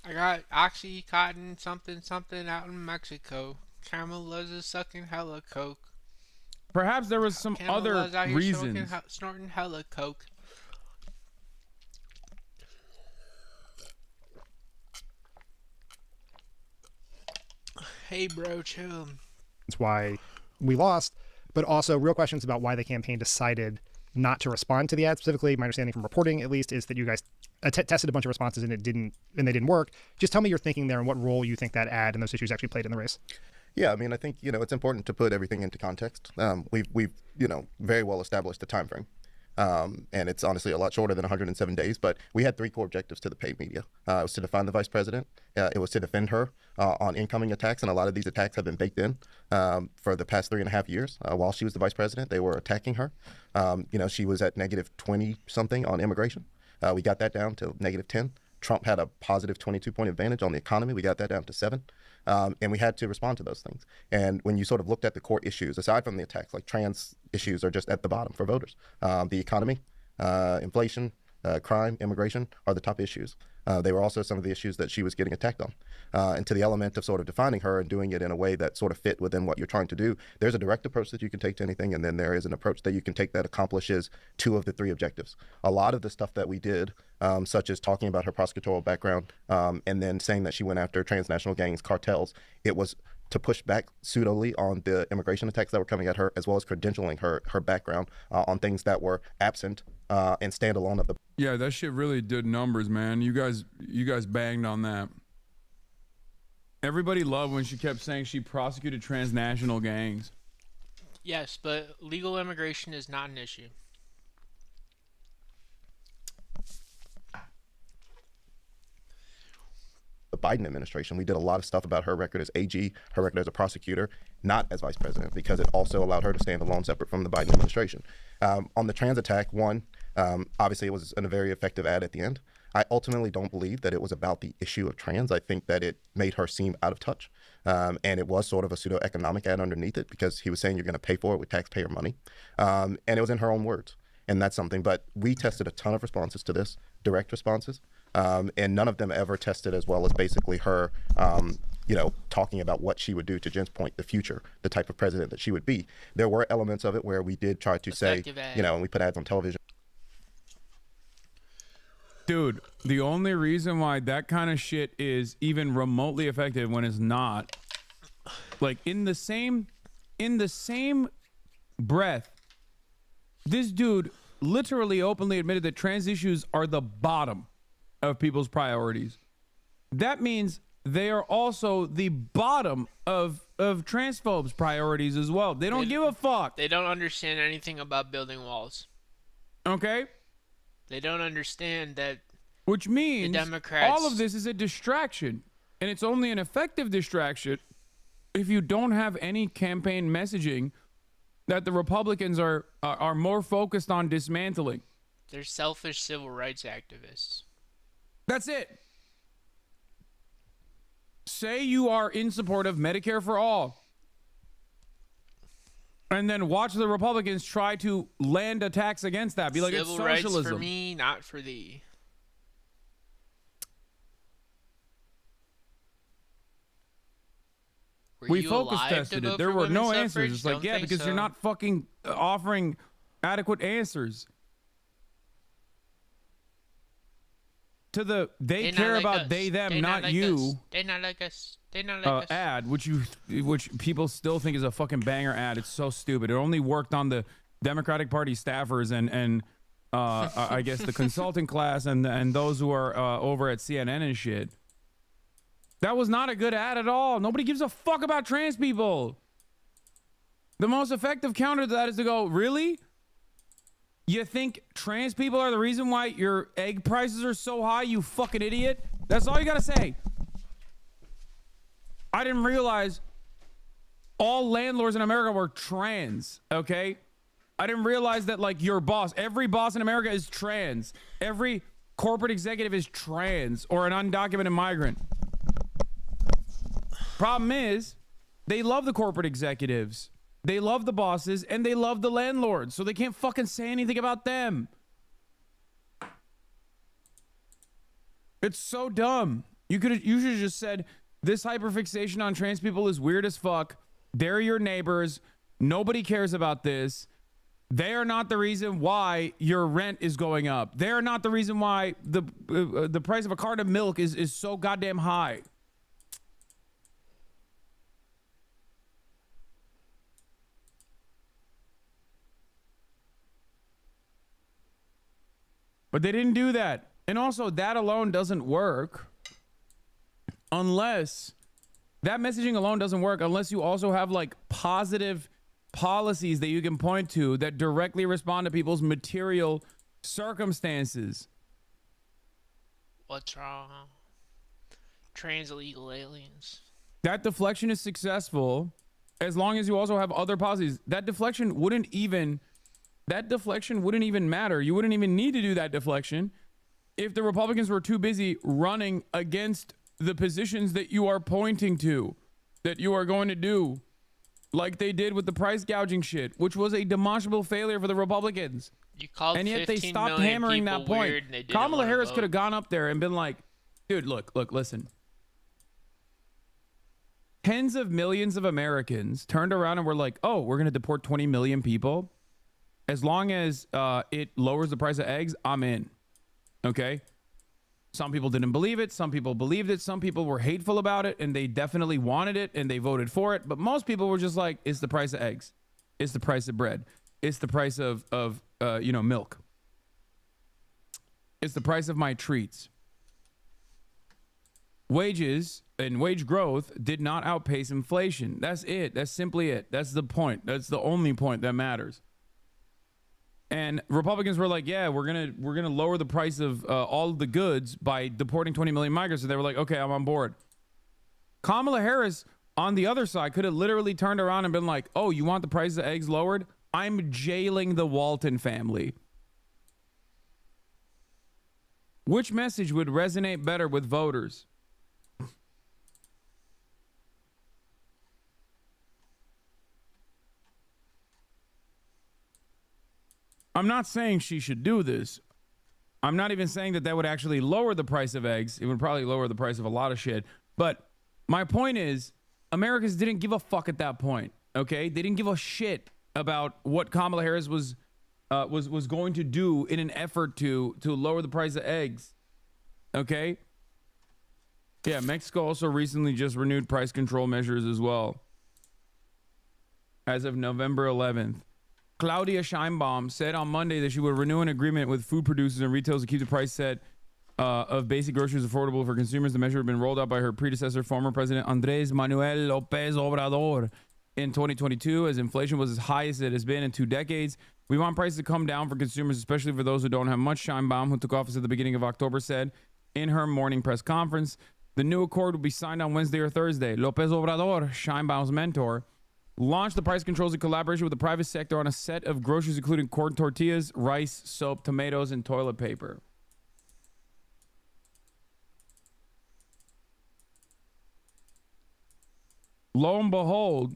[SPEAKER 2] I got Oxycontin something something out in Mexico. Camilla's is sucking hella coke.
[SPEAKER 1] Perhaps there was some
[SPEAKER 2] Camilla's
[SPEAKER 1] other reasons.
[SPEAKER 2] Snorting hella coke. Hey, bro, chill.
[SPEAKER 7] That's why we lost, but also real questions about why the campaign decided not to respond to the ad. Specifically, my understanding from reporting, at least, is that you guys tested a bunch of responses and they didn't work. Just tell me your thinking there and what role you think that ad and those issues actually played in the race.
[SPEAKER 12] Yeah, I mean, I think, it's important to put everything into context. We've very well established the time frame. And it's honestly a lot shorter than 107 days, but we had 3 core objectives to the paid media. It was to define the vice president. It was to defend her on incoming attacks, and a lot of these attacks have been baked in for the past 3.5 years. While she was the vice president, they were attacking her. She was at negative 20-something on immigration. We got that down to negative 10. Trump had a positive 22-point advantage on the economy. We got that down to 7. And we had to respond to those things. And when you sort of looked at the core issues, aside from the attacks, like trans issues are just at the bottom for voters. The economy, inflation, crime, immigration are the top issues. They were also some of the issues that she was getting attacked on. And to the element of sort of defining her and doing it in a way that sort of fit within what you're trying to do, there's a direct approach that you can take to anything, and then there is an approach that you can take that accomplishes 2 of the 3 objectives. A lot of the stuff that we did, such as talking about her prosecutorial background, and then saying that she went after transnational gangs, cartels, it was to push back pseudolly on the immigration attacks that were coming at her, as well as credentialing her background on things that were absent and standalone of the.
[SPEAKER 1] Yeah, that shit really did numbers, man. You guys banged on that. Everybody loved when she kept saying she prosecuted transnational gangs.
[SPEAKER 2] Yes, but legal immigration is not an issue.
[SPEAKER 12] The Biden administration, we did a lot of stuff about her record as AG, her record as a prosecutor, not as vice president, because it also allowed her to stand alone separate from the Biden administration. On the trans attack, obviously it was a very effective ad at the end. I ultimately don't believe that it was about the issue of trans. I think that it made her seem out of touch. And it was sort of a pseudo-economic ad underneath it, because he was saying you're going to pay for it with taxpayer money. And it was in her own words. And that's something. But we tested a ton of responses to this, direct responses. And none of them ever tested as well as basically her, talking about what she would do, to Jen's point, the future, the type of president that she would be. There were elements of it where we did try to say, and we put ads on television.
[SPEAKER 1] Dude, the only reason why that kind of shit is even remotely effective when it's not, like in the same breath, this dude literally openly admitted that trans issues are the bottom of people's priorities. That means they are also the bottom of transphobes' priorities as well. They don't give a fuck.
[SPEAKER 2] They don't understand anything about building walls.
[SPEAKER 1] Okay?
[SPEAKER 2] They don't understand that.
[SPEAKER 1] Which means
[SPEAKER 2] the Democrats,
[SPEAKER 1] all of this is a distraction. And it's only an effective distraction if you don't have any campaign messaging that the Republicans are more focused on dismantling.
[SPEAKER 2] They're selfish civil rights activists.
[SPEAKER 1] That's it. Say you are in support of Medicare for all. And then watch the Republicans try to land attacks against that. Be like,
[SPEAKER 2] civil
[SPEAKER 1] it's socialism.
[SPEAKER 2] Rights for me, not for thee.
[SPEAKER 1] We focus tested it. There were no answers. It's like, yeah, because you're not fucking offering adequate answers. To the they care about they them, not you.
[SPEAKER 2] They're not like us. They're not like us.
[SPEAKER 1] Ad, which people still think is a fucking banger ad. It's so stupid. It only worked on the Democratic Party staffers and I guess the consulting class and those who are over at CNN and shit. That was not a good ad at all. Nobody gives a fuck about trans people. The most effective counter to that is to go, really? You think trans people are the reason why your egg prices are so high, you fucking idiot? That's all you gotta say. I didn't realize all landlords in America were trans, okay? I didn't realize that, like, your boss, every boss in America is trans. Every corporate executive is trans or an undocumented migrant. Problem is, they love the corporate executives. They love the bosses and they love the landlords, so they can't fucking say anything about them. It's so dumb. You should have just said, this hyperfixation on trans people is weird as fuck. They're your neighbors. Nobody cares about this. They are not the reason why your rent is going up. They are not the reason why the price of a carton of milk is so goddamn high. But they didn't do that. And also, that alone doesn't work unless that messaging alone doesn't work unless you also have like positive policies that you can point to that directly respond to people's material circumstances.
[SPEAKER 2] What's wrong? Trans illegal aliens.
[SPEAKER 1] That deflection is successful as long as you also have other policies. That deflection wouldn't even matter. You wouldn't even need to do that deflection if the Republicans were too busy running against the positions that you are pointing to, that you are going to do, like they did with the price gouging shit, which was a demonstrable failure for the Republicans.
[SPEAKER 2] You called
[SPEAKER 1] and yet they stopped hammering that point. Kamala Harris could have gone up there and been like, dude, look, listen. Tens of millions of Americans turned around and were like, oh, we're going to deport 20 million people. As long as it lowers the price of eggs, I'm in. Okay? Some people didn't believe it. Some people believed it. Some people were hateful about it, and they definitely wanted it, and they voted for it. But most people were just like, it's the price of eggs. It's the price of bread. It's the price of milk. It's the price of my treats. Wages and wage growth did not outpace inflation. That's it. That's simply it. That's the point. That's the only point that matters. And Republicans were like, yeah, we're gonna lower the price of all of the goods by deporting 20 million migrants. And they were like, okay, I'm on board. Kamala Harris, on the other side, could have literally turned around and been like, oh, you want the price of eggs lowered? I'm jailing the Walton family. Which message would resonate better with voters? I'm not saying she should do this. I'm not even saying that would actually lower the price of eggs. It would probably lower the price of a lot of shit. But my point is, Americans didn't give a fuck at that point. Okay, they didn't give a shit about what Kamala Harris was going to do in an effort to lower the price of eggs. Okay. Yeah, Mexico also recently just renewed price control measures as well. As of November 11th. Claudia Sheinbaum said on Monday that she would renew an agreement with food producers and retailers to keep the price set of basic groceries affordable for consumers. The measure had been rolled out by her predecessor, former President Andrés Manuel López Obrador. in 2022 as inflation was as high as it has been in 2 decades. We want prices to come down for consumers, especially for those who don't have much. Scheinbaum, who took office at the beginning of October, said in her morning press conference, the new accord will be signed on Wednesday or Thursday. López Obrador, Scheinbaum's mentor, launched the price controls in collaboration with the private sector on a set of groceries including corn tortillas, rice, soap, tomatoes, and toilet paper. Lo and behold,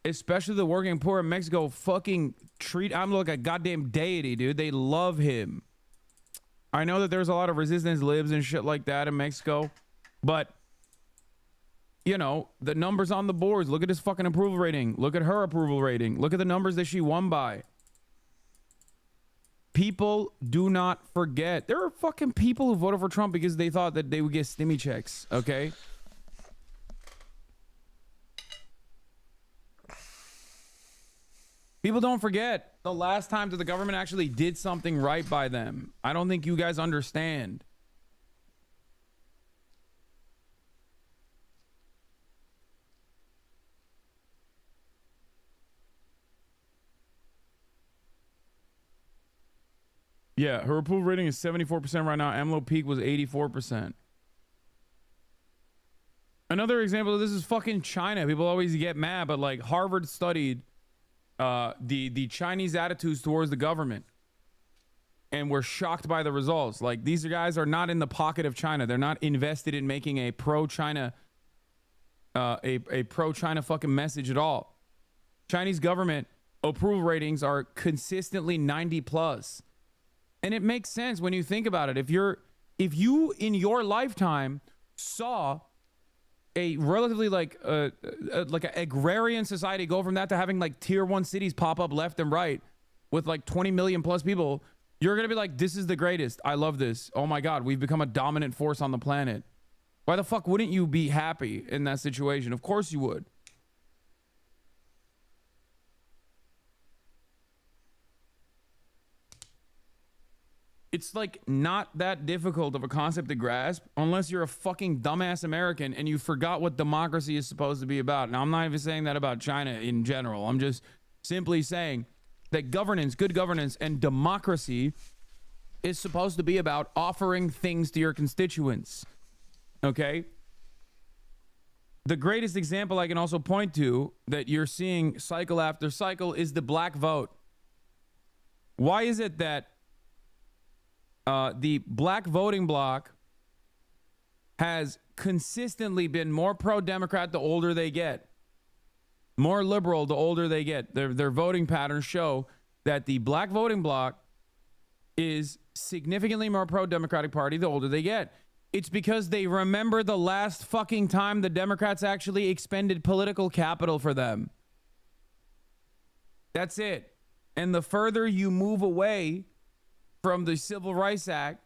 [SPEAKER 1] especially the working poor in Mexico fucking treat him like a goddamn deity, dude. They love him. I know that there's a lot of resistance libs and shit like that in Mexico, but you know, the numbers on the boards. Look at his fucking approval rating. Look at her approval rating. Look at the numbers that she won by. People do not forget. There are fucking people who voted for Trump because they thought that they would get stimmy checks, okay? People don't forget the last time that the government actually did something right by them. I don't think you guys understand. Yeah, her approval rating is 74% right now. AMLO peak was 84%. Another example of this is fucking China. People always get mad, but like Harvard studied the Chinese attitudes towards the government, and we're shocked by the results. Like, these guys are not in the pocket of China. They're not invested in making a pro-China a pro-China fucking message at all. Chinese government approval ratings are consistently 90 plus. And it makes sense when you think about it. If you in your lifetime saw a relatively like an agrarian society go from that to having like tier 1 cities pop up left and right with like 20 million plus people, you're going to be like, this is the greatest. I love this. Oh my God, we've become a dominant force on the planet. Why the fuck wouldn't you be happy in that situation? Of course you would. It's like not that difficult of a concept to grasp unless you're a fucking dumbass American and you forgot what democracy is supposed to be about. Now, I'm not even saying that about China in general. I'm just simply saying that governance, good governance, and democracy is supposed to be about offering things to your constituents. Okay? The greatest example I can also point to that you're seeing cycle after cycle is the black vote. Why is it that the black voting bloc has consistently been more pro-Democrat the older they get, more liberal the older they get? Their voting patterns show that the black voting bloc is significantly more pro-Democratic Party the older they get. It's because they remember the last fucking time the Democrats actually expended political capital for them. That's it. And the further you move away from the Civil Rights Act,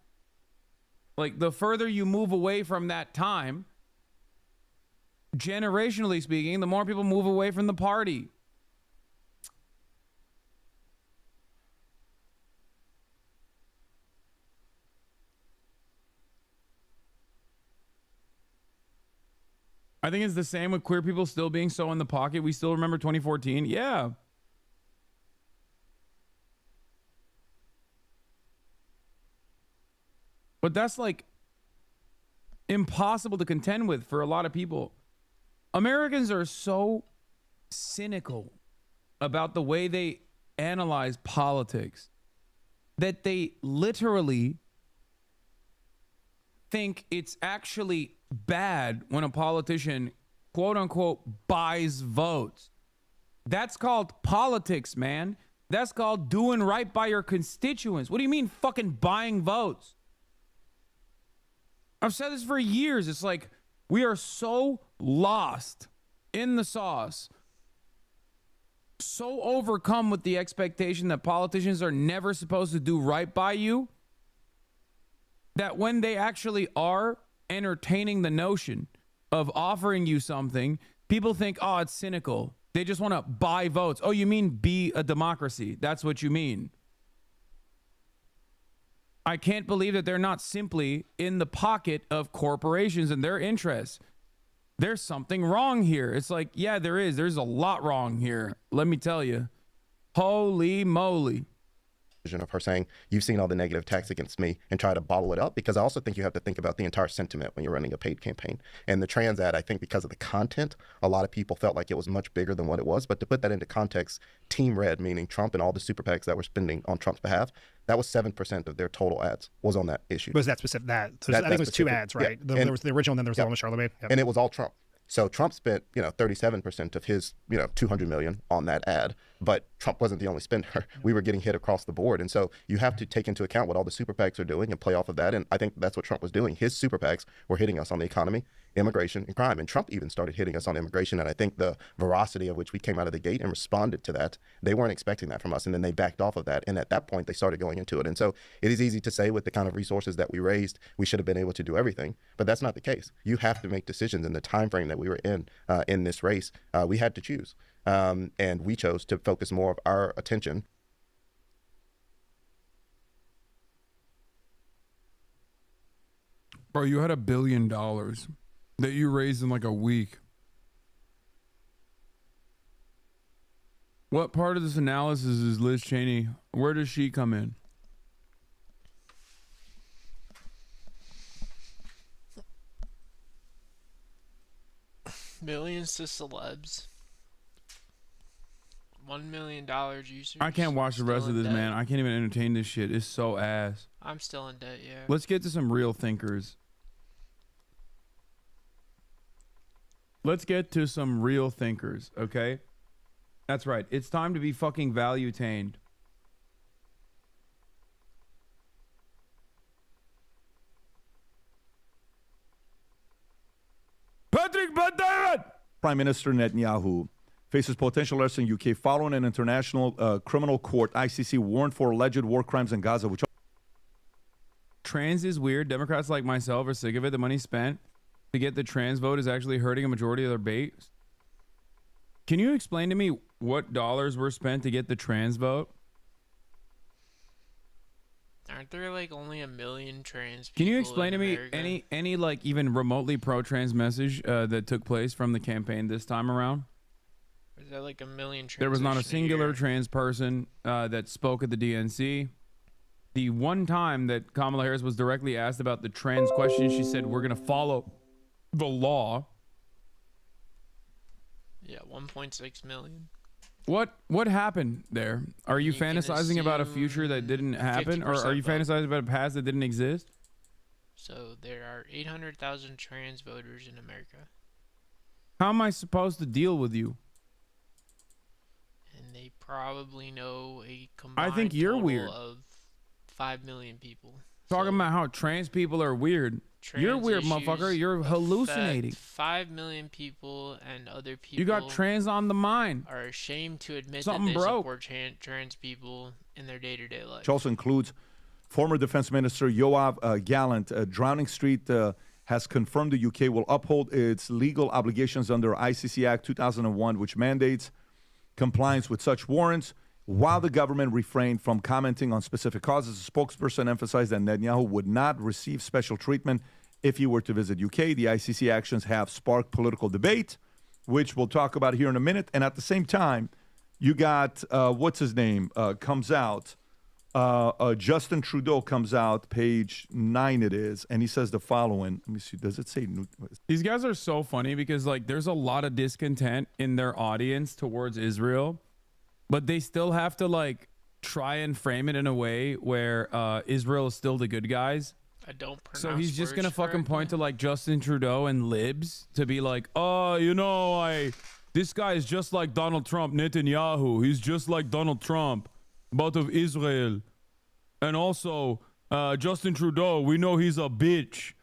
[SPEAKER 1] like the further you move away from that time, generationally speaking, the more people move away from the party. I think it's the same with queer people still being so in the pocket. We still remember 2014. Yeah. But that's like impossible to contend with for a lot of people. Americans are so cynical about the way they analyze politics that they literally think it's actually bad when a politician, quote unquote, buys votes. That's called politics, man. That's called doing right by your constituents. What do you mean fucking buying votes? I've said this for years. It's like we are so lost in the sauce, so overcome with the expectation that politicians are never supposed to do right by you, that when they actually are entertaining the notion of offering you something, people think, oh, it's cynical. They just want to buy votes. Oh, you mean be a democracy? That's what you mean. I can't believe that they're not simply in the pocket of corporations and their interests. there's something wrong here. It's like, yeah, there is. There's a lot wrong here. Let me tell you. Holy moly.
[SPEAKER 12] Of her saying, you've seen all the negative attacks against me, and try to bottle it up, because I also think you have to think about the entire sentiment when you're running a paid campaign. And the trans ad, I think because of the content, a lot of people felt like it was much bigger than what it was. But to put that into context, Team Red, meaning Trump and all the super PACs that were spending on Trump's behalf, that was 7% of their total ads was on that issue.
[SPEAKER 7] Was that specific? So I think it was two ads, right?
[SPEAKER 12] Yeah.
[SPEAKER 7] There was the original, and then there was the one with Charlemagne. Yep.
[SPEAKER 12] And it was all Trump. So Trump spent, 37% of his, 200 million on that ad, but Trump wasn't the only spender. We were getting hit across the board. And so you have to take into account what all the super PACs are doing and play off of that. And I think that's what Trump was doing. His super PACs were hitting us on the economy, immigration, and crime. And Trump even started hitting us on immigration. And I think the veracity of which we came out of the gate and responded to that, they weren't expecting that from us. And then they backed off of that. And at that point, they started going into it. And so it is easy to say with the kind of resources that we raised, we should have been able to do everything. But that's not the case. You have to make decisions in the time frame that we were in this race. We had to choose. And we chose to focus more of our attention.
[SPEAKER 1] Bro, you had $1 billion that you raised in like a week. What part of this analysis is Liz Cheney? Where does she come in?
[SPEAKER 2] Millions to celebs. $1 million users.
[SPEAKER 1] I can't watch the rest of this, man. I can't even entertain this shit. It's so ass.
[SPEAKER 2] I'm still in debt, yeah.
[SPEAKER 1] Let's get to some real thinkers. Let's get to some real thinkers, okay? That's right. It's time to be fucking value-tained. Patrick Bet-David!
[SPEAKER 4] Prime Minister Netanyahu faces potential arrest in UK following an international criminal court ICC warrant for alleged war crimes in Gaza, which
[SPEAKER 1] trans is weird. Democrats like myself are sick of it. The money spent to get the trans vote is actually hurting a majority of their base. Can you explain to me what dollars were spent to get the trans vote?
[SPEAKER 2] Aren't there like only 1 million trans people?
[SPEAKER 1] Can you explain to me any like even remotely pro-trans message that took place from the campaign this time around?
[SPEAKER 2] Is that like 1 million trans?
[SPEAKER 1] There was not a singular trans person that spoke at the DNC. The one time that Kamala Harris was directly asked about the trans question, she said, "We're going to follow the law."
[SPEAKER 2] Yeah, 1.6 million.
[SPEAKER 1] What happened there? Are you fantasizing about a future that didn't happen, or are you fantasizing about a past that didn't exist?
[SPEAKER 2] So there are 800,000 trans voters in America.
[SPEAKER 1] How am I supposed to deal with you?
[SPEAKER 2] And they probably know a combined
[SPEAKER 1] I think you're
[SPEAKER 2] total
[SPEAKER 1] weird.
[SPEAKER 2] Of 5 million people.
[SPEAKER 1] Talking about how trans people are weird. You're weird, motherfucker. You're hallucinating.
[SPEAKER 2] 5 million people and other people.
[SPEAKER 1] You got trans on the mind.
[SPEAKER 2] Are ashamed to admit
[SPEAKER 1] Something
[SPEAKER 2] that they
[SPEAKER 1] broke.
[SPEAKER 2] support trans people in their day-to-day life.
[SPEAKER 4] which also includes former Defense Minister Yoav Gallant. Downing Street has confirmed the UK will uphold its legal obligations under ICC Act 2001, which mandates compliance with such warrants. While the government refrained from commenting on specific causes, a spokesperson emphasized that Netanyahu would not receive special treatment if he were to visit UK. The ICC actions have sparked political debate, which we'll talk about here in a minute. And at the same time, you got, what's his name, comes out. Justin Trudeau comes out, page 9 it is, and he says the following. Let me see, does it say?
[SPEAKER 1] These guys are so funny because like there's a lot of discontent in their audience towards Israel. But they still have to like try and frame it in a way where Israel is still the good guys.
[SPEAKER 2] I don't pronounce
[SPEAKER 1] So he's just
[SPEAKER 2] words
[SPEAKER 1] gonna fucking
[SPEAKER 2] correctly.
[SPEAKER 1] point to like Justin Trudeau and libs to be like, oh, this guy is just like Donald Trump, Netanyahu. He's just like Donald Trump, but of Israel. And also, Justin Trudeau, we know he's a bitch,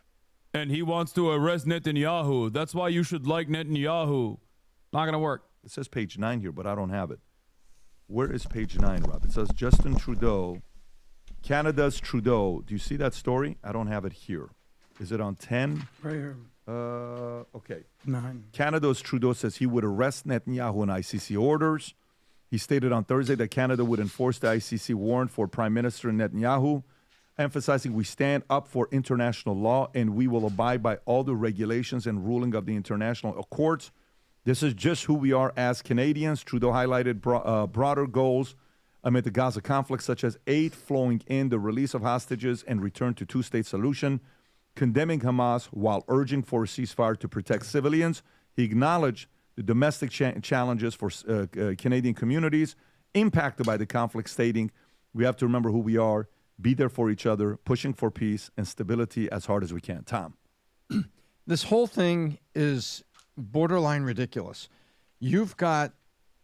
[SPEAKER 1] and he wants to arrest Netanyahu. That's why you should like Netanyahu. Not gonna work.
[SPEAKER 4] It says page 9 here, but I don't have it. Where is page 9, Rob? It says Justin Trudeau, Canada's Trudeau. Do you see that story? I don't have it here. Is it on 10?
[SPEAKER 22] Right here.
[SPEAKER 4] Okay.
[SPEAKER 22] 9.
[SPEAKER 4] Canada's Trudeau says he would arrest Netanyahu on ICC orders. He stated on Thursday that Canada would enforce the ICC warrant for Prime Minister Netanyahu. emphasizing we stand up for international law and we will abide by all the regulations and ruling of the international courts. This is just who we are as Canadians. Trudeau highlighted broader goals amid the Gaza conflict, such as aid flowing in, the release of hostages, and return to two-state solution, condemning Hamas while urging for a ceasefire to protect civilians. He acknowledged the domestic challenges for Canadian communities impacted by the conflict, stating, we have to remember who we are, be there for each other, pushing for peace and stability as hard as we can. Tom.
[SPEAKER 3] This whole thing is borderline ridiculous. You've got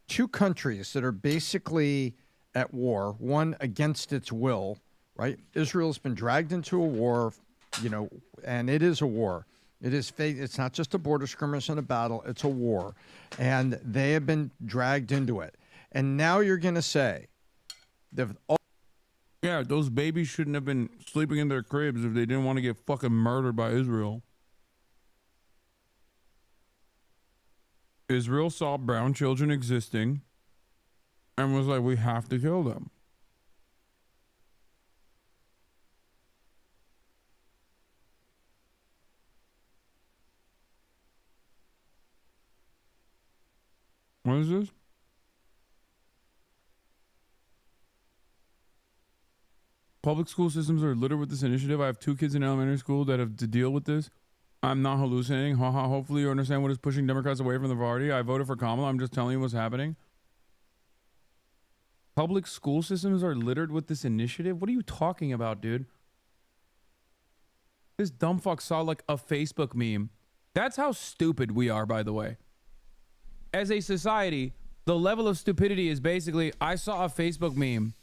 [SPEAKER 3] two countries that are basically at war, one against its will, right? Israel's been dragged into a war, and it is a war. It is fake. It's not just a border skirmish and a battle. It's a war. And they have been dragged into it. And now you're going to say,
[SPEAKER 1] yeah, those babies shouldn't have been sleeping in their cribs if they didn't want to get fucking murdered by Israel. Israel saw brown children existing and was like, we have to kill them. What is this? Public school systems are littered with this initiative. I have 2 kids in elementary school that have to deal with this. I'm not hallucinating. Hopefully you understand what is pushing Democrats away from the party. I voted for Kamala. I'm just telling you what's happening. Public school systems are littered with this initiative? What are you talking about, dude? This dumb fuck saw like a Facebook meme. That's how stupid we are, by the way. As a society, the level of stupidity is basically, I saw a Facebook meme